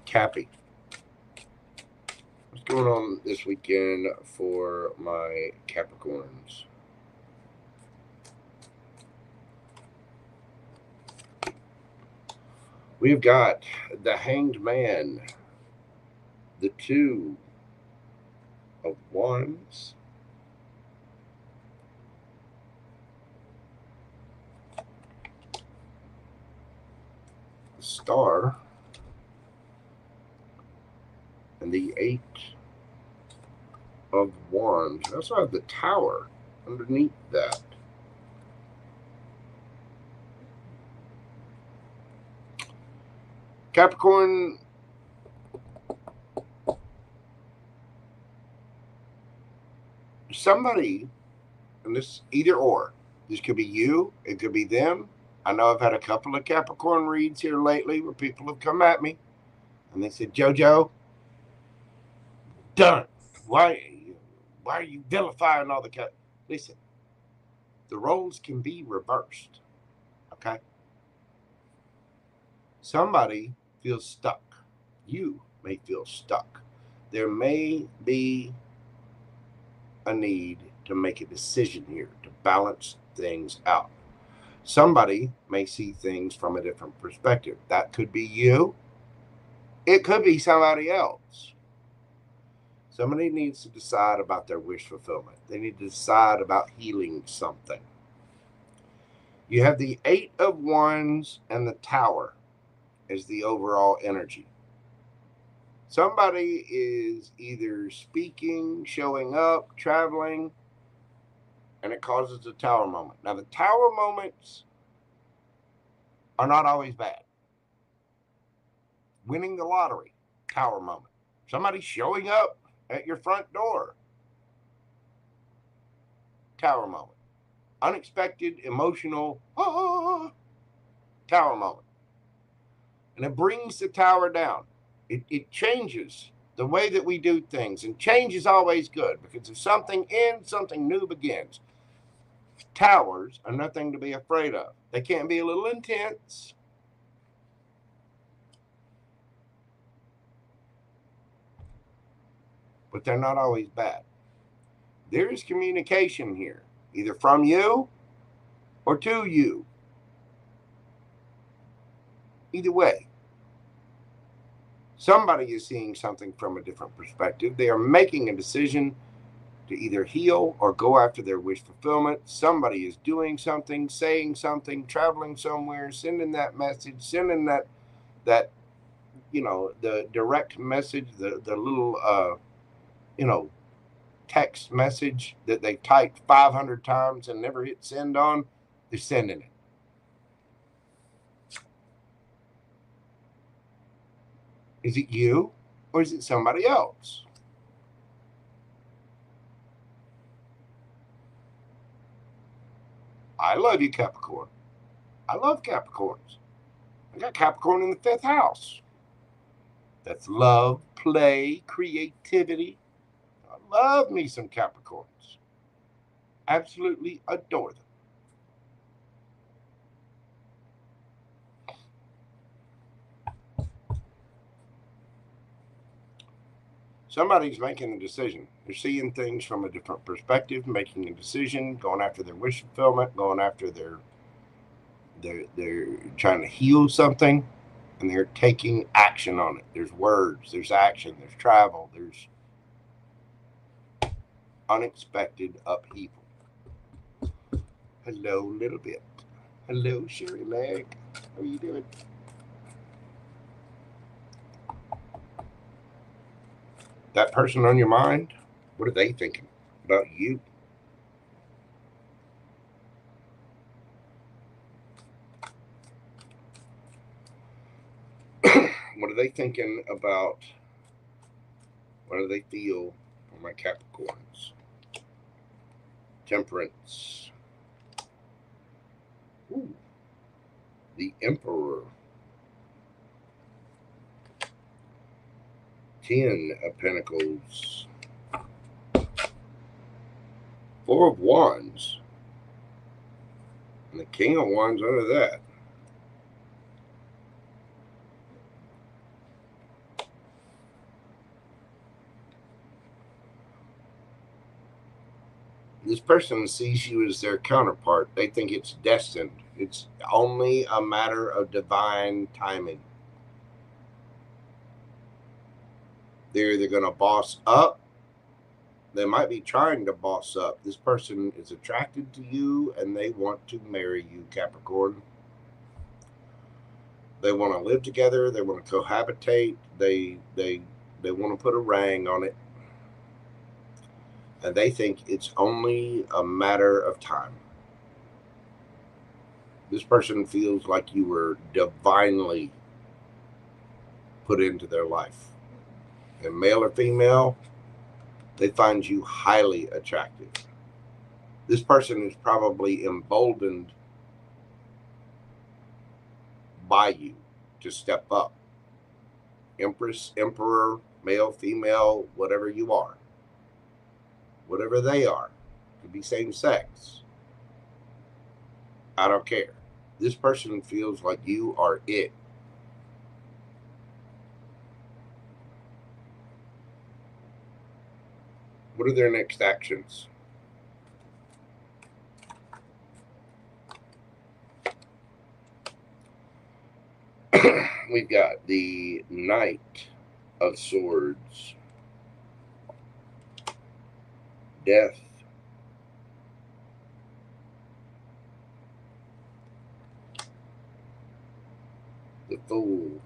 Speaker 1: Cappy. What's going on this weekend for my Capricorns? We've got the Hanged Man, the Two of Wands, the Star, and the Eight of Wands. I also have the Tower underneath that. Capricorn, somebody, and this either or, this could be you, it could be them. I know I've had a couple of Capricorn reads here lately where people have come at me and they said, Jojo, done. Why are you vilifying all the Cap? Listen, the roles can be reversed, okay? Somebody feels stuck. You may feel stuck. There may be a need to make a decision here to balance things out. Somebody may see things from a different perspective. That could be you. It could be somebody else. Somebody needs to decide about their wish fulfillment. They need to decide about healing something. You have the 8 of Wands and the Tower as the overall energy. Somebody is either speaking, showing up, traveling, and it causes a Tower moment. Now, the Tower moments are not always bad. Winning the lottery, Tower moment. Somebody showing up at your front door, Tower moment. Unexpected, emotional, Tower moment. And it brings the Tower down. It changes the way that we do things. And change is always good, because if something ends, something new begins. Towers are nothing to be afraid of. They can be a little intense. But they're not always bad. There is communication here, either from you or to you. Either way, somebody is seeing something from a different perspective. They are making a decision to either heal or go after their wish fulfillment. Somebody is doing something, saying something, traveling somewhere, sending that message, sending that the direct message, the little text message that they typed 500 times and never hit send on. They're sending it. Is it you or is it somebody else? I love you, Capricorn. I love Capricorns. I got Capricorn in the 5th house. That's love, play, creativity. I love me some Capricorns. Absolutely adore them. Somebody's making a decision. They're seeing things from a different perspective, making a decision, going after their wish fulfillment, going after they're trying to heal something, and they're taking action on it. There's words, there's action, there's travel, there's unexpected upheaval. Hello, little bit. Hello, Sherry Leg. How are you doing? That person on your mind, what are they thinking about you? What are they thinking about? What do they feel for my Capricorns? Temperance. Ooh, the Emperor. 10 of Pentacles. 4 of Wands. And the King of Wands under that. This person sees you as their counterpart. They think it's destined. It's only a matter of divine timing. They're either going to boss up. They might be trying to boss up. This person is attracted to you and they want to marry you, Capricorn. They want to live together. They want to cohabitate. They want to put a ring on it. And they think it's only a matter of time. This person feels like you were divinely put into their life. And male or female, they find you highly attractive. This person is probably emboldened by you to step up. Empress, Emperor, male, female, whatever you are. Whatever they are. Could be same sex. I don't care. This person feels like you are it. What are their next actions? We've got the Knight of Swords, Death, the Fool,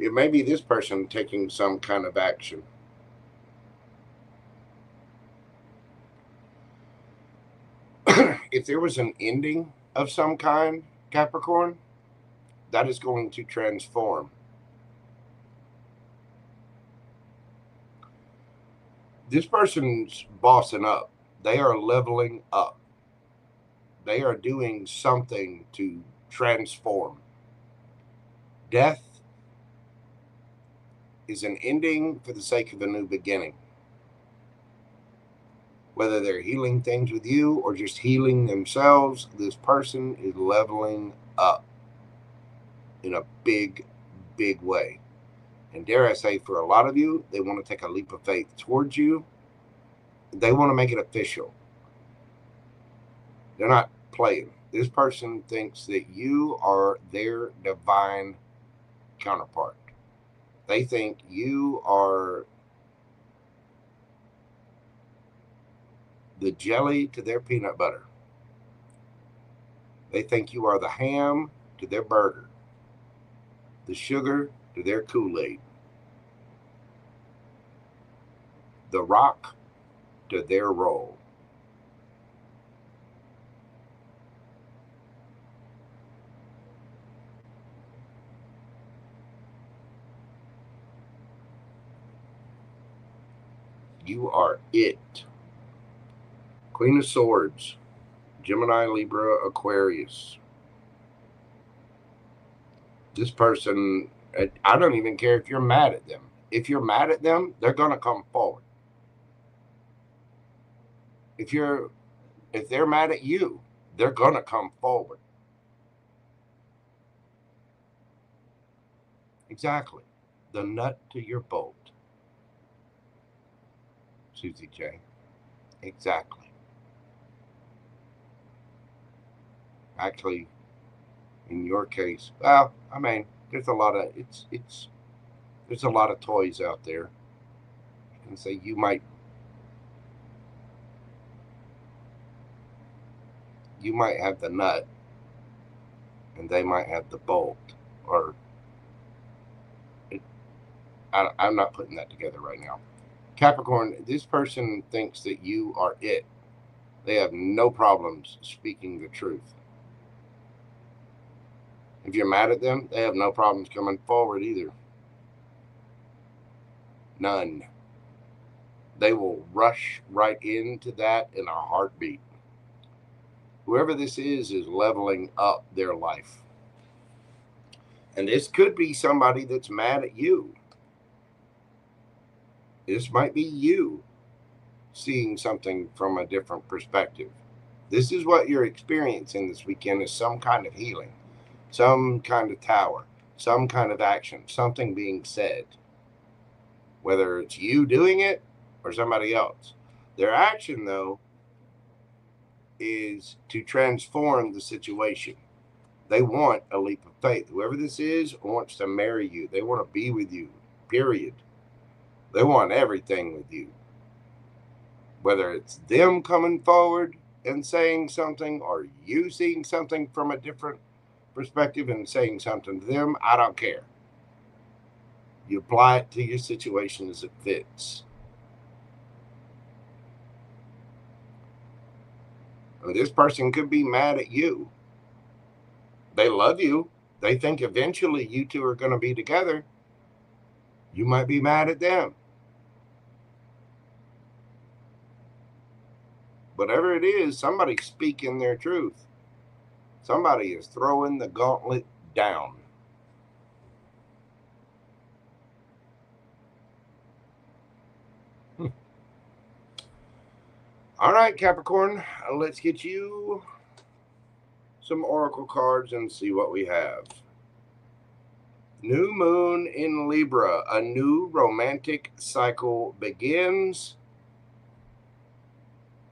Speaker 1: it may be this person taking some kind of action. If there was an ending of some kind, Capricorn, that is going to transform. This person's bossing up. They are leveling up. They are doing something to transform. Death is an ending for the sake of a new beginning. Whether they're healing things with you or just healing themselves, this person is leveling up in a big, big way. And dare I say, for a lot of you, they want to take a leap of faith towards you. They want to make it official. They're not playing. This person thinks that you are their divine counterpart. They think you are the jelly to their peanut butter. They think you are the ham to their burger, the sugar to their Kool-Aid, the rock to their roll. You are it. Queen of Swords, Gemini, Libra, Aquarius. This person, I don't even care if you're mad at them. If you're mad at them, they're going to come forward. If they're mad at you, they're going to come forward. Exactly. The nut to your bolt. Susie J. Exactly. Actually, in your case, well, I mean, there's a lot of there's a lot of toys out there. You can say you might have the nut and they might have the bolt, or I'm not putting that together right now. Capricorn, this person thinks that you are it. They have no problems speaking the truth. If you're mad at them, they have no problems coming forward either. None. They will rush right into that in a heartbeat. Whoever this is leveling up their life. And this could be somebody that's mad at you. This might be you seeing something from a different perspective. This is what you're experiencing this weekend, is some kind of healing, some kind of tower, some kind of action, something being said. Whether it's you doing it or somebody else. Their action, though, is to transform the situation. They want a leap of faith. Whoever this is wants to marry you. They want to be with you, period. They want everything with you. Whether it's them coming forward and saying something or you seeing something from a different perspective and saying something to them, I don't care. You apply it to your situation as it fits. And this person could be mad at you. They love you. They think eventually you two are going to be together. You might be mad at them. Whatever it is, somebody's speaking their truth. Somebody is throwing the gauntlet down. All right, Capricorn, let's get you some oracle cards and see what we have. New moon in Libra. A new romantic cycle begins.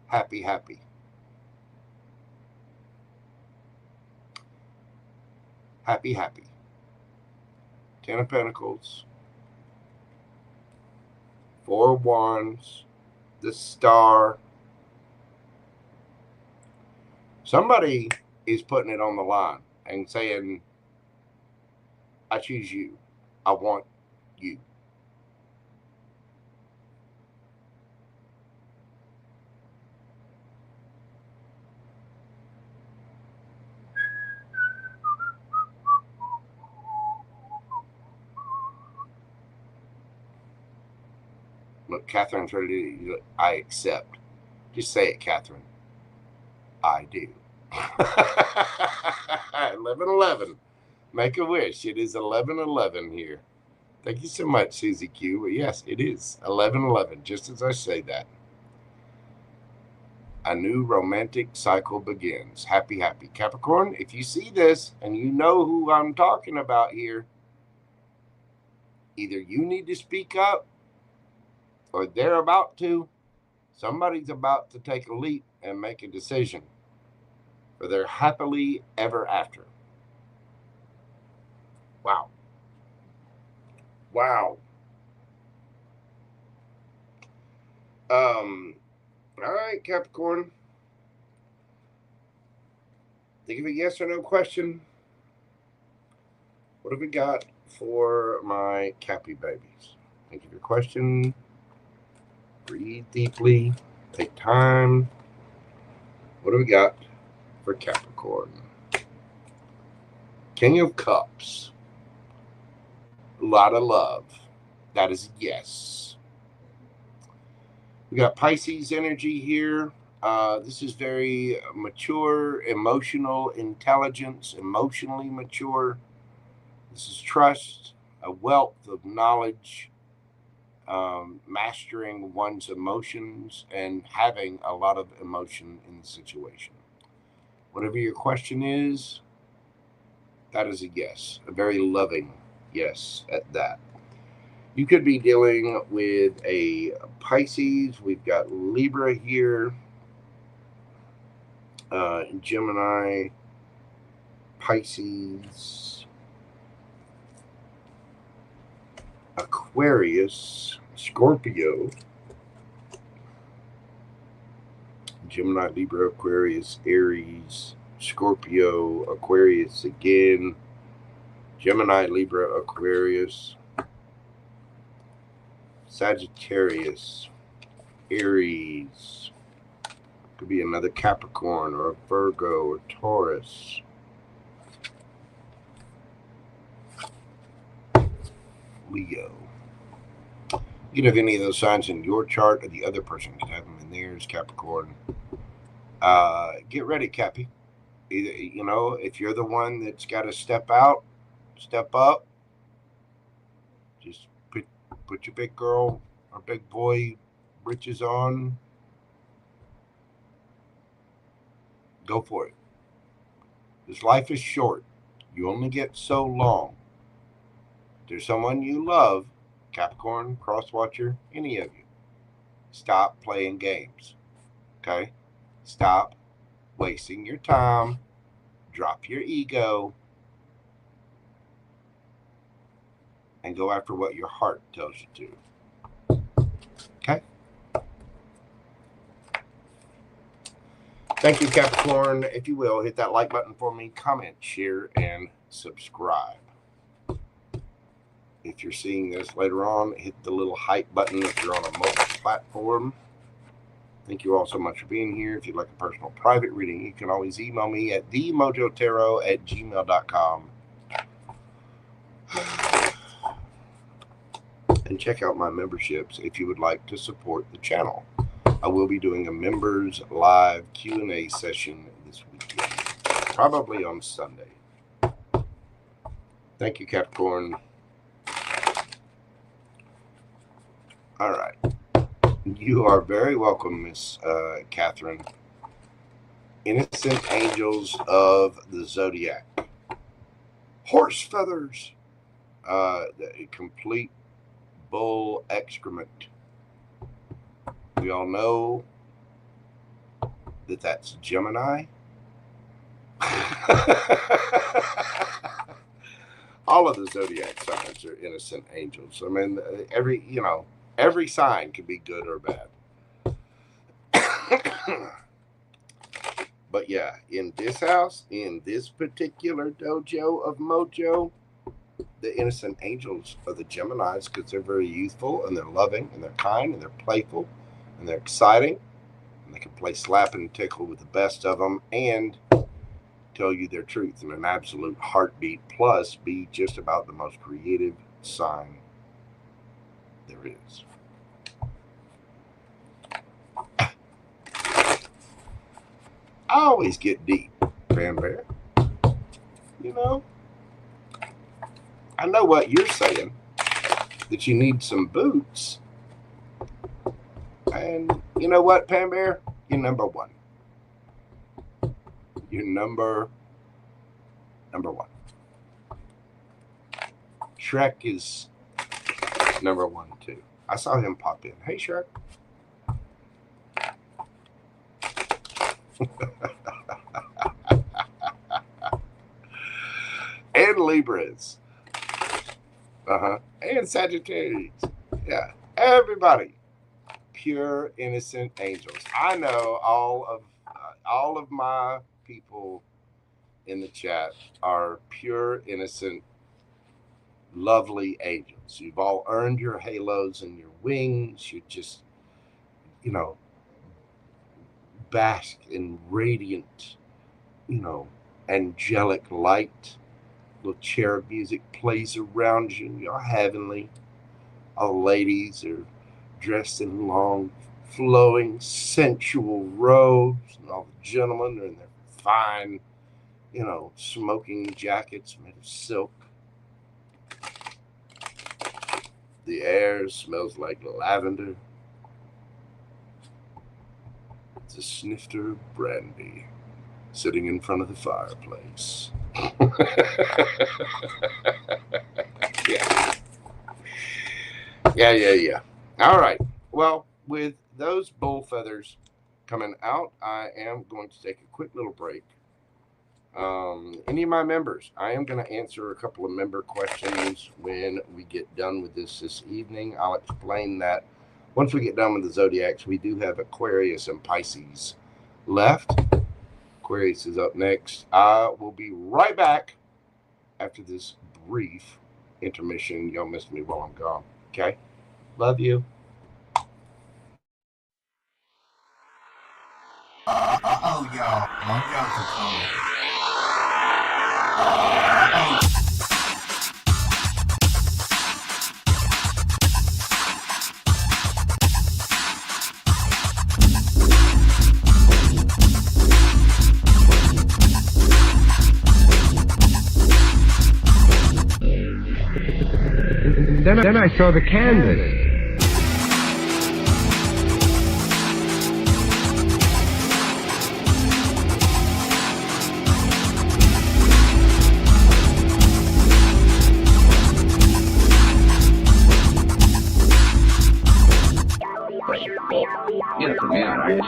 Speaker 1: Happy, happy. Happy, happy. 10 of Pentacles. 4 of Wands. The Star. Somebody is putting it on the line and saying, I choose you. I want you. Look, Katherine's ready to, I accept. Just say it, Kathryn. I do. 11:11. Make a wish. It is 11:11 here. Thank you so much, Susie Q. But yes, it is 11:11, just as I say that. A new romantic cycle begins. Happy, happy. Capricorn, if you see this and you know who I'm talking about here, either you need to speak up or they're about to. Somebody's about to take a leap and make a decision for their happily ever after. Wow. Wow. All right, Capricorn. Think of a yes or no question. What have we got for my Cappy babies? Think of your question. Breathe deeply. Take time. What do we got for Capricorn? King of Cups. A lot of love. That is yes. We got Pisces energy here. This is very mature, emotional intelligence, emotionally mature. This is trust, a wealth of knowledge, mastering one's emotions and having a lot of emotion in the situation. Whatever your question is, that is a yes, a very loving yes at that. You could be dealing with a Pisces. We've got Libra here, Gemini, Pisces, Aquarius, Scorpio, Gemini, Libra, Aquarius, Aries, Scorpio, Aquarius again, Gemini, Libra, Aquarius, Sagittarius, Aries, could be another Capricorn or a Virgo or Taurus, Leo. You can have any of those signs in your chart, or the other person can have them in theirs, Capricorn. Get ready, Cappy. Either, you know, if you're the one that's got to step out, step up, just put your big girl or big boy britches on. Go for it. This life is short. You only get so long. There's someone you love, Capricorn, Crosswatcher, any of you. Stop playing games. Okay? Stop wasting your time. Drop your ego. And go after what your heart tells you to. Okay? Thank you, Capricorn. If you will, hit that like button for me, comment, share, and subscribe. If you're seeing this later on, hit the little hype button if you're on a mobile platform. Thank you all so much for being here. If you'd like a personal private reading, you can always email me at themojotarot@gmail.com. And check out my memberships if you would like to support the channel. I will be doing a members live Q&A session this weekend, probably on Sunday. Thank you, Capricorn. All right. You are very welcome, Miss Kathryn. Innocent angels of the zodiac. Horse feathers. Complete bull excrement. We all know that that's Gemini. All of the zodiac signs are innocent angels. I mean, every sign can be good or bad. But yeah, in this house, in this particular dojo of Mojo, the innocent angels are the Geminis, because they're very youthful and they're loving and they're kind and they're playful and they're exciting, and they can play slap and tickle with the best of them and tell you their truth in an absolute heartbeat, plus be just about the most creative sign there is. I always get deep, PamBear. You know, I know what you're saying, that you need some boots. And you know what, PamBear? You're number one. You're number one. Shrek is number one, too. I saw him pop in. Hey, Shrek. And Libras. And Sagittarius. Yeah. Everybody. Pure, innocent angels. I know all of my people in the chat are pure, innocent, lovely angels. You've all earned your halos and your wings. You just, bask in radiant, angelic light. Little cherub music plays around you. You're heavenly. All the ladies are dressed in long, flowing, sensual robes, and all the gentlemen are in their fine, smoking jackets made of silk. The air smells like lavender. It's a snifter of brandy sitting in front of the fireplace. Yeah. All right. Well, with those bull feathers coming out, I am going to take a quick little break. Any of my members, I am going to answer a couple of member questions when we get done with this evening. I'll explain that once we get done with the zodiacs. We do have Aquarius and Pisces left. Aquarius is up next. I will be right back after this brief intermission. Y'all miss me while I'm gone. Okay? Love you.
Speaker 4: Oh, y'all. Mojo's coming.
Speaker 5: Then I saw the canvas.
Speaker 3: Yeah, for me, ARIES.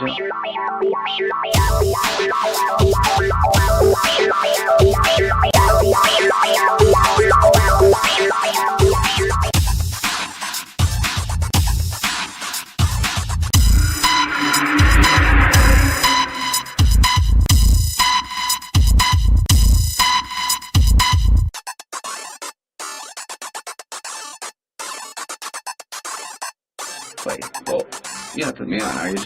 Speaker 3: Yeah, for me, ARIES.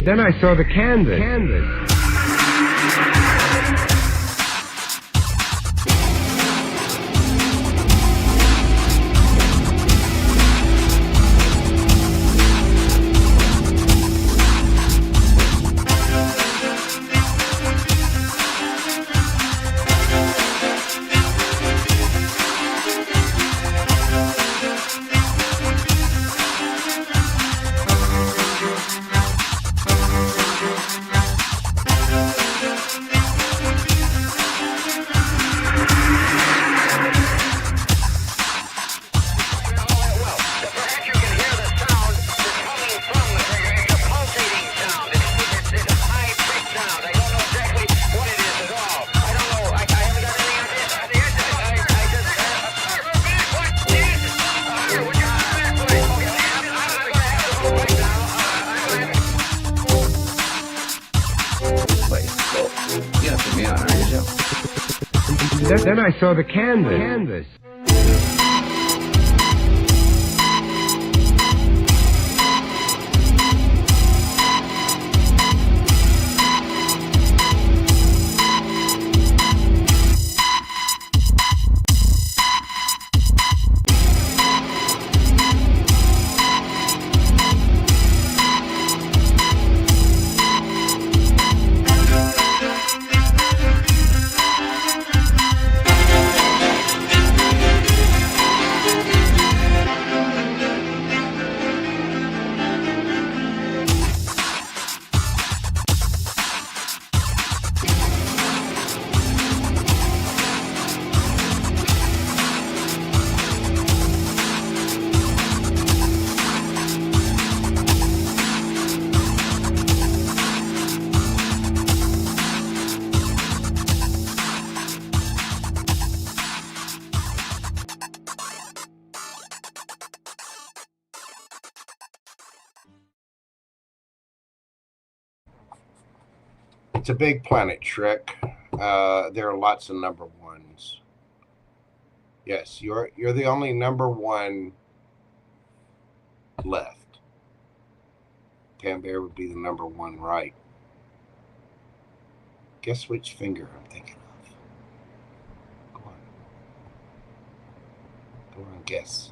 Speaker 5: Then I saw the canvas. Then I saw the canvas.
Speaker 1: It's a big planet, Shrek. There are lots of number ones. Yes, you're the only number one left. PamBear would be the number one, right? Guess which finger I'm thinking of. Go on, guess.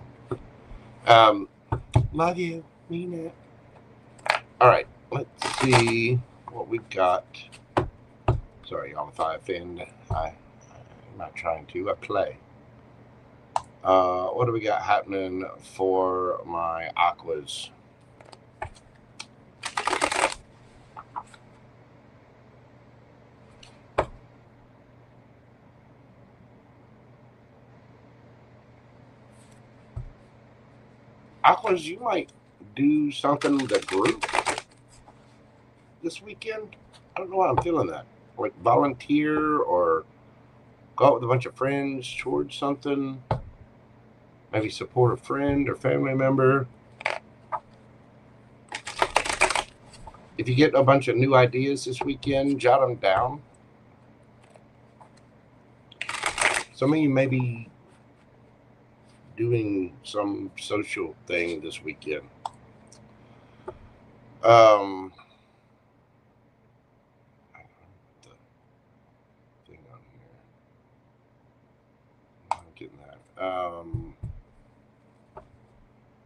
Speaker 1: Love you, mean it. All right, let's see what we got. Sorry, y'all, if I offend, I'm not trying to. I play. What do we got happening for my aquas? Aquas, you might do something with a group this weekend. I don't know why I'm feeling that. Like volunteer or go out with a bunch of friends towards something. Maybe support a friend or family member. If you get a bunch of new ideas this weekend, jot them down. Some of you may be doing some social thing this weekend.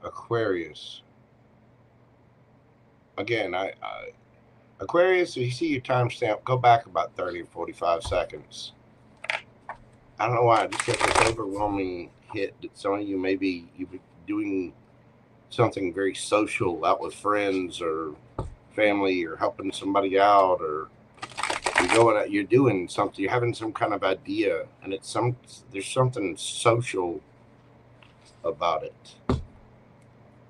Speaker 1: Aquarius. Again, Aquarius, if you see your timestamp, go back about 30 or 45 seconds. I don't know why I just get this overwhelming hit that some of you maybe you've been doing something very social out with friends or family or helping somebody out, or you're going out, you're doing something, you're having some kind of idea, and there's something social about it. I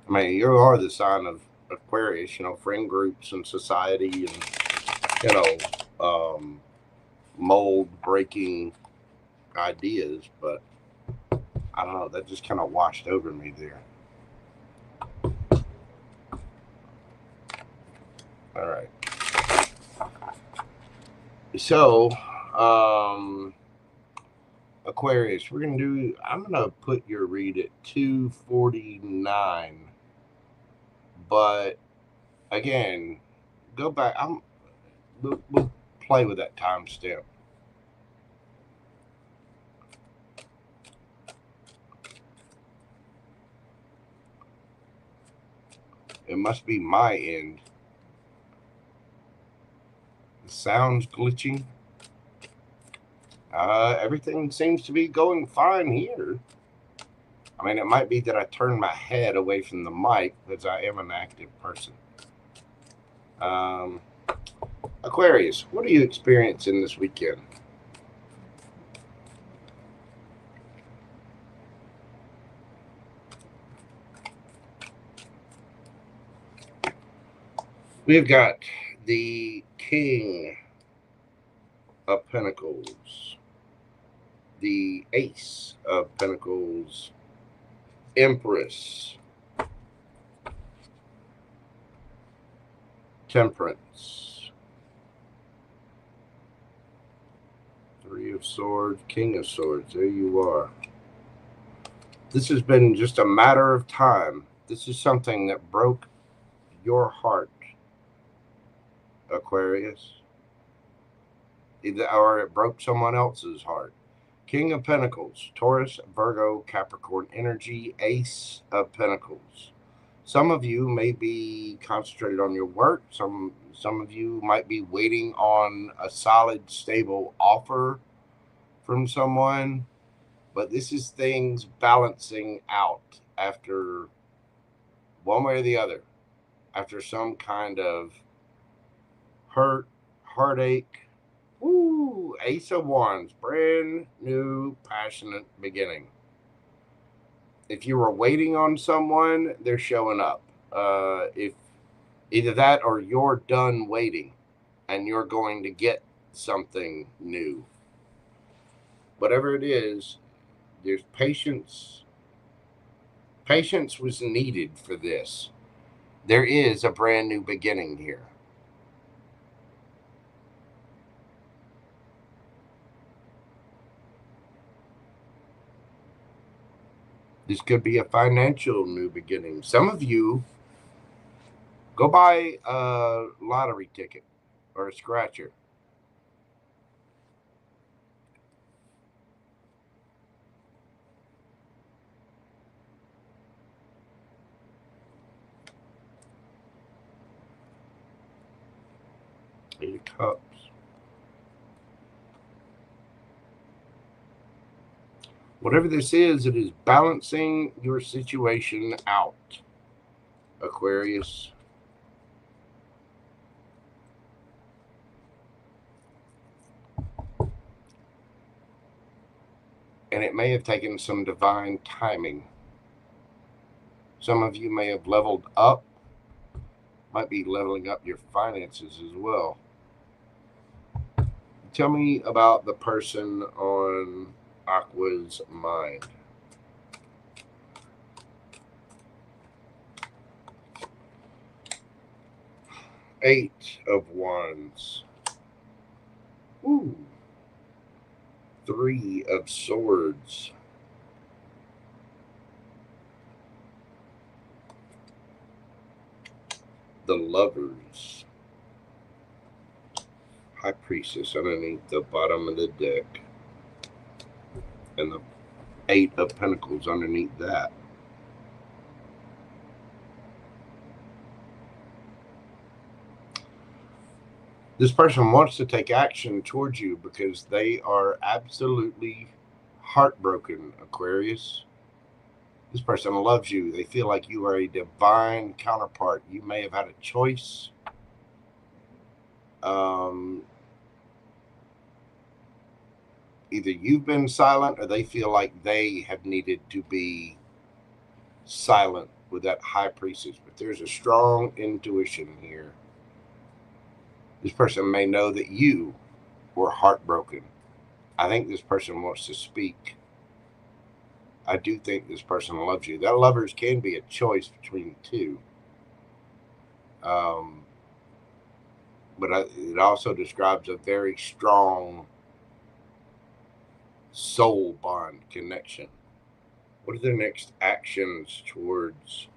Speaker 1: mean, you are the sign of Aquarius, friend groups and society and, mold breaking ideas, but I don't know, that just kind of washed over me there. All right. So, Aquarius, I'm going to put your read at 249. But again, go back. We'll play with that timestamp. It must be my end. The sound's glitching. Everything seems to be going fine here. I mean, it might be that I turn my head away from the mic because I am an active person. Aquarius, what are you experiencing this weekend? We've got the King of Pentacles, the Ace of Pentacles, Empress, Temperance, of Swords, King of Swords. There you are. This has been just a matter of time. This is something that broke your heart, Aquarius. Or it broke someone else's heart. King of Pentacles, Taurus, Virgo, Capricorn energy, Ace of Pentacles. Some of you may be concentrated on your work. Some of you might be waiting on a solid, stable offer from someone. But this is things balancing out after one way or the other. After some kind of hurt, heartache. Woo! Ace of Wands, brand new, passionate beginning. If you were waiting on someone, they're showing up. If either that or you're done waiting and you're going to get something new. Whatever it is, there's patience. Patience was needed for this. There is a brand new beginning here. This could be a financial new beginning. Some of you go buy a lottery ticket or a scratcher. Eight of Cups. Whatever this is, it is balancing your situation out, Aquarius. And it may have taken some divine timing. Some of you may have leveled up, might be leveling up your finances as well. Tell me about the person on Aqua's mind. Eight of Wands. Ooh. Three of Swords. The Lovers. High Priestess underneath the bottom of the deck. And the Eight of Pentacles underneath that. This person wants to take action towards you because they are absolutely heartbroken, Aquarius. This person loves you. They feel like you are a divine counterpart. You may have had a choice. Either you've been silent or they feel like they have needed to be silent with that High Priestess. But there's a strong intuition here. This person may know that you were heartbroken. I think this person wants to speak. I do think this person loves you. That lovers can be a choice between two. But it also describes a very strong soul bond connection. What are the next actions towards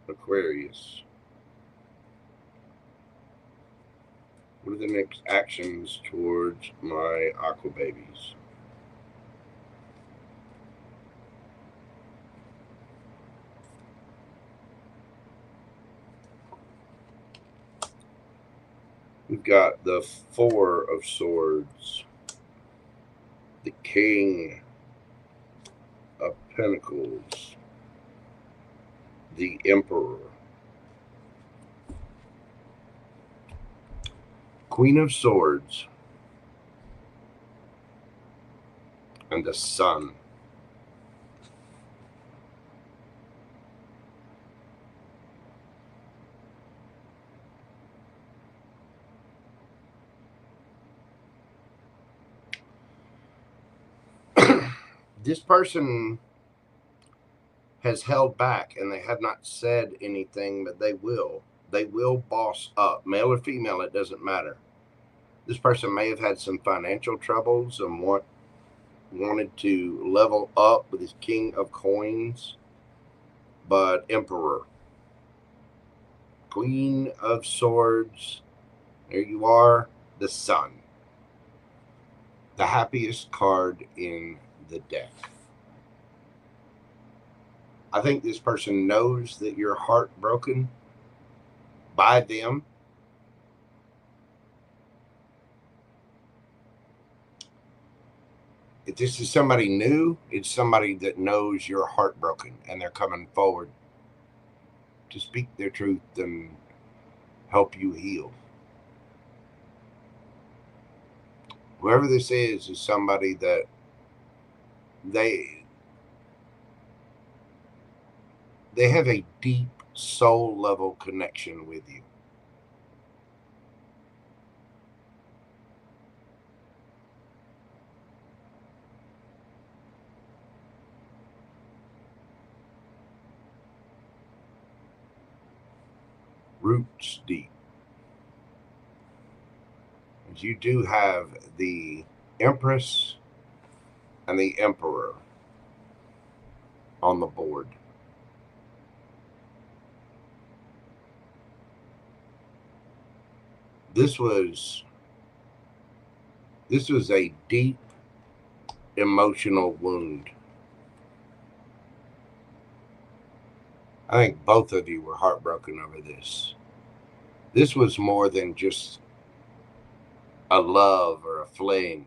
Speaker 1: Aquarius? What are the next actions towards my aqua babies? We've got the Four of Swords, the King of Pentacles, the Emperor, Queen of Swords, and the Sun. This person has held back and they have not said anything, but they will. They will boss up. Male or female, it doesn't matter. This person may have had some financial troubles and wanted to level up with his King of Coins, but Emperor, Queen of Swords, there you are, the Sun, the happiest card in the deck. I think this person knows that you're heartbroken by them. If this is somebody new, it's somebody that knows you're heartbroken and they're coming forward to speak their truth and help you heal. Whoever this is somebody that they have a deep soul level connection with you. Roots deep. And you do have the Empress and the Emperor on the board. This was a deep emotional wound. I think both of you were heartbroken over this. This was more than just a love or a fling.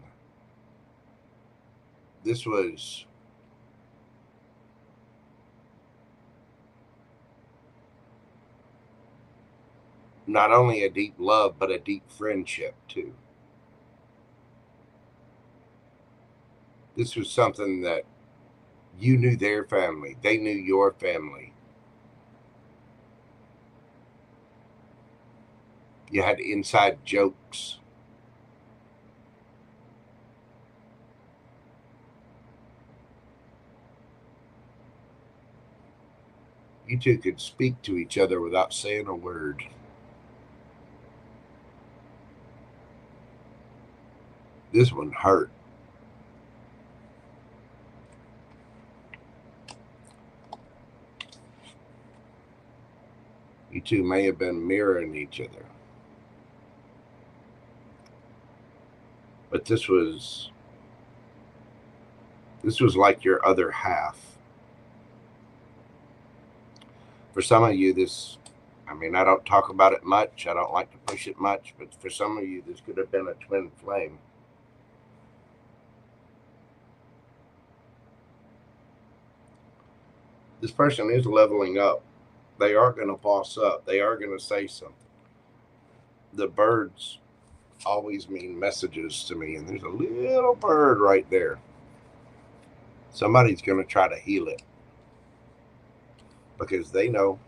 Speaker 1: This was not only a deep love, but a deep friendship too. This was something that you knew their family, they knew your family. You had inside jokes. You two could speak to each other without saying a word. This one hurt. You two may have been mirroring each other. But this was like your other half. For some of you, I don't talk about it much. I don't like to push it much. But for some of you, this could have been a twin flame. This person is leveling up. They are going to boss up. They are going to say something. The birds always mean messages to me, and there's a little bird right there. Somebody's going to try to heal it because they know.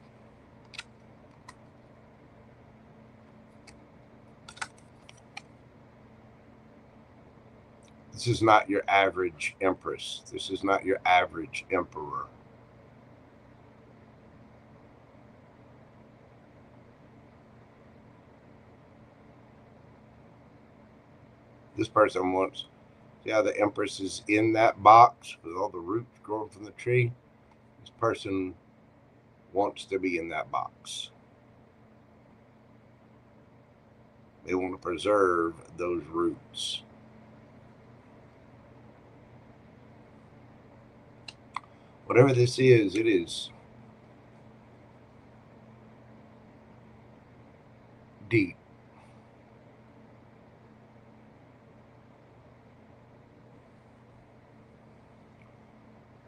Speaker 1: This is not your average Empress. This is not your average Emperor. This person wants, see how the Empress is in that box with all the roots growing from the tree? This person wants to be in that box. They want to preserve those roots. Whatever this is, it is deep.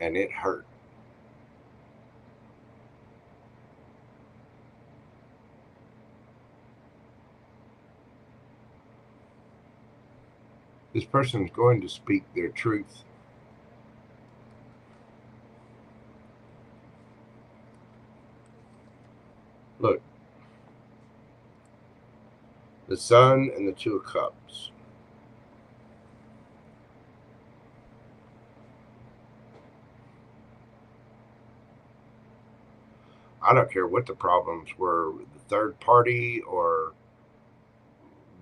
Speaker 1: And it hurt. This person is going to speak their truth. Look, the Sun and the Two of Cups. I don't care what the problems were with the third party or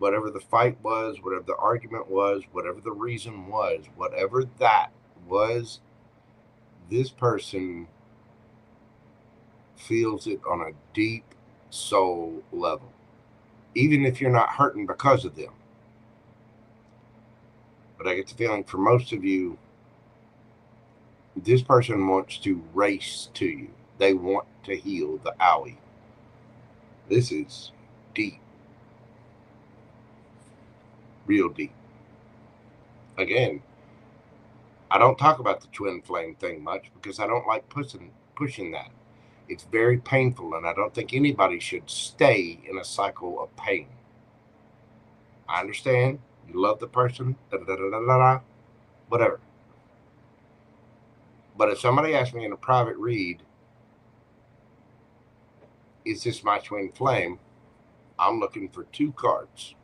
Speaker 1: whatever the fight was, whatever the argument was, whatever the reason was, whatever that was, this person feels it on a deep soul level, even if you're not hurting because of them. But I get the feeling for most of you, this person wants to race to you. They want to heal the owie. This is deep. Real deep. Again, I don't talk about the twin flame thing much because I don't like pushing that. It's very painful, and I don't think anybody should stay in a cycle of pain. I understand you love the person, whatever. But if somebody asks me in a private read, is this my twin flame? I'm looking for two cards.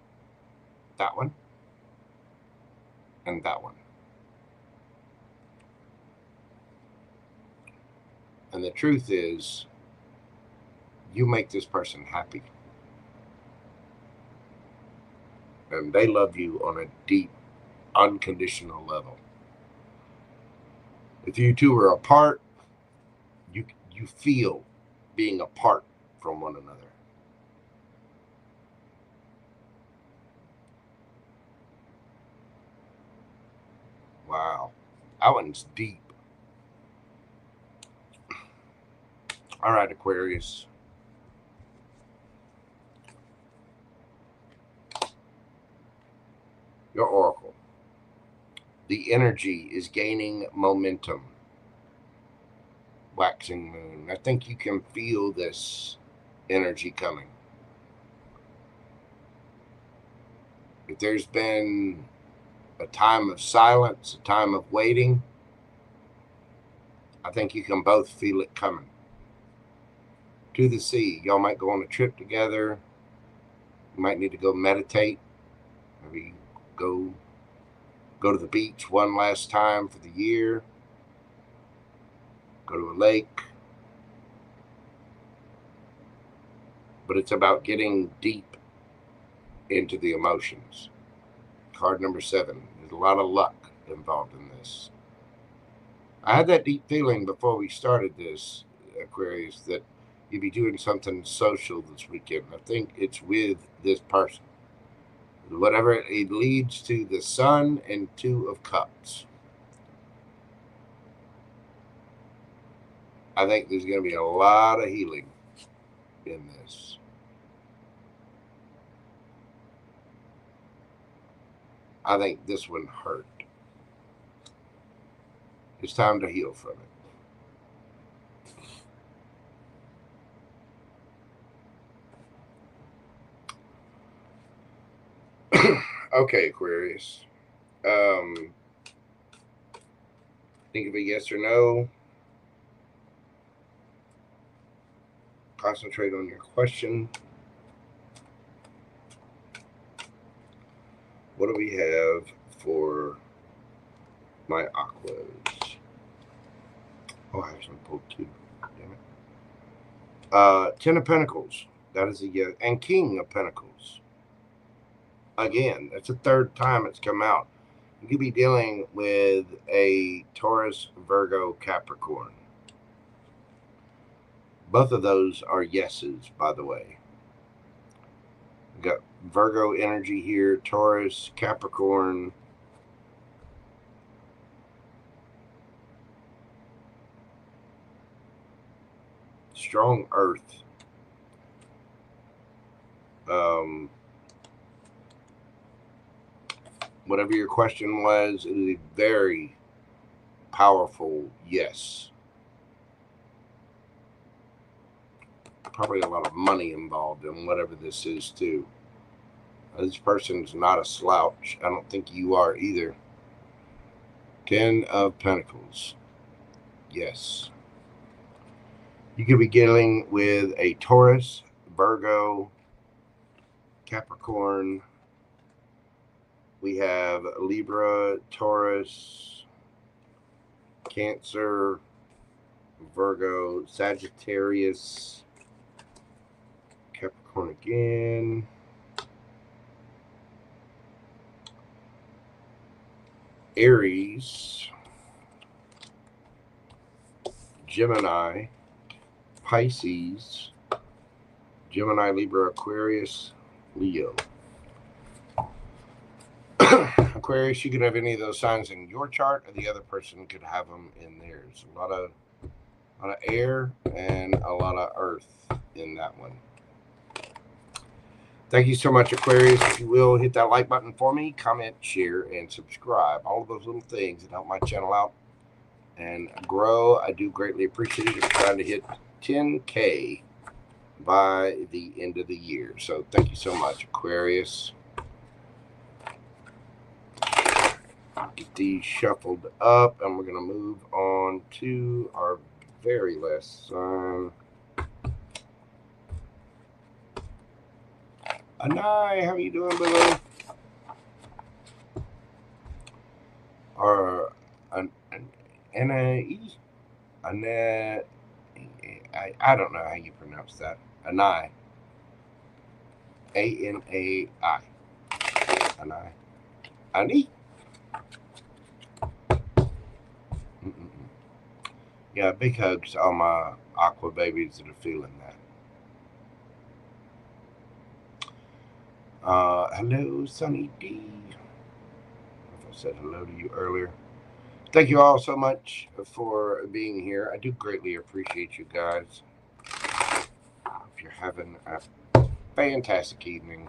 Speaker 1: That one and that one. And the truth is, you make this person happy. And they love you on a deep, unconditional level. If you two are apart, you feel being apart from one another. Wow. That one's deep. All right, Aquarius. Your oracle. The energy is gaining momentum. Waxing moon. I think you can feel this energy coming. If there's been a time of silence, a time of waiting, I think you can both feel it coming. To the sea. Y'all might go on a trip together. You might need to go meditate. Maybe go to the beach one last time for the year. Go to a lake. But it's about getting deep into the emotions. Card number 7. There's a lot of luck involved in this. I had that deep feeling before we started this, Aquarius, that you'd be doing something social this weekend. I think it's with this person. Whatever it leads to, the Sun and 2 of Cups. I think there's going to be a lot of healing in this. I think this one hurt. It's time to heal from it. Okay, Aquarius. Think of a yes or no. Concentrate on your question. What do we have for my aquas? Oh, I actually pulled 2. Damn it. 10 of Pentacles. That is a yes. And King of Pentacles. Again, that's the 3rd time it's come out. You could be dealing with a Taurus, Virgo, Capricorn. Both of those are yeses, by the way. We've got Virgo energy here, Taurus, Capricorn. Strong earth. Whatever your question was, it is a very powerful yes. Probably a lot of money involved in whatever this is too. This person's not a slouch. I don't think you are either. 10 of Pentacles. Yes. You could be dealing with a Taurus, Virgo, Capricorn. We have Libra, Taurus, Cancer, Virgo, Sagittarius, Capricorn again. Aries, Gemini, Pisces, Gemini, Libra, Aquarius, Leo. Aquarius, you could have any of those signs in your chart, or the other person could have them in theirs. A lot of air and a lot of earth in that one. Thank you so much, Aquarius. If you will, hit that like button for me, comment, share, and subscribe. All of those little things that help my channel out and grow. I do greatly appreciate it. I'm trying to hit 10K by the end of the year. So thank you so much, Aquarius. Get these shuffled up, and we're going to move on to our very last sign. Anai, how are you doing, brother? Or Anai, I don't know how you pronounce that. Anai, A-N-A-I, Anai, Ani. Yeah, big hugs to all my aqua babies that are feeling that. Hello, Sunny D. If I said hello to you earlier. Thank you all so much for being here. I do greatly appreciate you guys. Hope you're having a fantastic evening.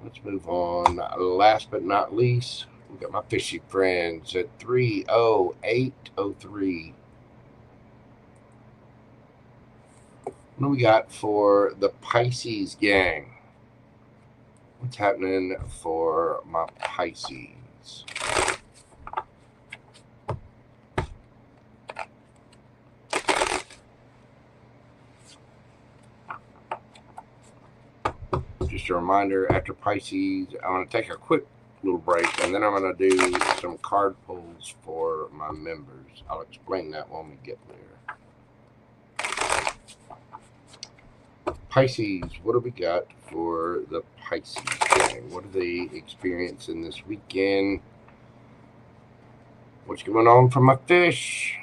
Speaker 1: Let's move on. Last but not least, we got my fishy friends at 30803. What do we got for the Pisces gang? What's happening for my Pisces? Just a reminder, after Pisces, I'm going to take a quick little break, and then I'm going to do some card pulls for my members. I'll explain that when we get there. Pisces, what do we got for the Pisces gang? What are they experiencing this weekend? What's going on for my fish?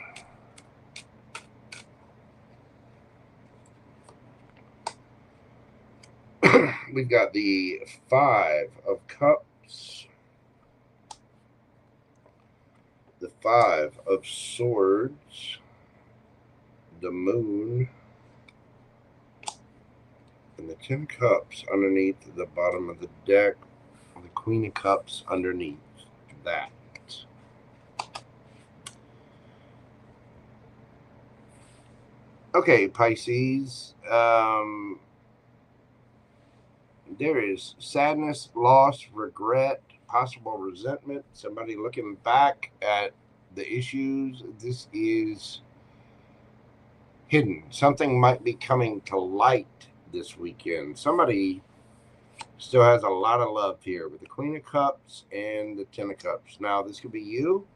Speaker 1: We've got the 5 of Cups, the 5 of Swords, the Moon, and the 10 Cups underneath the bottom of the deck, the Queen of Cups underneath that. Okay, Pisces, there is sadness, loss, regret, possible resentment, somebody looking back at the issues. This is hidden. Something might be coming to light this weekend. Somebody still has a lot of love here with the Queen of Cups and the 10 of Cups. Now, this could be you,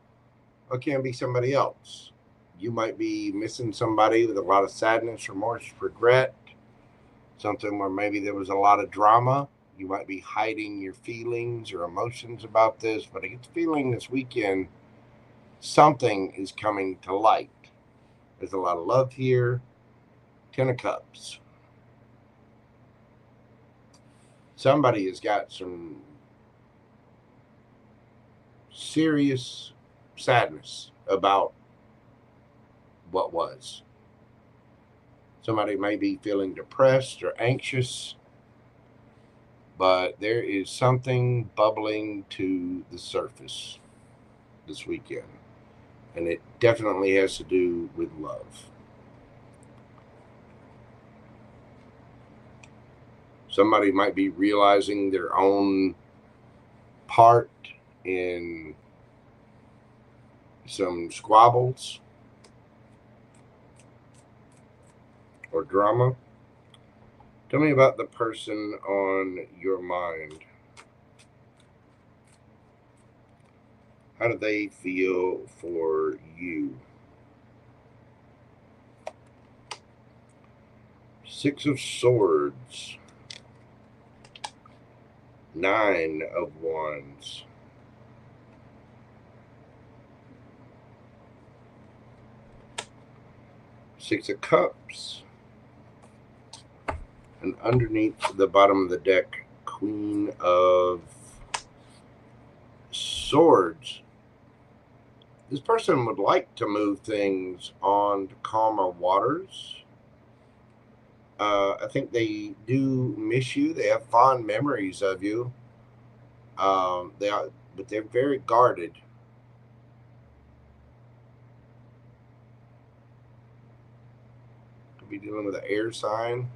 Speaker 1: or it can be somebody else. You might be missing somebody with a lot of sadness, remorse, regret, something where maybe there was a lot of drama. You might be hiding your feelings or emotions about this, but I get the feeling this weekend something is coming to light. There's a lot of love here. 10 of Cups. Somebody has got some serious sadness about what was. Somebody may be feeling depressed or anxious, but there is something bubbling to the surface this weekend, and it definitely has to do with love. Somebody might be realizing their own part in some squabbles or drama. Tell me about the person on your mind. How do they feel for you? 6 of Swords. 9 of Wands. Six of Cups. And underneath the bottom of the deck, Queen of Swords. This person would like to move things on to calmer waters. I think they do miss you. They have fond memories of you. But they're very guarded. Could be dealing with an air sign.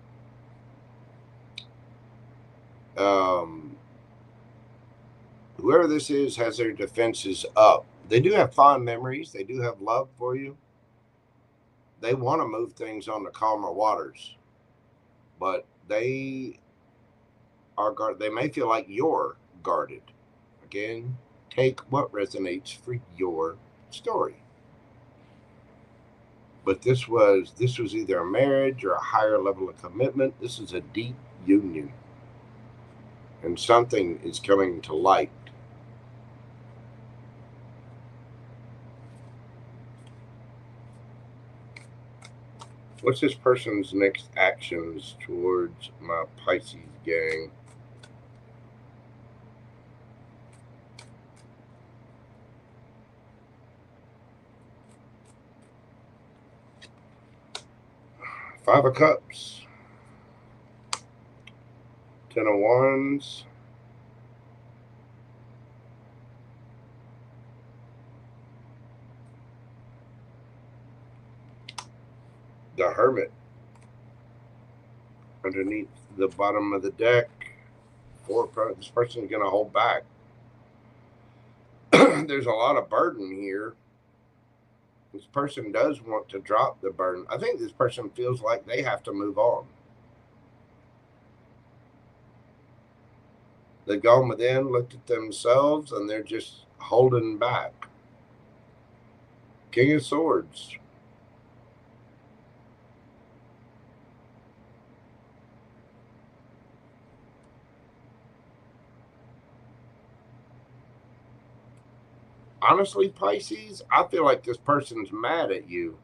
Speaker 1: Whoever this is has their defenses up. They do have fond memories. They do have love for you. They want to move things on to calmer waters, but they are guarded. They may feel like you're guarded. Again, take what resonates for your story. But this was either a marriage or a higher level of commitment. This is a deep union, and something is coming to light. What's this person's next actions towards my Pisces gang? Five of Cups. 10 of Wands. The Hermit. Underneath the bottom of the deck. This person's going to hold back. There's a lot of burden here. This person does want to drop the burden. I think this person feels like they have to move on. They've gone within, looked at themselves, and they're just holding back. King of Swords. Honestly, Pisces, I feel like this person's mad at you.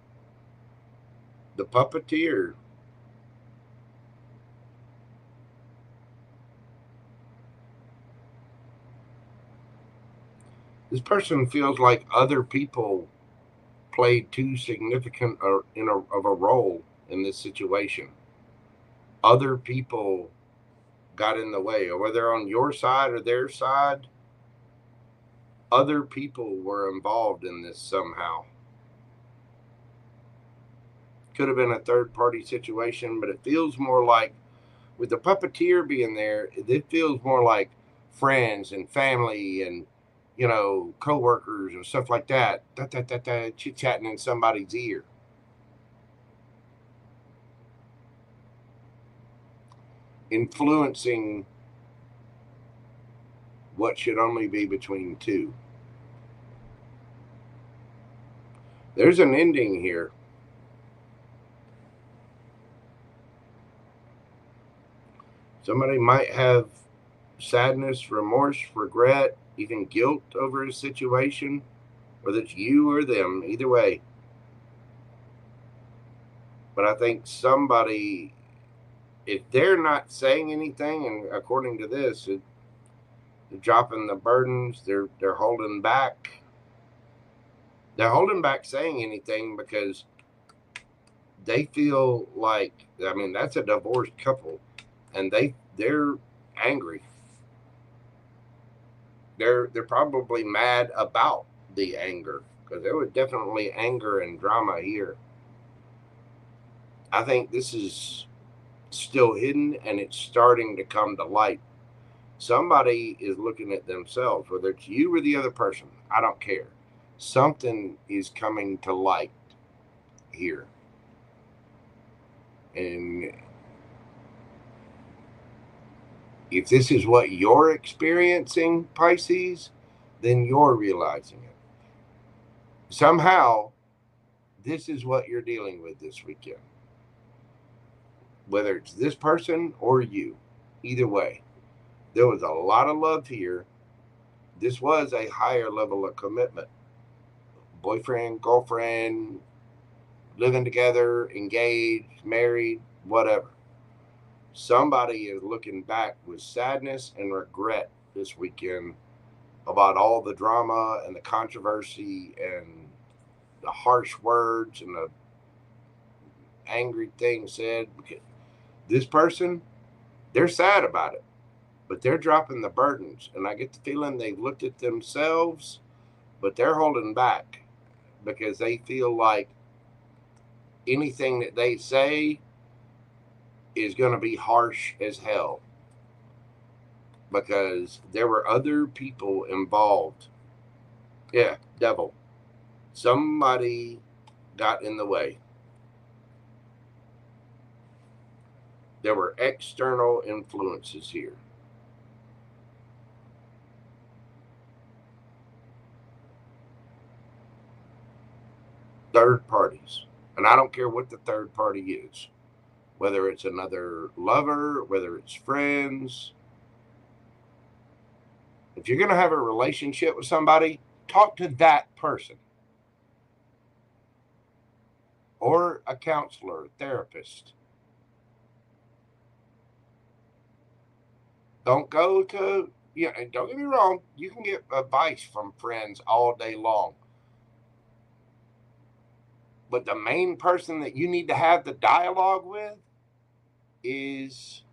Speaker 1: The Puppeteer. This person feels like other people played too significant of a role in this situation. Other people got in the way, or whether on your side or their side. Other people were involved in this somehow. Could have been a third-party situation, but it feels more like, with the Puppeteer being there, it feels more like friends and family and, you know, co-workers and stuff like that. Chit-chatting in somebody's ear. Influencing what should only be between two. There's an ending here. Somebody might have sadness, remorse, regret, even guilt over a situation, whether it's you or them, either way. But I think somebody, if they're not saying anything, and according to this, they're dropping the burdens, they're holding back. They're holding back saying anything because they feel like, I mean, that's a divorced couple, and they're angry. They're probably mad about the anger, because there was definitely anger and drama here. I think this is still hidden, and it's starting to come to light. Somebody is looking at themselves, whether it's you or the other person. I don't care. Something is coming to light here. And if this is what you're experiencing, Pisces, then you're realizing it. Somehow, this is what you're dealing with this weekend. Whether it's this person or you, either way. There was a lot of love here. This was a higher level of commitment. Boyfriend, girlfriend, living together, engaged, married, whatever. Somebody is looking back with sadness and regret this weekend about all the drama and the controversy and the harsh words and the angry things said. This person, they're sad about it, but they're dropping the burdens. And I get the feeling they've looked at themselves, but they're holding back because they feel like anything that they say is going to be harsh as hell because there were other people involved. Yeah, devil. Somebody got in the way. There were external influences here. Third parties. And I don't care what the third party is. Whether it's another lover, whether it's friends. If you're going to have a relationship with somebody, talk to that person. Or a counselor, a therapist. Don't go to, and don't get me wrong, you can get advice from friends all day long. But the main person that you need to have the dialogue with is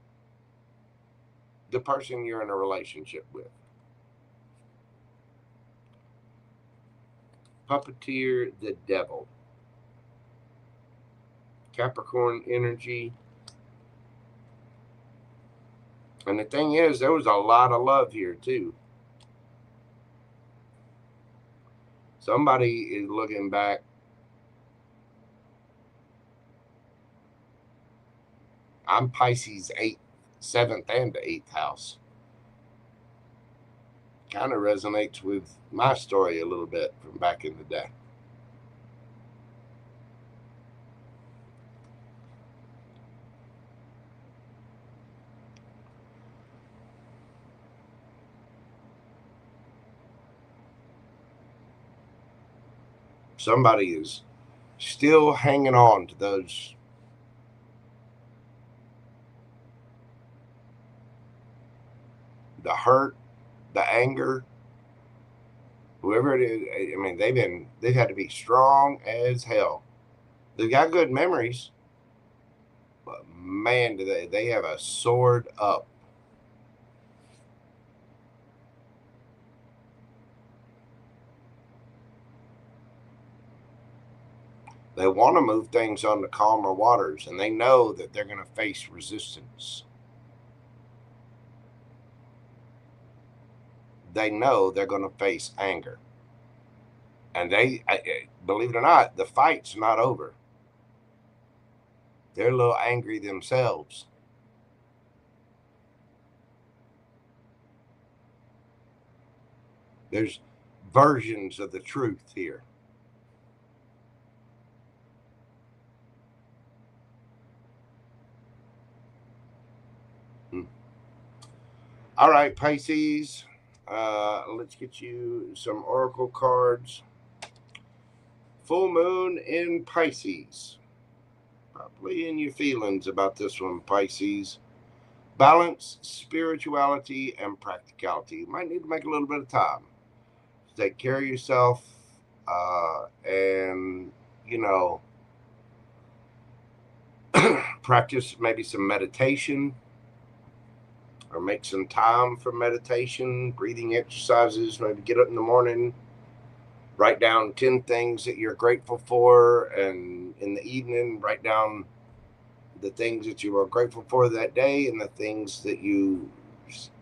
Speaker 1: the person you're in a relationship with. Puppeteer the devil. Capricorn energy. And the thing is, there was a lot of love here too. Somebody is looking back. I'm Pisces 8th, 7th, and the 8th house. Kind of resonates with my story a little bit from back in the day. Somebody is still hanging on to those the hurt, the anger, whoever it is. I mean, they've had to be strong as hell. They've got good memories, but man, do they have a sword up. They want to move things on to calmer waters, and they know that they're going to face resistance. They know they're going to face anger. And believe it or not, the fight's not over. They're a little angry themselves. There's versions of the truth here. All right, Pisces. Let's get you some oracle cards. Full moon in Pisces. Probably in your feelings about this one, Pisces. Balance, spirituality, and practicality. You might need to make a little bit of time to take care of yourself and, practice maybe some meditation. Or make some time for meditation, breathing exercises. Maybe get up in the morning, write down 10 things that you're grateful for. And in the evening, write down the things that you are grateful for that day and the things that you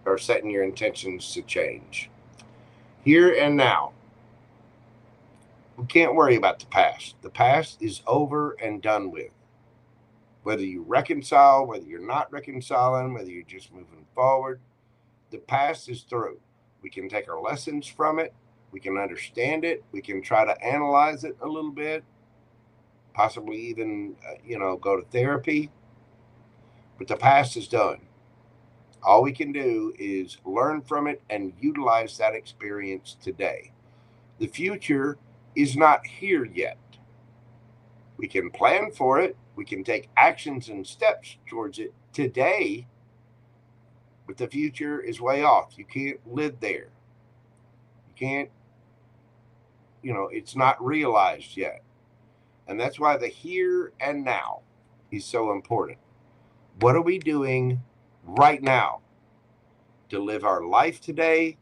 Speaker 1: are setting your intentions to change. Here and now. We can't worry about the past. The past is over and done with. Whether you reconcile, whether you're not reconciling, whether you're just moving forward, the past is through. We can take our lessons from it. We can understand it. We can try to analyze it a little bit, possibly even, go to therapy. But the past is done. All we can do is learn from it and utilize that experience today. The future is not here yet. We can plan for it. We can take actions and steps towards it today, but the future is way off. You can't live there. You can't, it's not realized yet. And that's why the here and now is so important. What are we doing right now to live our life today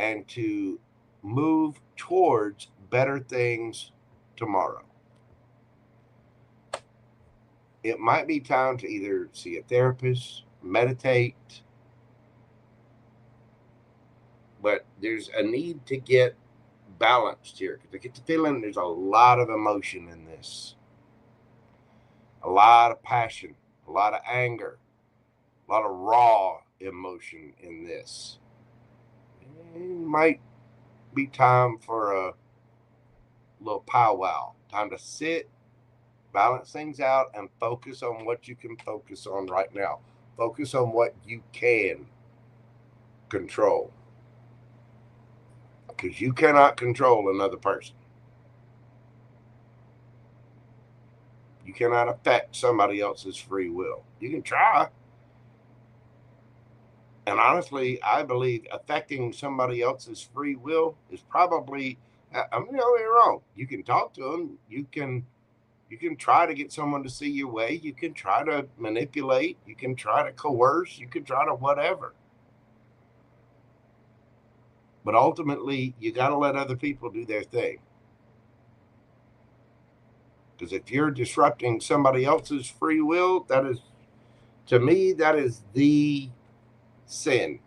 Speaker 1: and to move towards better things tomorrow? It might be time to either see a therapist, meditate, but there's a need to get balanced here, because I get the feeling there's a lot of emotion in this, a lot of passion, a lot of anger, a lot of raw emotion in this. It might be time for a little powwow, time to sit, balance things out, and focus on what you can focus on right now. Focus on what you can control, because you cannot control another person. You cannot affect somebody else's free will. You can try. And honestly, I believe affecting somebody else's free will is probably, I'm not wrong. You can talk to them. You can try to get someone to see your way. You can try to manipulate. You can try to coerce. You can try to whatever. But ultimately, you got to let other people do their thing. Because if you're disrupting somebody else's free will, that is, to me, that is the sin.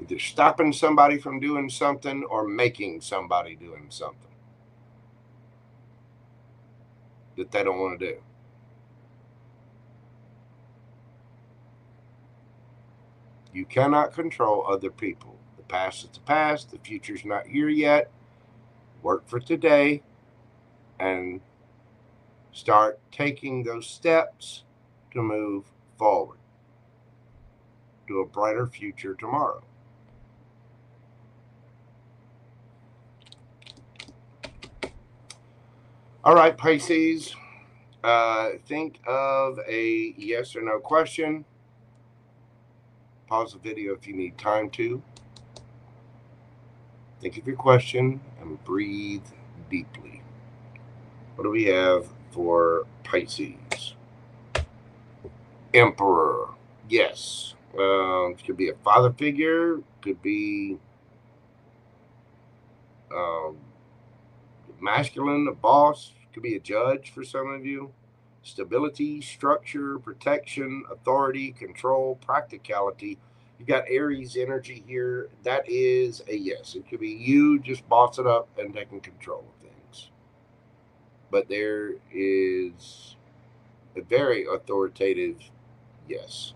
Speaker 1: Either stopping somebody from doing something or making somebody doing something that they don't want to do. You cannot control other people. The past is the past. The future's not here yet. Work for today and start taking those steps to move forward to a brighter future tomorrow. All right, Pisces, think of a yes or no question. Pause the video if you need time to. Think of your question and breathe deeply. What do we have for Pisces? Emperor. Yes. It could be a father figure. Could be masculine, a boss. Could be a judge for some of you. Stability, structure, protection, authority, control, practicality. You've got Aries energy here. That is a yes. It could be you just bossing up and taking control of things. But there is a very authoritative yes.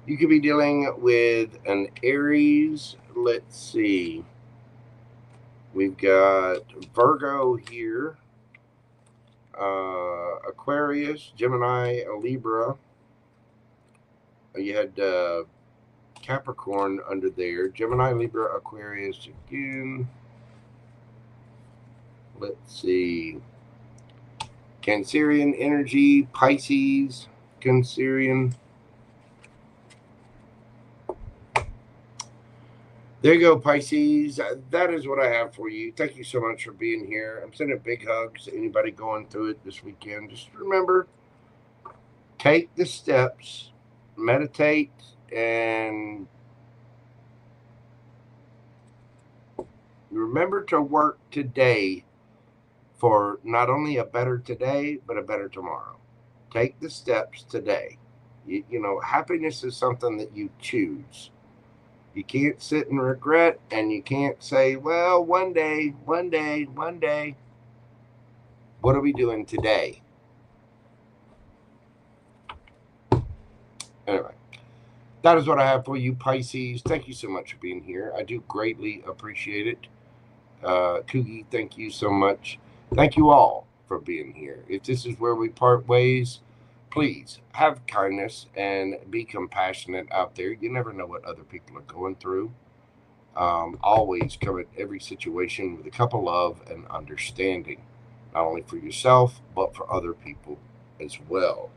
Speaker 1: You could be dealing with an Aries. Let's see. We've got Virgo here. Aquarius, Gemini, Libra. You had Capricorn under there. Gemini, Libra, Aquarius again. Let's see. Cancerian energy, Pisces, Cancerian. There you go, Pisces. That is what I have for you. Thank you so much for being here. I'm sending big hugs to anybody going through it this weekend. Just remember, take the steps, meditate, and remember to work today for not only a better today, but a better tomorrow. Take the steps today. You know, happiness is something that you choose. You can't sit and regret, and you can't say, well, one day. What are we doing today? Anyway, that is what I have for you, Pisces. Thank you so much for being here. I do greatly appreciate it. Cozi, thank you so much. Thank you all for being here. If this is where we part ways, please have kindness and be compassionate out there. You never know what other people are going through. Always come at every situation with a cup of love and understanding, not only for yourself, but for other people as well.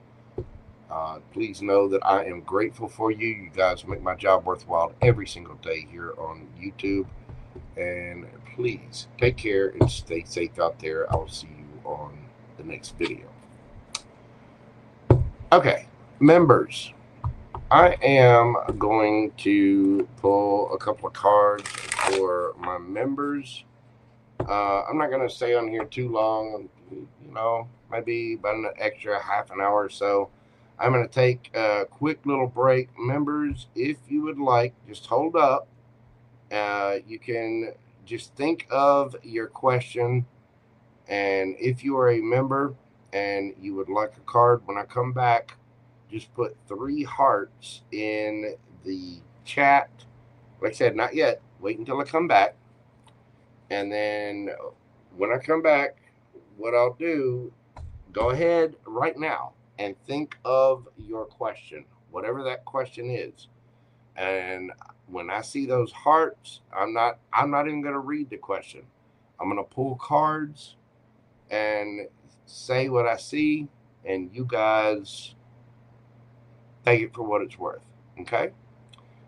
Speaker 1: Please know that I am grateful for you. You guys make my job worthwhile every single day here on YouTube. And please take care and stay safe out there. I will see you on the next video. Okay, members, I am going to pull a couple of cards for my members. I'm not going to stay on here too long, maybe about an extra half an hour or so. I'm going to take a quick little break. Members, if you would like, just hold up. You can just think of your question. And if you are a member and you would like a card, when I come back, just put 3 hearts in the chat. Like I said, not yet. Wait until I come back. And then when I come back, what I'll do, go ahead right now and think of your question, whatever that question is. And when I see those hearts, I'm not even going to read the question. I'm going to pull cards and say what I see, and you guys take it for what it's worth. Okay?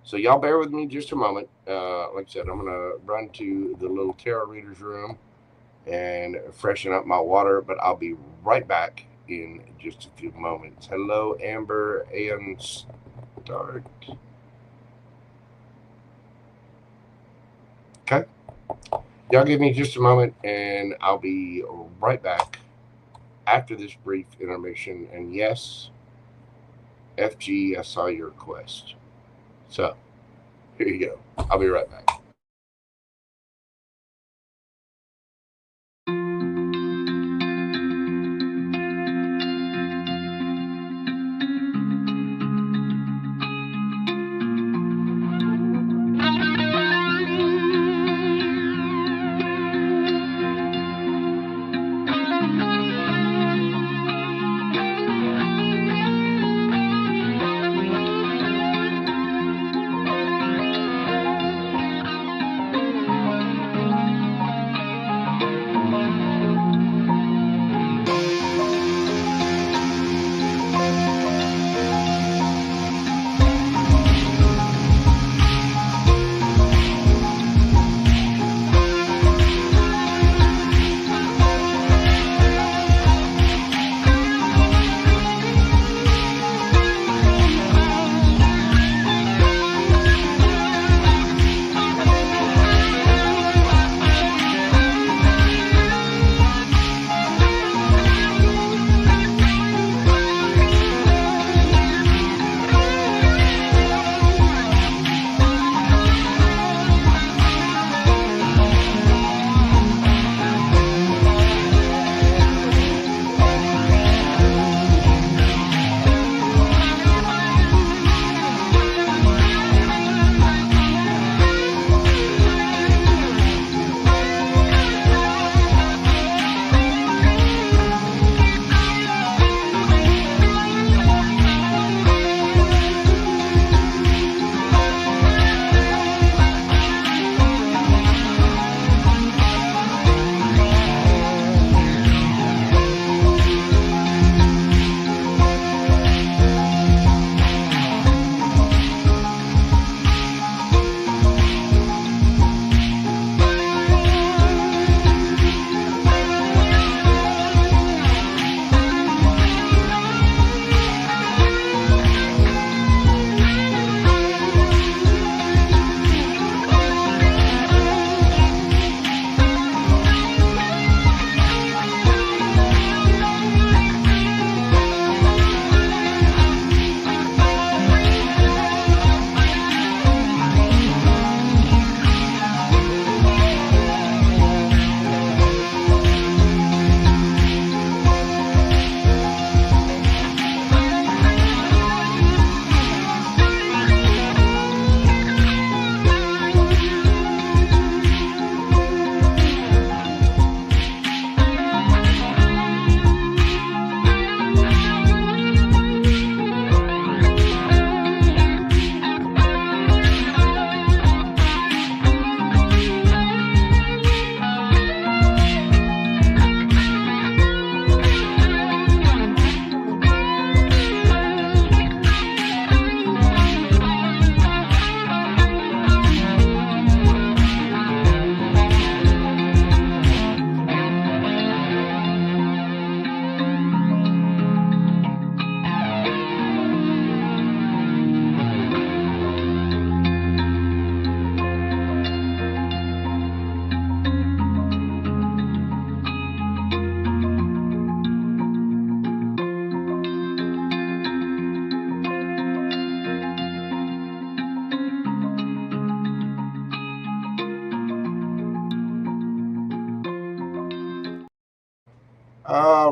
Speaker 1: So y'all bear with me just a moment. Like I said, I'm going to run to the little tarot reader's room and freshen up my water, but I'll be right back in just a few moments. Hello, Amber and Start. Okay. Y'all give me just a moment, and I'll be right back after this brief intermission. And yes, FG, I saw your request. So, here you go. I'll be right back.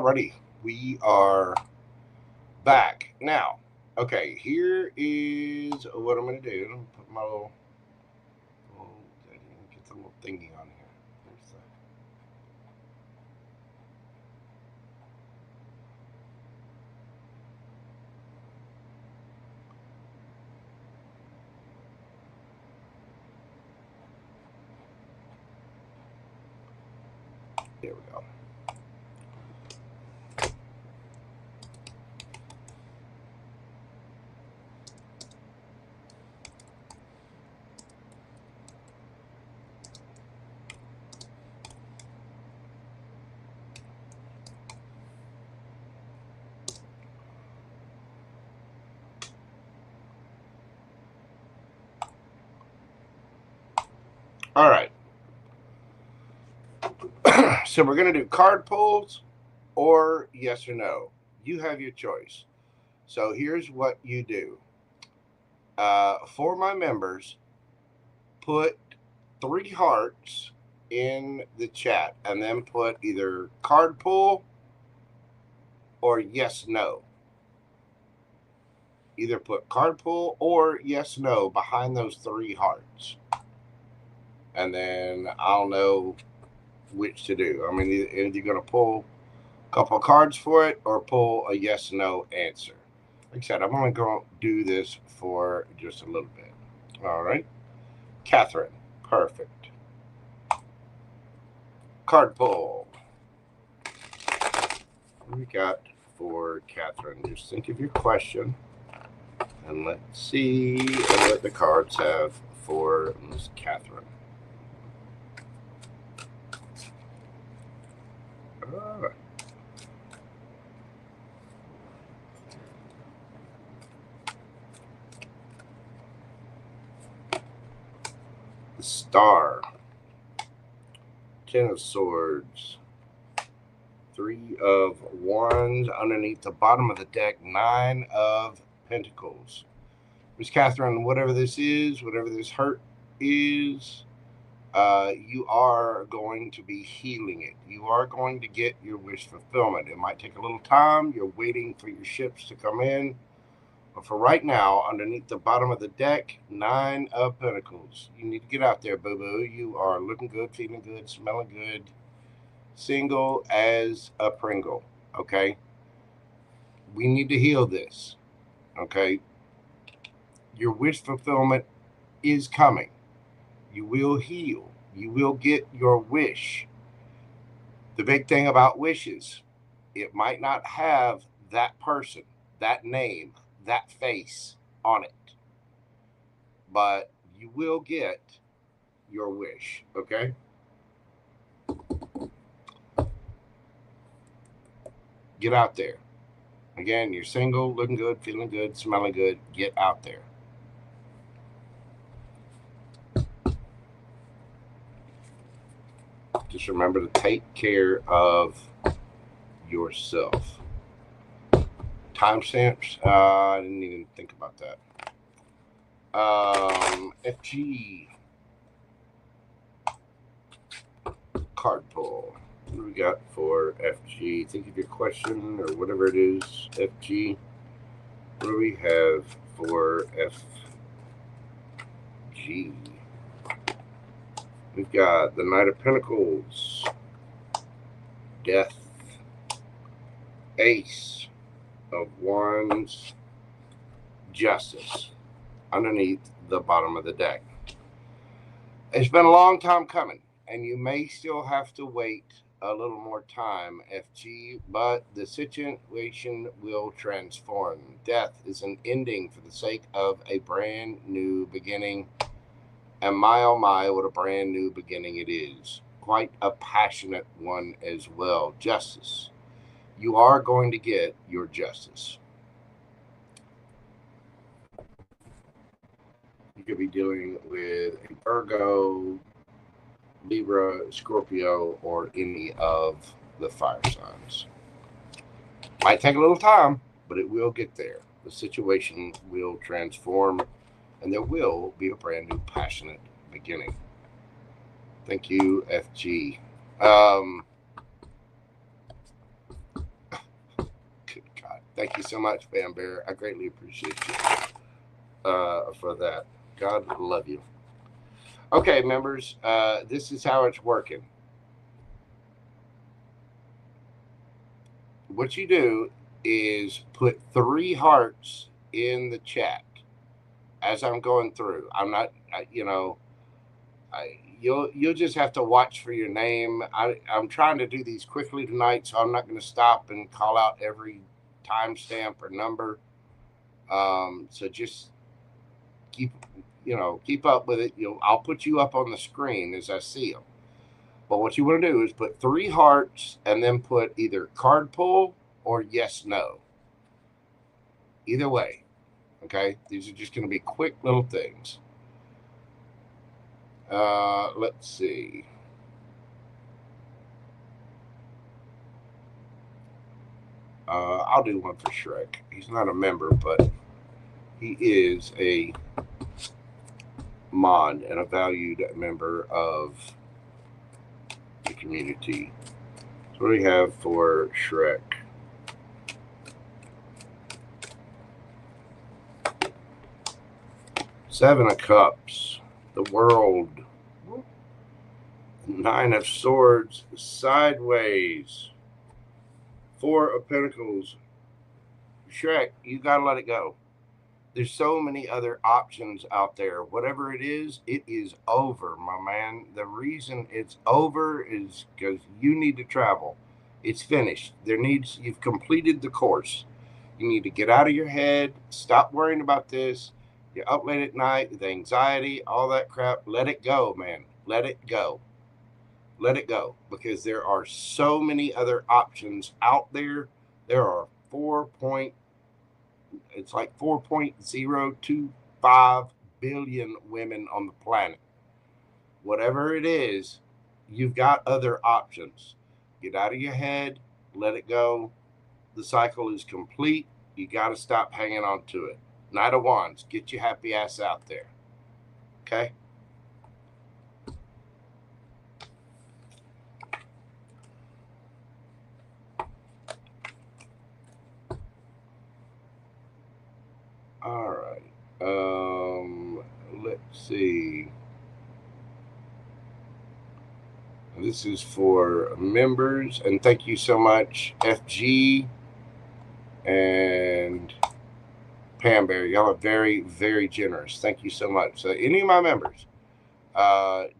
Speaker 1: Alrighty, we are back now. Okay, here is what I'm going to do. I'm going to put my little get the little thingy on here. There's the, there we go. All right. So we're going to do card pulls or yes or no. You have your choice. So here's what you do. For my members, put 3 hearts in the chat and then put either card pull or yes, no. Either put card pull or yes, no behind those 3 hearts. And then I'll know which to do. I mean, either you're going to pull a couple of cards for it or pull a yes, no answer. Like I said, I'm only going to do this for just a little bit. All right. Kathryn. Perfect. Card pull. What do we got for Kathryn? Just think of your question. And let's see what the cards have for Miss Kathryn. All right. The Star, 10 of Swords, 3 of Wands, underneath the bottom of the deck, 9 of Pentacles. Miss Kathryn, whatever this is, whatever this hurt is, you are going to be healing it. You are going to get your wish fulfillment. It might take a little time. You're waiting for your ships to come in. But for right now, underneath the bottom of the deck, 9 of Pentacles. You need to get out there, boo-boo. You are looking good, feeling good, smelling good, single as a Pringle, okay? We need to heal this, okay? Your wish fulfillment is coming. You will heal. You will get your wish. The big thing about wishes, it might not have that person, that name, that face on it, but you will get your wish, okay? Get out there. Again, you're single, looking good, feeling good, smelling good. Get out there. Just remember to take care of yourself. Timestamps, I didn't even think about that. FG. Card pull. What do we got for FG? Think of your question or whatever it is. FG. What do we have for FG? We've got the Knight of Pentacles, Death, Ace of Wands, Justice, underneath the bottom of the deck. It's been a long time coming, and you may still have to wait a little more time, FG, but the situation will transform. Death is an ending for the sake of a brand new beginning. And my, oh my, what a brand new beginning it is. Quite a passionate one as well. Justice. You are going to get your justice. You could be dealing with a Virgo, Libra, Scorpio, or any of the fire signs. Might take a little time, but it will get there. The situation will transform. And there will be a brand new passionate beginning. Thank you, FG. Thank you so much, PamBear. I greatly appreciate you for that. God love you. Okay, members, this is how it's working. What you do is put 3 hearts in the chat as I'm going through. I'm not, you'll just have to watch for your name. I'm trying to do these quickly tonight, so I'm not going to stop and call out every timestamp or number. So just keep up with it. I'll put you up on the screen as I see them. But what you want to do is put 3 hearts and then put either card pull or yes, no. Either way. Okay? These are just going to be quick little things. Let's see. I'll do one for Shrek. He's not a member, but he is a mod and a valued member of the community. So what do we have for Shrek? Seven of Cups, the World, 9 of Swords, sideways, 4 of Pentacles. Shrek, you gotta let it go. There's so many other options out there. Whatever it is over, my man. The reason it's over is because you need to travel. It's finished. You've completed the course. You need to get out of your head. Stop worrying about this. You're up late at night, the anxiety, all that crap. Let it go, man. Let it go. Let it go. Because there are so many other options out there. There are 4.025 billion women on the planet. Whatever it is, you've got other options. Get out of your head. Let it go. The cycle is complete. You got to stop hanging on to it. Knight of Wands, get your happy ass out there. Okay? All right. Let's see. This is for members, and thank you so much, FG and PamBear. Y'all are very, very generous. Thank you so much. So any of my members,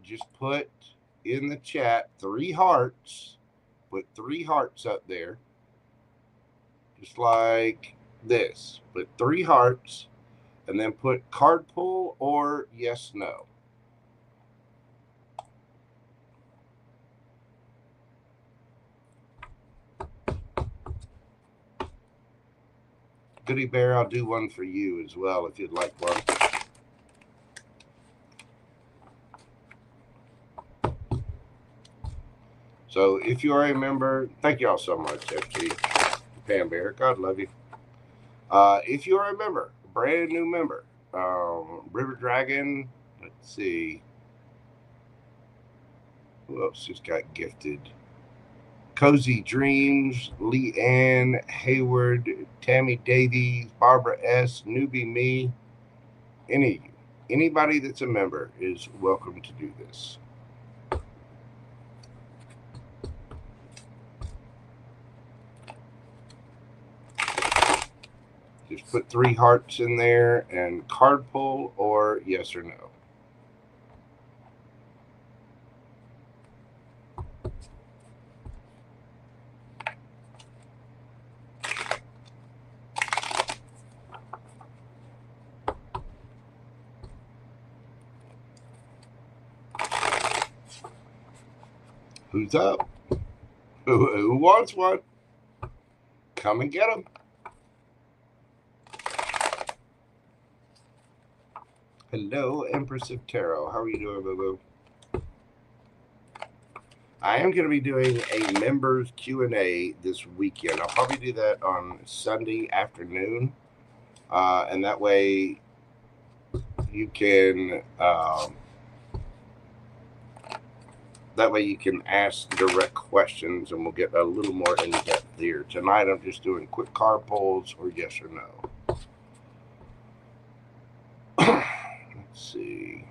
Speaker 1: just put in the chat 3 hearts. Put 3 hearts up there. Just like this. Put 3 hearts and then put card pull or yes, no. Goody Bear, I'll do one for you as well if you'd like one. So if you are a member, thank you all so much, FG, PamBear. God love you. If you are a member, a brand new member, River Dragon, let's see. Who else just got gifted? Cozi Dreams, Leanne, Hayward, Tammy Davies, Barbara S., Newbie Me, anybody that's a member is welcome to do this. Just put 3 hearts in there and card pull or yes or no. Who's up? Who wants one? Come and get them. Hello, Empress of Tarot. How are you doing, boo-boo? I am going to be doing a members Q&A this weekend. I'll probably do that on Sunday afternoon. And that way you can... That way you can ask direct questions and we'll get a little more in depth there. Tonight I'm just doing quick card pulls or yes or no. Let's see.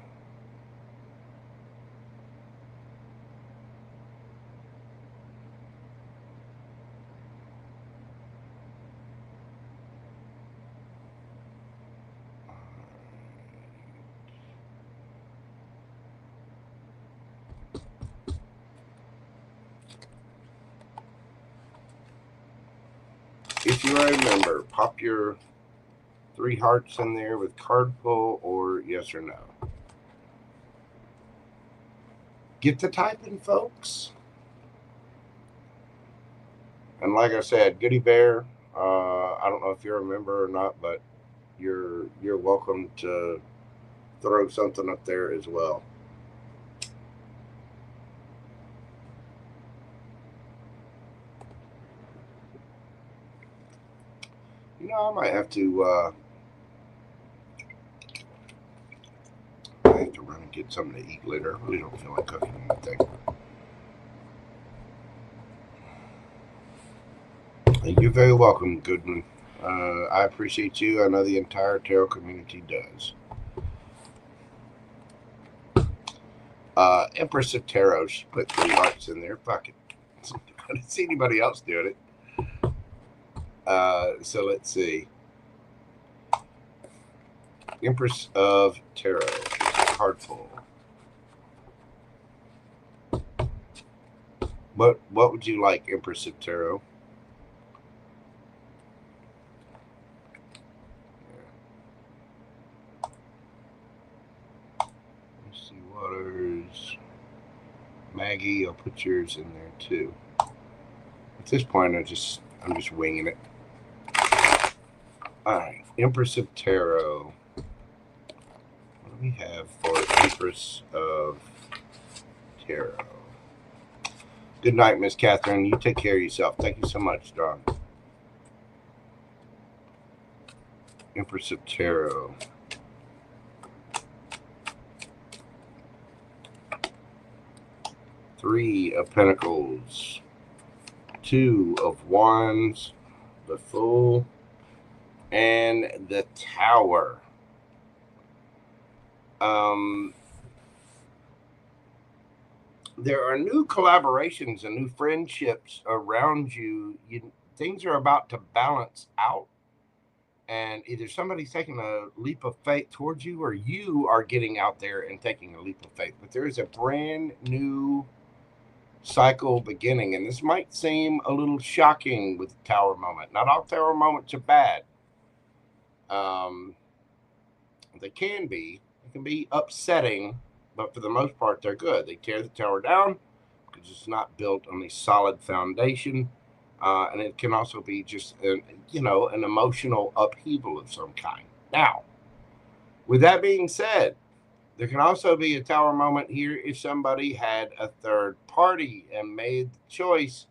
Speaker 1: If you remember, pop your 3 hearts in there with card pull or yes or no. Get to typing, folks. And like I said, Goody Bear, I don't know if you remember or not, but you're welcome to throw something up there as well. You know, I might have to run and get something to eat later. I really don't feel like cooking anything. You're very welcome, Goodman. I appreciate you. I know the entire tarot community does. Empress of Tarot, she put 3 hearts in there. Fuck it. I didn't see anybody else doing it. So let's see. Empress of Tarot. Card pull. What would you like, Empress of Tarot? Myste Waters. Maggie, I'll put yours in there too. At this point, I'm just winging it. All right, Empress of Tarot. What do we have for Empress of Tarot? Good night, Miss Kathryn. You take care of yourself. Thank you so much, Dawn. Empress of Tarot. Three of Pentacles. 2 of Wands. The Fool. And the Tower. There are new collaborations and new friendships around you. Things are about to balance out, and either somebody's taking a leap of faith towards you, or you are getting out there and taking a leap of faith. But there is a brand new cycle beginning, and this might seem a little shocking with the Tower moment. Not all Tower moments are bad. They can be. It can be upsetting, but for the most part, they're good. They tear the Tower down because it's not built on a solid foundation, and it can also be just an emotional upheaval of some kind. Now, with that being said, there can also be a Tower moment here if somebody had a third party and made the choice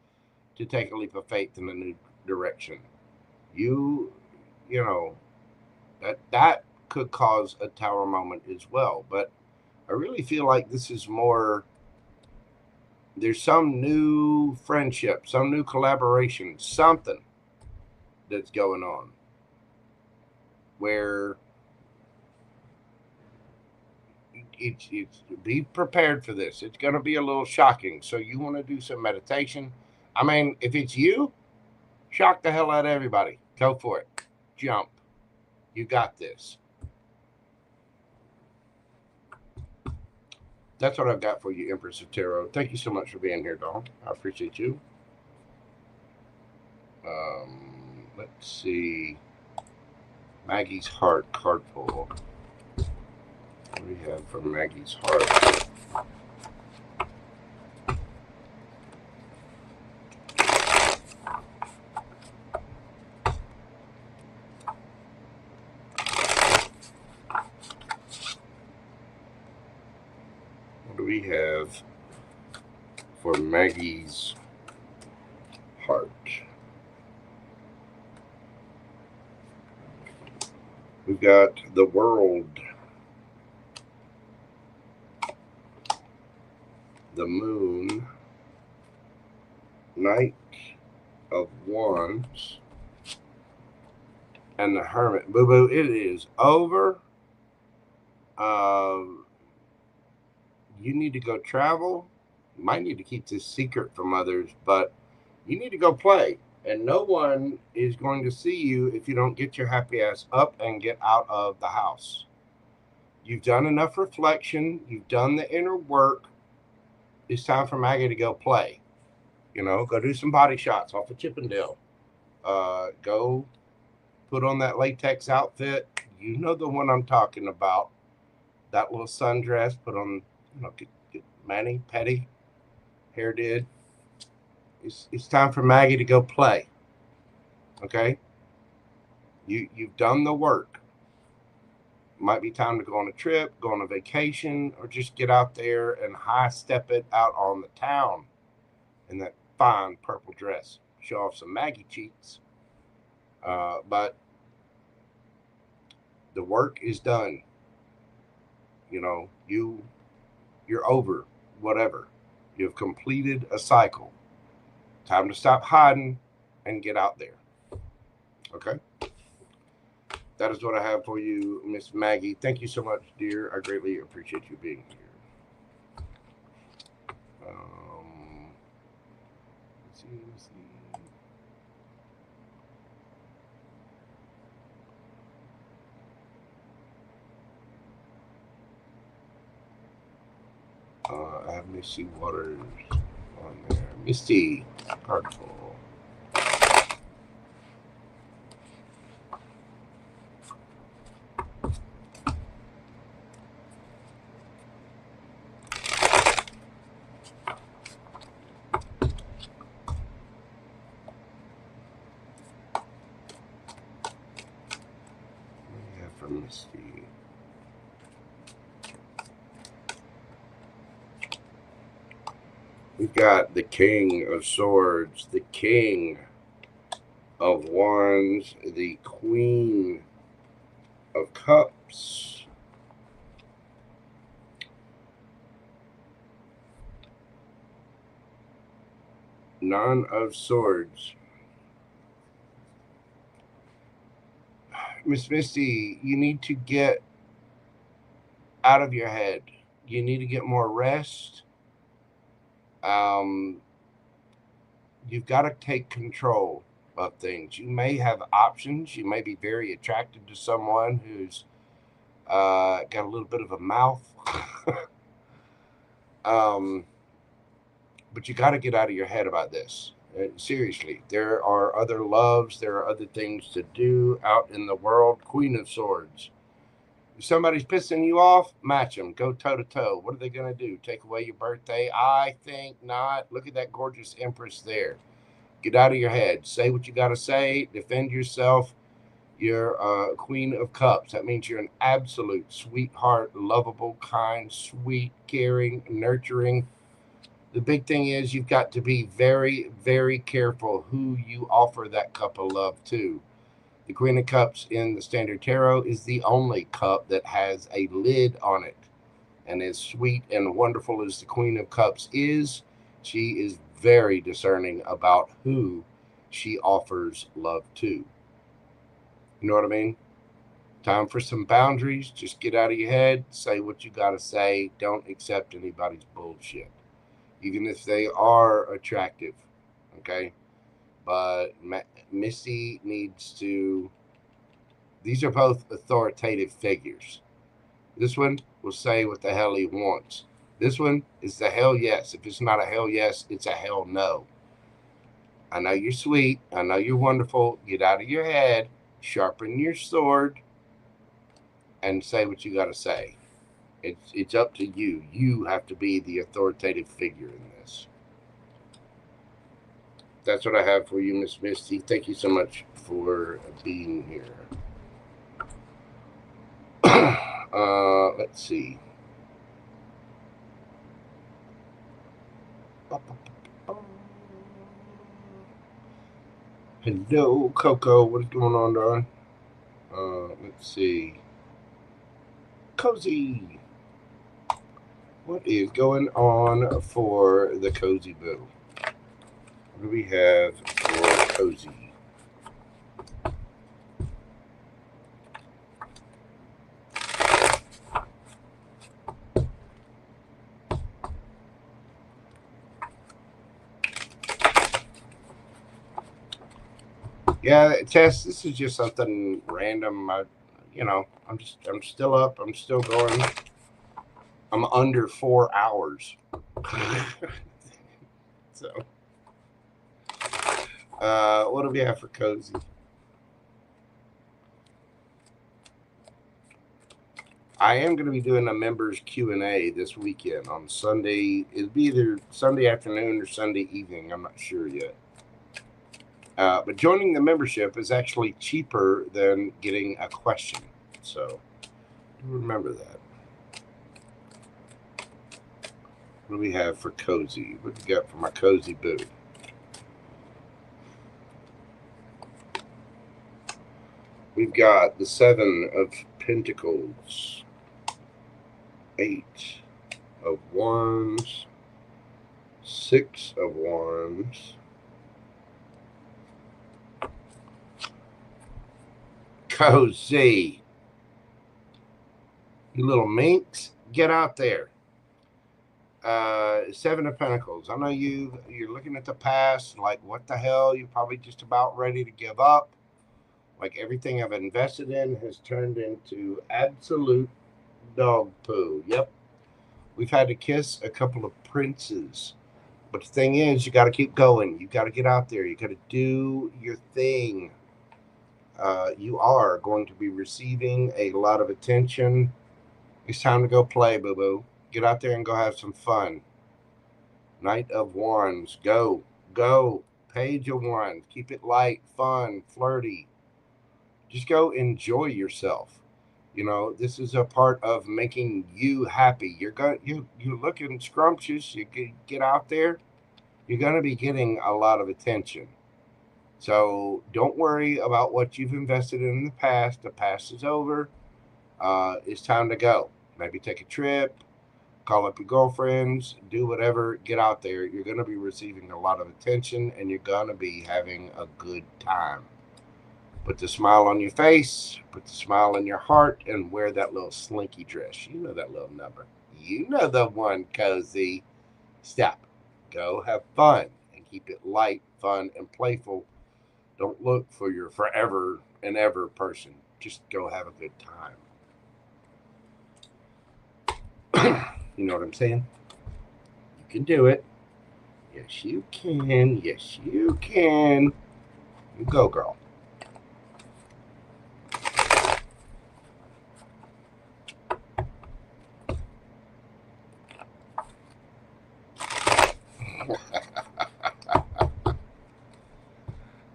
Speaker 1: to take a leap of faith in a new direction. That could cause a Tower moment as well. But I really feel like this is more, there's some new friendship, some new collaboration, something that's going on where it's be prepared for this. It's going to be a little shocking. So you want to do some meditation. I mean, if it's you, shock the hell out of everybody. Go for it. Jump. You got this. That's what I've got for you, Empress of Tarot. Thank you so much for being here, Dawn. I appreciate you. Let's see. Maggie's Heart card pull. What do we have for Maggie's Heart? What do we have for Maggie's Heart? We've got the World, the Moon, Knight, of Wands and the Hermit. Boo boo, it is over. You need to go travel. You might need to keep this secret from others, but you need to go play. And no one is going to see you if you don't get your happy ass up and get out of the house. You've done enough reflection. You've done the inner work. It's time for Maggie to go play. You know, go do some body shots off of Chippendale. Go put on that latex outfit. You know the one I'm talking about. That little sundress. Put on, you know, get mani-pedi, hair did. It's time for Maggie to go play. Okay? You've done the work. Might be time to go on a trip, go on a vacation, or just get out there and high step it out on the town in that fine purple dress. Show off some Maggie cheeks. But the work is done. You know, you're over whatever. You've completed a cycle. Time to stop hiding and get out there. Okay? That is what I have for you, Miss Maggie. Thank you so much, dear. I greatly appreciate you being here. Let's see. I have Myste Waters on there. Myste, artfully. Myste. We've got the King of Swords, the King of Wands, the Queen of Cups, Nine of Swords. Miss Myste, you need to get out of your head. You need to get more rest. You've got to take control of things. You may have options. You may be very attracted to someone who's got a little bit of a mouth. But you got to get out of your head about this. Seriously, there are other loves. There are other things to do out in the world. Queen of Swords. If somebody's pissing you off, match them. Go toe-to-toe. What are they going to do? Take away your birthday? I think not. Look at that gorgeous Empress there. Get out of your head. Say what you got to say. Defend yourself. You're Queen of Cups. That means you're an absolute sweetheart, lovable, kind, sweet, caring, nurturing. The big thing is you've got to be very, very careful who you offer that cup of love to. The Queen of Cups in the Standard Tarot is the only cup that has a lid on it. And as sweet and wonderful as the Queen of Cups is, she is very discerning about who she offers love to. You know what I mean? Time for some boundaries. Just get out of your head. Say what you got to say. Don't accept anybody's bullshit, even if they are attractive. Okay? But Myste needs to... These are both authoritative figures. This one will say what the hell he wants. This one is the hell yes. If it's not a hell yes, it's a hell no. I know you're sweet. I know you're wonderful. Get out of your head. Sharpen your sword. And say what you got to say. It's up to you. You have to be the authoritative figure in this. That's what I have for you, Miss Myste. Thank you so much for being here. Let's see. Hello, Coco. What is going on, darling? Let's see. Cozi. What is going on for the Cozi Boo? What do we have for Cozi. Yeah, Tess, this is just something random. I'm still up. I'm still going. I'm under 4 hours. So, what do we have for Cozi? I am going to be doing a members Q&A this weekend on Sunday. It'll be either Sunday afternoon or Sunday evening. I'm not sure yet. But joining the membership is actually cheaper than getting a question. So remember that. What do we have for Cozi? What do we got for my Cozi boo? We've got the 7 of Pentacles, 8 of Wands, 6 of Wands, Cozi. You little minx, get out there. 7 of Pentacles. I know you're looking at the past like, what the hell? You're probably just about ready to give up. Like everything I've invested in has turned into absolute dog poo. Yep. We've had to kiss a couple of princes. But the thing is, you got to keep going. You got to get out there. You got to do your thing. You are going to be receiving a lot of attention. It's time to go play, boo-boo. Get out there and go have some fun. Knight of Wands. Go. Go. Page of Wands. Keep it light, fun, flirty. Just go enjoy yourself. You know, this is a part of making you happy. You're looking scrumptious. You get out there. You're going to be getting a lot of attention. So don't worry about what you've invested in the past. The past is over. It's time to go. Maybe take a trip. Call up your girlfriends, do whatever, get out there. You're going to be receiving a lot of attention and you're going to be having a good time. Put the smile on your face, put the smile in your heart, and wear that little slinky dress. You know that little number. You know the one, Cozi. Stop. Go have fun and keep it light, fun, and playful. Don't look for your forever and ever person. Just go have a good time. You know what I'm saying? You can do it. Yes, you can. Yes, you can. You go, girl.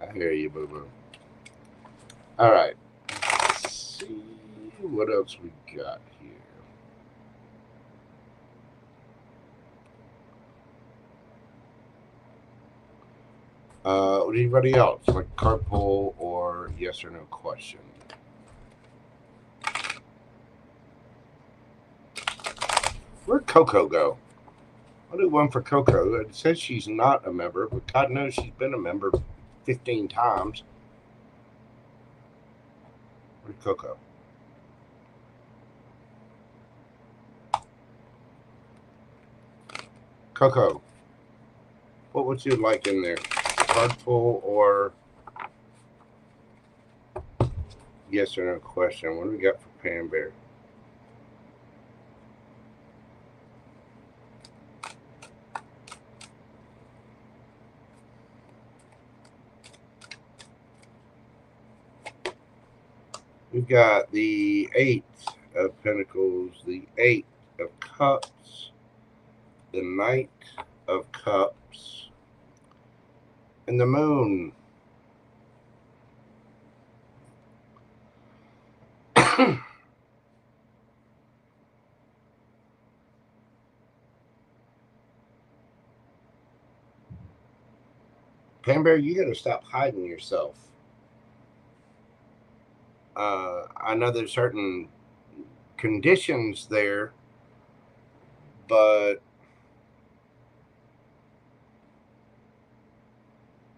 Speaker 1: I hear you, boo-boo. All right. Let's see what else we got here. Anybody else? Like card pull or yes or no question? Where'd Coco go? I'll do one for Coco. It says she's not a member, but God knows she's been a member 15 times. Where'd Coco? Coco, what would you like in there? Card pull or yes or no question? What do we got for PamBear? We've got the 8 of Pentacles, the 8 of Cups, the Knight of Cups, and the Moon. PamBear, you got to stop hiding yourself. I know there's certain conditions there, but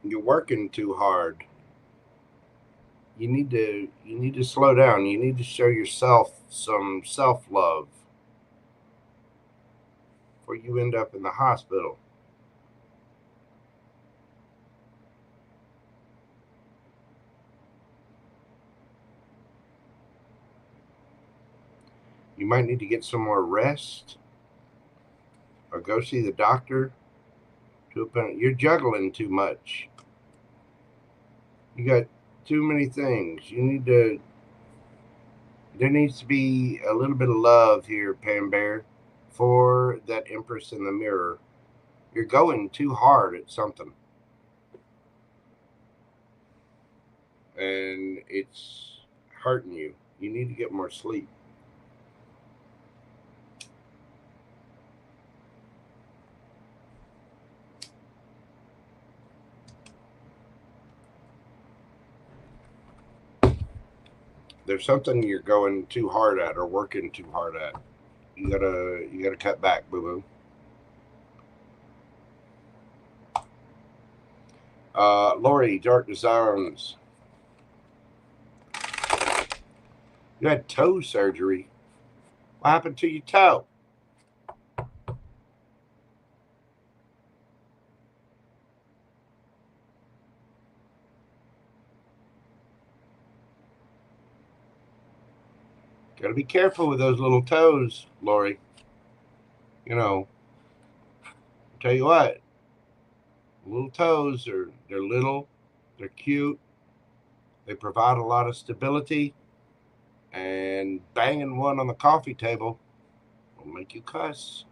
Speaker 1: You're working too hard. You need to slow down. You need to show yourself some self-love before you end up in the hospital. You might need to get some more rest or go see the doctor. You're juggling too much. You got too many things. There needs to be a little bit of love here, PamBear, for that Empress in the mirror. You're going too hard at something. And it's hurting you. You need to get more sleep. There's something you're going too hard at or working too hard at. You gotta cut back, boo-boo. Laurie, Dark Designs. You had toe surgery. What happened to your toe? Got to be careful with those little toes, Laurie. You know, I'll tell you what, little toes they're little, they're cute, they provide a lot of stability, and banging one on the coffee table will make you cuss,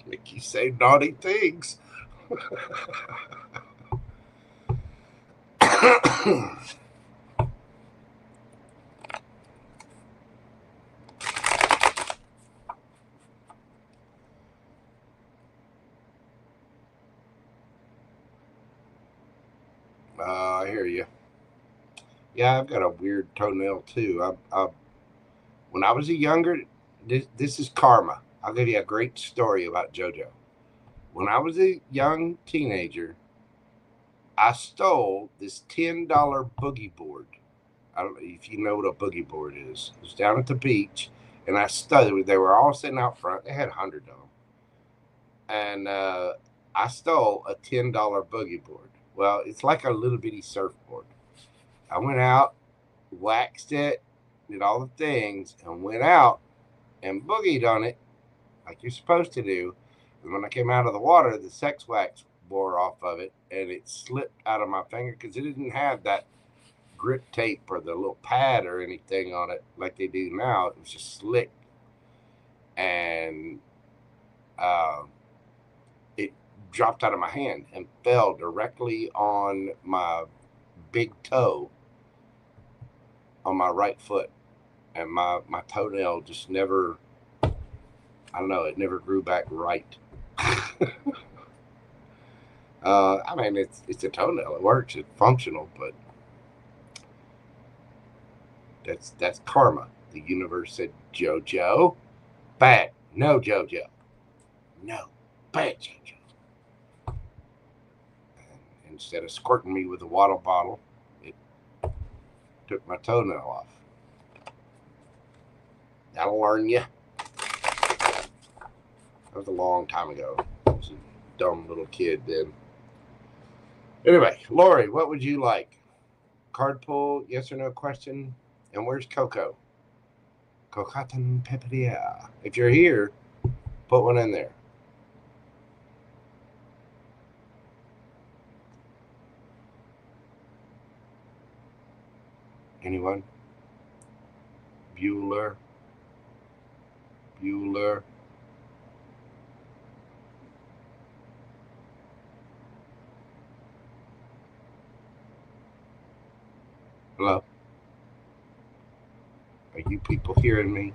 Speaker 1: make you say naughty things. I hear you. Yeah, I've got a weird toenail too. When I was a younger, this is karma. I'll give you a great story about JoJo. When I was a young teenager, I stole this $10 boogie board. I don't know if you know what a boogie board is. It was down at the beach, and I stole. They were all sitting out front. They had 100 of them, and I stole a $10 boogie board. Well, it's like a little bitty surfboard. I went out, waxed it, did all the things, and went out and boogied on it like you're supposed to do. And when I came out of the water, the sex wax wore off of it, and it slipped out of my finger because it didn't have that grip tape or the little pad or anything on it like they do now. It was just slick. And it dropped out of my hand and fell directly on my big toe on my right foot. And my toenail just never, I don't know, it never grew back right. I mean, it's a toenail. It works. It's functional, but that's karma. The universe said, JoJo, bad. No, JoJo. No, bad, JoJo. And instead of squirting me with a water bottle, it took my toenail off. That'll learn you. That was a long time ago. I was a dumb little kid then. Anyway, Laurie, what would you like? Card pull, yes or no question? And where's Coco? Cocatan Pepperia. If you're here, put one in there. Anyone? Bueller. Hello? Are you people hearing me?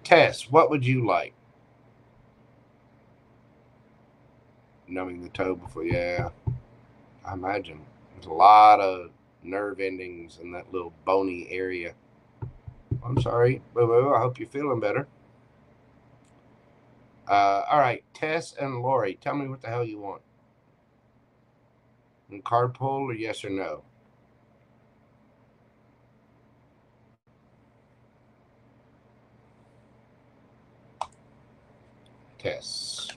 Speaker 1: Tess, what would you like? Numbing the toe before, yeah. I imagine. There's a lot of nerve endings in that little bony area. I'm sorry, boo-boo. I hope you're feeling better. All right, Tess and Laurie, tell me what the hell you want. And card pull or yes or no? Tess.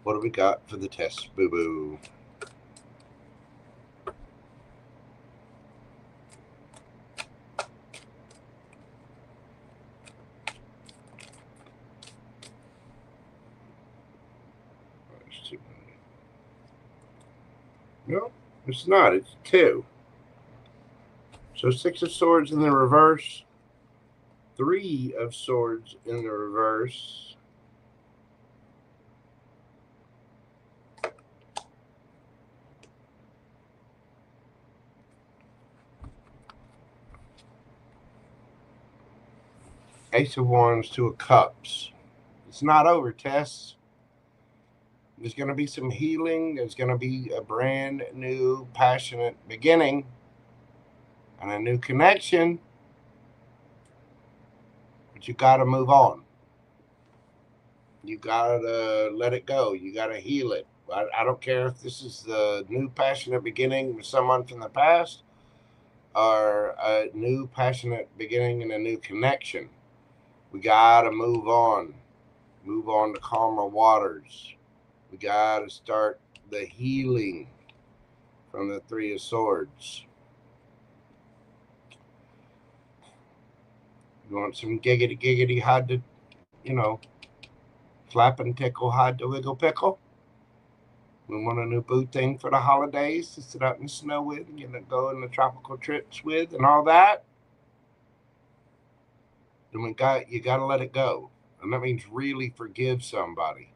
Speaker 1: What do we got for the Tess, boo-boo? No, it's not. It's 2. So 6 of Swords in the reverse. 3 of Swords in the reverse. Ace of Wands, 2 of Cups. It's not over, Tess. There's going to be some healing. There's going to be a brand new, passionate beginning and a new connection. But you got to move on. You got to let it go. You got to heal it. I don't care if this is the new, passionate beginning with someone from the past or a new, passionate beginning and a new connection. We got to move on. Move on to calmer waters. We got to start the healing from the 3 of Swords. You want some giggity, hide to, flap and tickle, hide to wiggle pickle? We want a new boo thing for the holidays to sit out in the snow with and go on the tropical trips with and all that. Then you got to let it go. And that means really forgive somebody.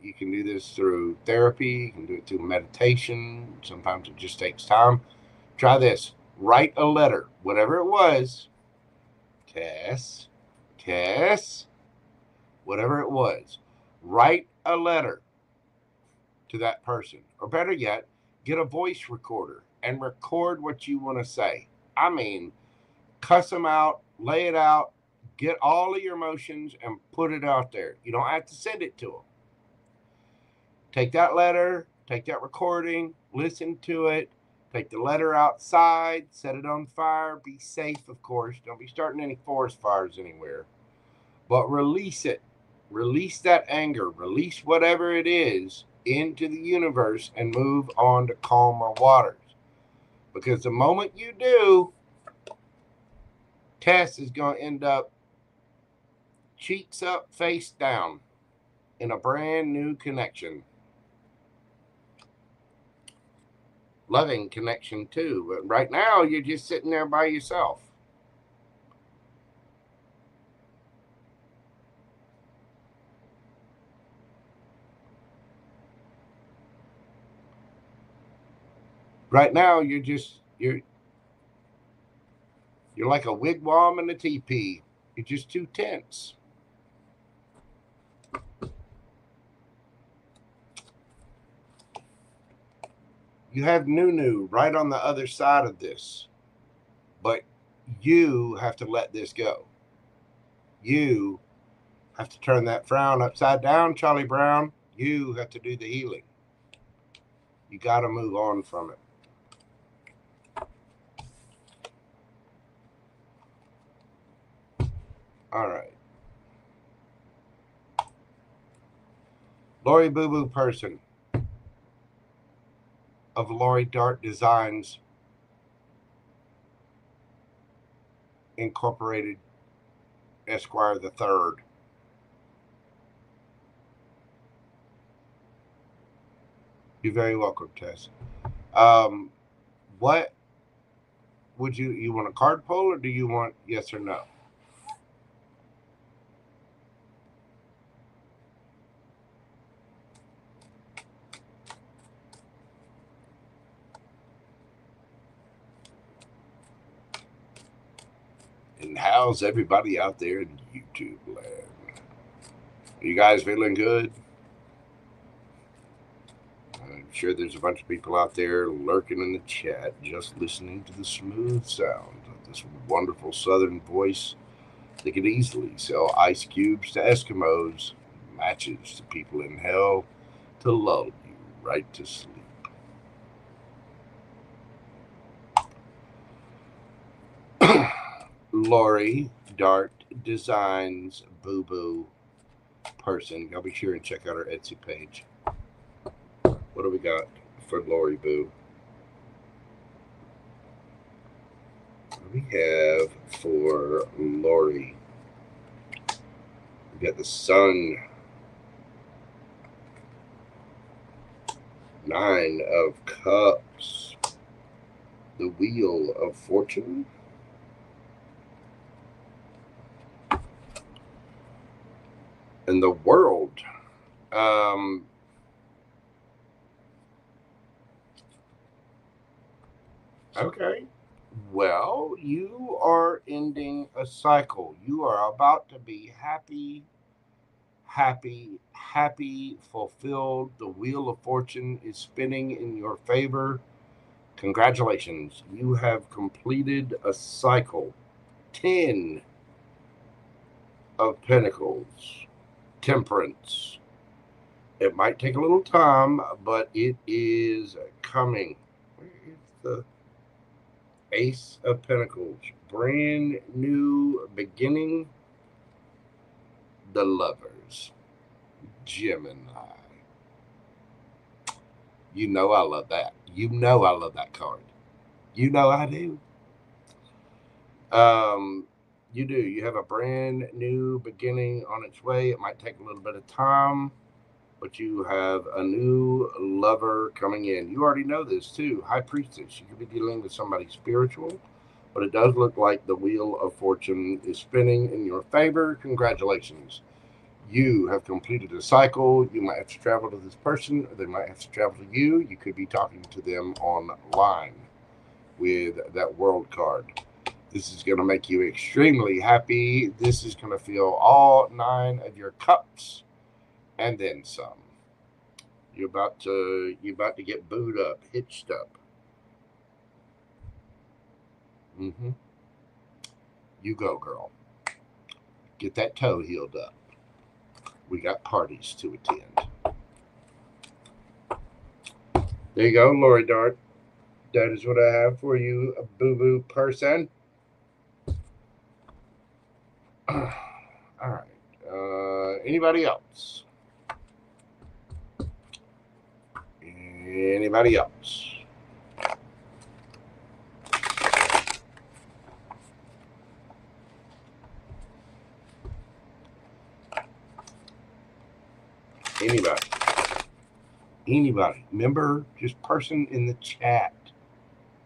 Speaker 1: You can do this through therapy. You can do it through meditation. Sometimes it just takes time. Try this. Write a letter, whatever it was. Tess, whatever it was. Write a letter to that person. Or better yet, get a voice recorder and record what you want to say. I mean, cuss them out, lay it out, get all of your emotions and put it out there. You don't have to send it to them. Take that letter, take that recording, listen to it, take the letter outside, set it on fire, be safe, of course. Don't be starting any forest fires anywhere. But release it. Release that anger. Release whatever it is into the universe and move on to calmer waters. Because the moment you do, Tess is going to end up cheeks up, face down in a brand new connection. Loving connection too. But right now, you're just sitting there by yourself. Right now, you're like a wigwam and a teepee. You're just too tense. You have Nunu right on the other side of this. But you have to let this go. You have to turn that frown upside down, Charlie Brown. You have to do the healing. You got to move on from it. All right. Laurie Boo Boo Person of Laurie Dart Designs Incorporated, Esquire the Third. You're very welcome, Tess. What would you want a card pull or do you want yes or no? And how's everybody out there in YouTube land? Are you guys feeling good? I'm sure there's a bunch of people out there lurking in the chat, just listening to the smooth sound of this wonderful southern voice that could easily sell ice cubes to Eskimos, matches to people in hell, to lull you right to sleep. Laurie, Dart Designs, Boo Boo person. Y'all be sure and check out our Etsy page. What do we got for Laurie Boo? What do we have for Laurie? We got the Sun, 9 of Cups, the Wheel of Fortune, and the World. Okay. Well, you are ending a cycle. You are about to be happy, fulfilled. The Wheel of Fortune is spinning in your favor. Congratulations. You have completed a cycle. 10 of Pentacles. Temperance. It might take a little time, but it is coming. Where is the Ace of Pentacles? Brand new beginning. The Lovers. Gemini. You know I love that. You know I love that card. You know I do. You do. You have a brand new beginning on its way. It might take a little bit of time, but you have a new lover coming in. You already know this too. High Priestess. You could be dealing with somebody spiritual, but it does look like the Wheel of Fortune is spinning in your favor. Congratulations. You have completed a cycle. You might have to travel to this person, or they might have to travel to you. You could be talking to them online with that World card. This is going to make you extremely happy. This is going to fill all 9 of your cups and then some. You're about to get booed up, hitched up. You go, girl. Get that toe healed up. We got parties to attend. There you go, Laurie Dart. That is what I have for you, a boo-boo person. All right. Anybody else? Anybody else? Anybody? Member, just person in the chat.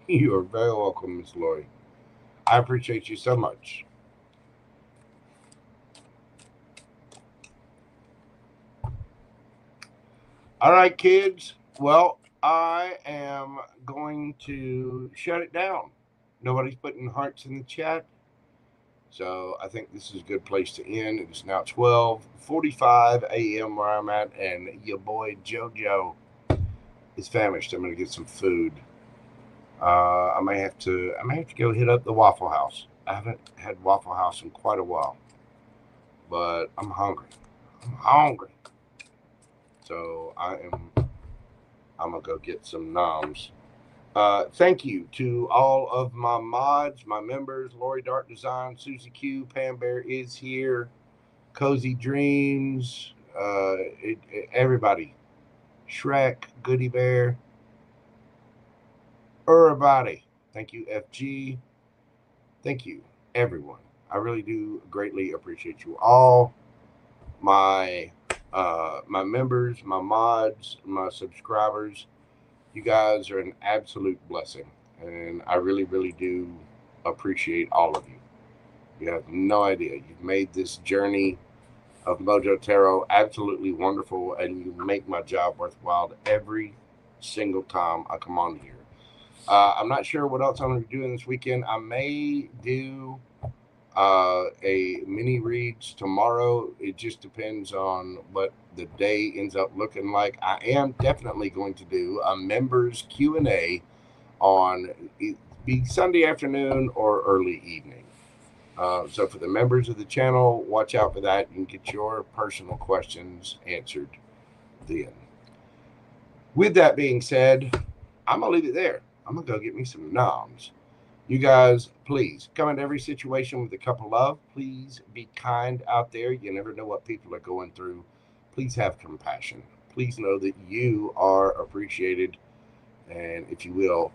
Speaker 1: You are very welcome, Miss Laurie. I appreciate you so much. All right, kids. Well, I am going to shut it down. Nobody's putting hearts in the chat. So I think this is a good place to end. It is now 12:45 a.m. where I'm at, and your boy JoJo is famished. I'm going to get some food. I may have to go hit up the Waffle House. I haven't had Waffle House in quite a while, but I'm hungry. So I'm gonna go get some noms. Thank you to all of my mods, my members, Laurie Dart Design, Susie Q, PamBear-IsHere, Cozi Dreams, everybody, Shrek, Goody Bear, everybody. Thank you, FG. Thank you, everyone. I really do greatly appreciate you all. My members, my mods, my subscribers. You guys are an absolute blessing, and I really, really do appreciate all of you. You have no idea. You've made this journey of Mojo Tarot absolutely wonderful, and you make my job worthwhile every single time I come on here. I'm not sure what else I'm going to be doing this weekend. I may do a mini reads tomorrow. It just depends on what the day ends up looking like. I am definitely going to do a members Q&A on be Sunday afternoon or early evening. So for the members of the channel, watch out for that. You can get your personal questions answered then. With that being said, I'm going to leave it there. I'm going to go get me some noms. You guys, please come into every situation with a cup of love. Please be kind out there. You never know what people are going through. Please have compassion. Please know that you are appreciated. And if you will,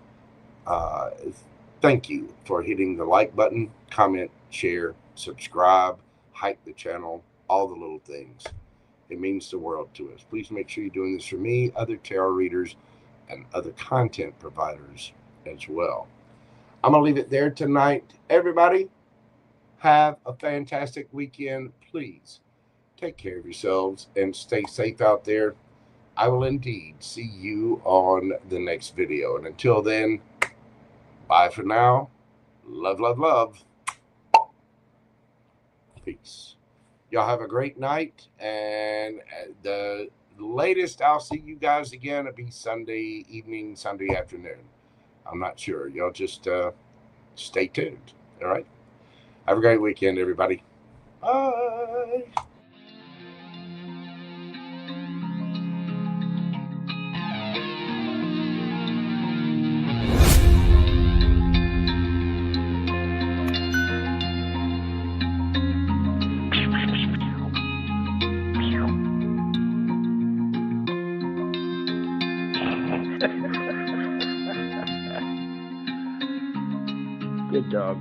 Speaker 1: thank you for hitting the like button, comment, share, subscribe, hype the channel, all the little things. It means the world to us. Please make sure you're doing this for me, other tarot readers, and other content providers as well. I'm going to leave it there tonight. Everybody, have a fantastic weekend. Please take care of yourselves and stay safe out there. I will indeed see you on the next video. And until then, bye for now. Love, love, love. Peace. Y'all have a great night. And the latest I'll see you guys again, it'll be Sunday evening, Sunday afternoon. I'm not sure. Y'all just stay tuned. All right? Have a great weekend, everybody. Bye.
Speaker 6: Good dog.